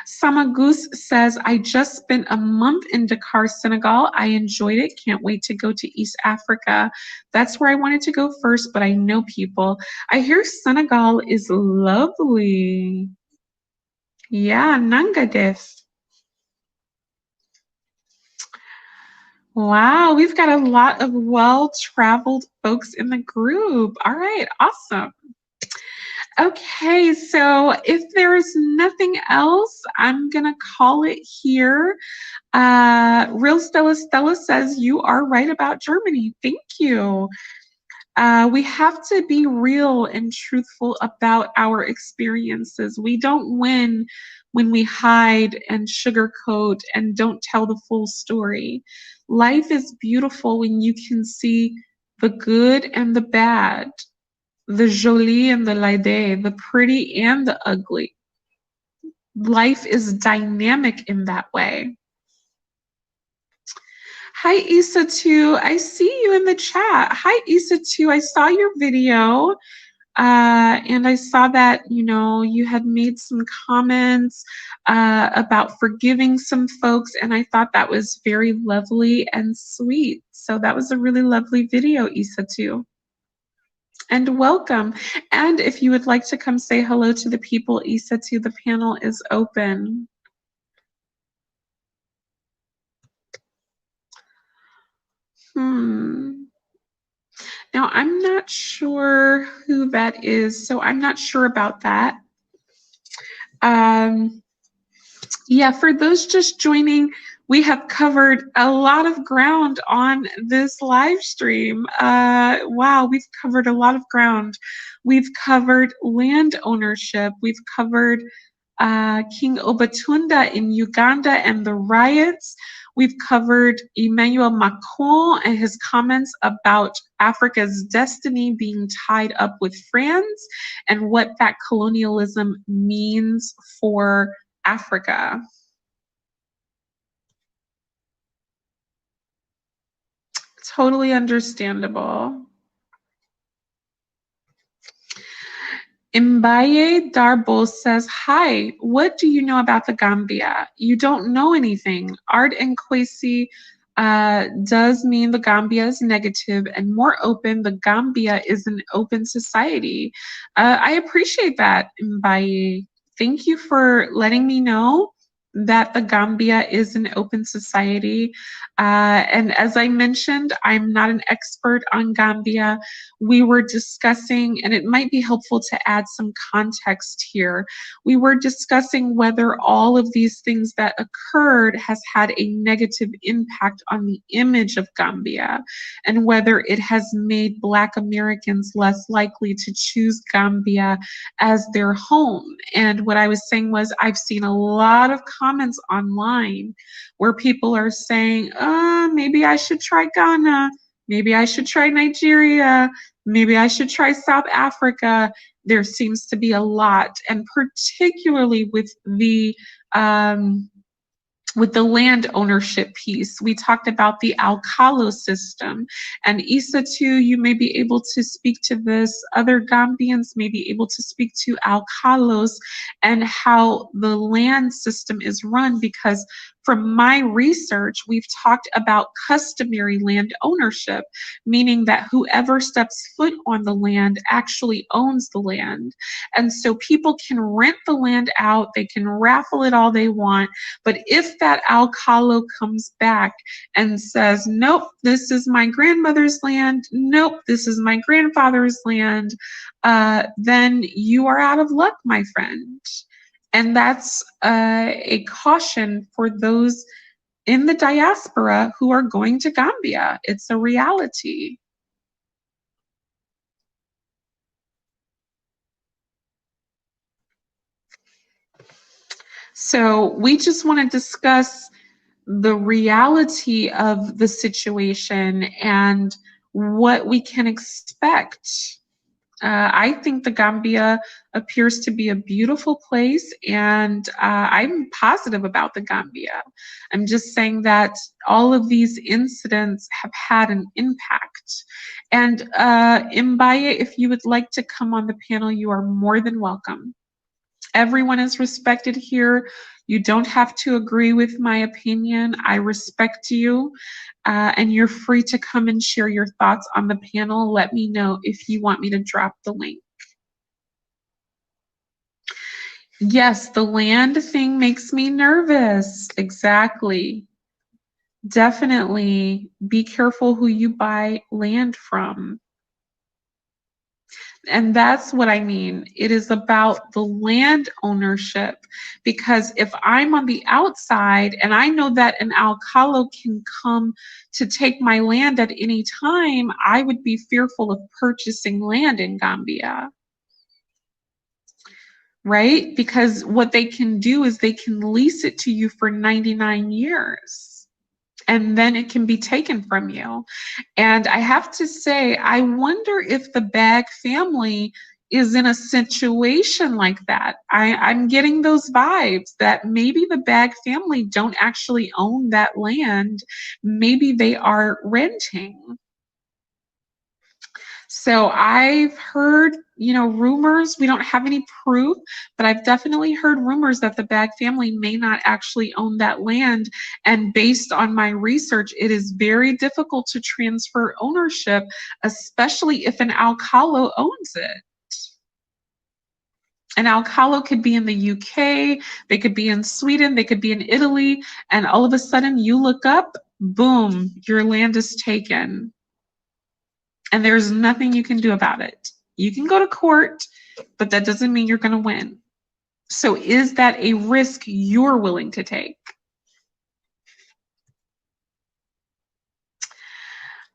A: Samagoose says, I just spent a month in Dakar, Senegal. I enjoyed it. Can't wait to go to East Africa. That's where I wanted to go first, but I know people. I hear Senegal is lovely. Yeah, Nangadef. Wow, we've got a lot of well-traveled folks in the group. All right, awesome. Okay, so if there's nothing else, I'm going to call it here. Real Stella says you are right about Germany. Thank you. We have to be real and truthful about our experiences. We don't win when we hide and sugarcoat and don't tell the full story. Life is beautiful when you can see the good and the bad, the jolie and the laide, the pretty and the ugly. Life is dynamic in that way. Hi, Issa 2. I see you in the chat. Hi, Issa 2. I saw your video and I saw that, you know, you had made some comments about forgiving some folks, and I thought that was very lovely and sweet. So that was a really lovely video, Issa 2. And welcome. And if you would like to come say hello to the people, Issa 2, the panel is open. Now, I'm not sure who that is, so I'm not sure about that. Yeah, for those just joining, we have covered a lot of ground on this live stream. Wow, we've covered a lot of ground. We've covered land ownership. We've covered King Obatunda in Uganda and the riots. We've covered Emmanuel Macron and his comments about Africa's destiny being tied up with France and what that colonialism means for Africa. Totally understandable. Mbaye Darbo says, hi, what do you know about the Gambia? You don't know anything. Art and Kwesi does mean the Gambia is negative and more open. The Gambia is an open society. I appreciate that, Mbaye. Thank you for letting me know that the Gambia is an open society. And as I mentioned, I'm not an expert on Gambia. We were discussing, and it might be helpful to add some context here. We were discussing whether all of these things that occurred has had a negative impact on the image of Gambia, and whether it has made Black Americans less likely to choose Gambia as their home. And what I was saying was, I've seen a lot of comments online where people are saying, maybe I should try Ghana, maybe I should try Nigeria, maybe I should try South Africa. There seems to be a lot, and particularly with the land ownership piece. We talked about the Alcalo system, and Issa too, you may be able to speak to this. Other Gambians may be able to speak to Alcalos and how the land system is run, because from my research, we've talked about customary land ownership, meaning that whoever steps foot on the land actually owns the land. And so people can rent the land out, they can raffle it all they want, but if that alcalo comes back and says, nope, this is my grandmother's land, nope, this is my grandfather's land, then you are out of luck, my friend. And that's a caution for those in the diaspora who are going to Gambia. It's a reality. So we just want to discuss the reality of the situation and what we can expect. I think the Gambia appears to be a beautiful place, and I'm positive about the Gambia. I'm just saying that all of these incidents have had an impact. And Mbaye, if you would like to come on the panel, you are more than welcome. Everyone is respected here. You don't have to agree with my opinion. I respect you, and you're free to come and share your thoughts on the panel. Let me know if you want me to drop the link. Yes, the land thing makes me nervous. Exactly. Definitely be careful who you buy land from. And that's what I mean. It is about the land ownership, because if I'm on the outside and I know that an alcalo can come to take my land at any time, I would be fearful of purchasing land in Gambia. Right? Because what they can do is they can lease it to you for 99 years. And then it can be taken from you. And I have to say, I wonder if the Bag family is in a situation like that. I'm getting those vibes that maybe the Bag family don't actually own that land. Maybe they are renting. So I've heard, rumors. We don't have any proof, but I've definitely heard rumors that the Bag family may not actually own that land. And based on my research, it is very difficult to transfer ownership, especially if an alcalo owns it. An alcalo could be in the UK, they could be in Sweden, they could be in Italy, and all of a sudden you look up, boom, your land is taken. And there's nothing you can do about it. You can go to court, but that doesn't mean you're going to win. So is that a risk you're willing to take?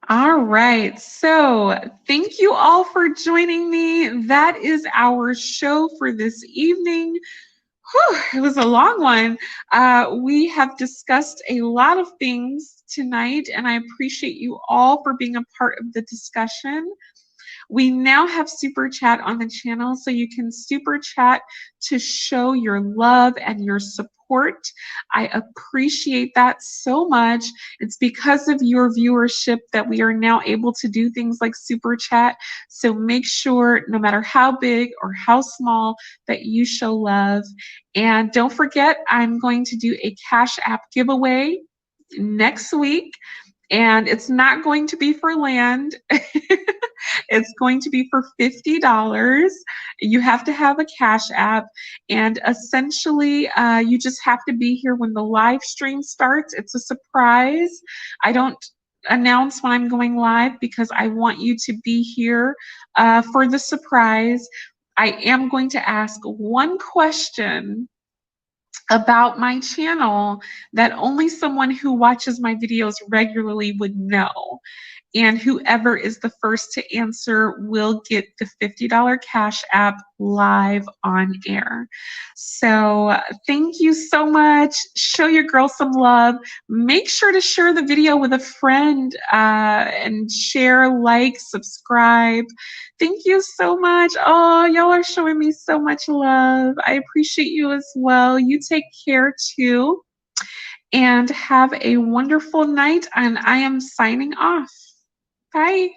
A: All right. So thank you all for joining me. That is our show for this evening. Whew, it was a long one. We have discussed a lot of things tonight, and I appreciate you all for being a part of the discussion. We now have Super Chat on the channel, so you can Super Chat to show your love and your support. I appreciate that so much. It's because of your viewership that we are now able to do things like Super Chat. So make sure, no matter how big or how small, that you show love. And don't forget, I'm going to do a Cash App giveaway next week. And it's not going to be for land. It's going to be for $50. You have to have a Cash App. And essentially, you just have to be here when the live stream starts. It's a surprise. I don't announce when I'm going live because I want you to be here for the surprise. I am going to ask one question about my channel that only someone who watches my videos regularly would know. And whoever is the first to answer will get the $50 Cash App live on air. So thank you so much. Show your girl some love. Make sure to share the video with a friend and share, like, subscribe. Thank you so much. Oh, y'all are showing me so much love. I appreciate you as well. You take care too. And have a wonderful night. And I am signing off. Bye.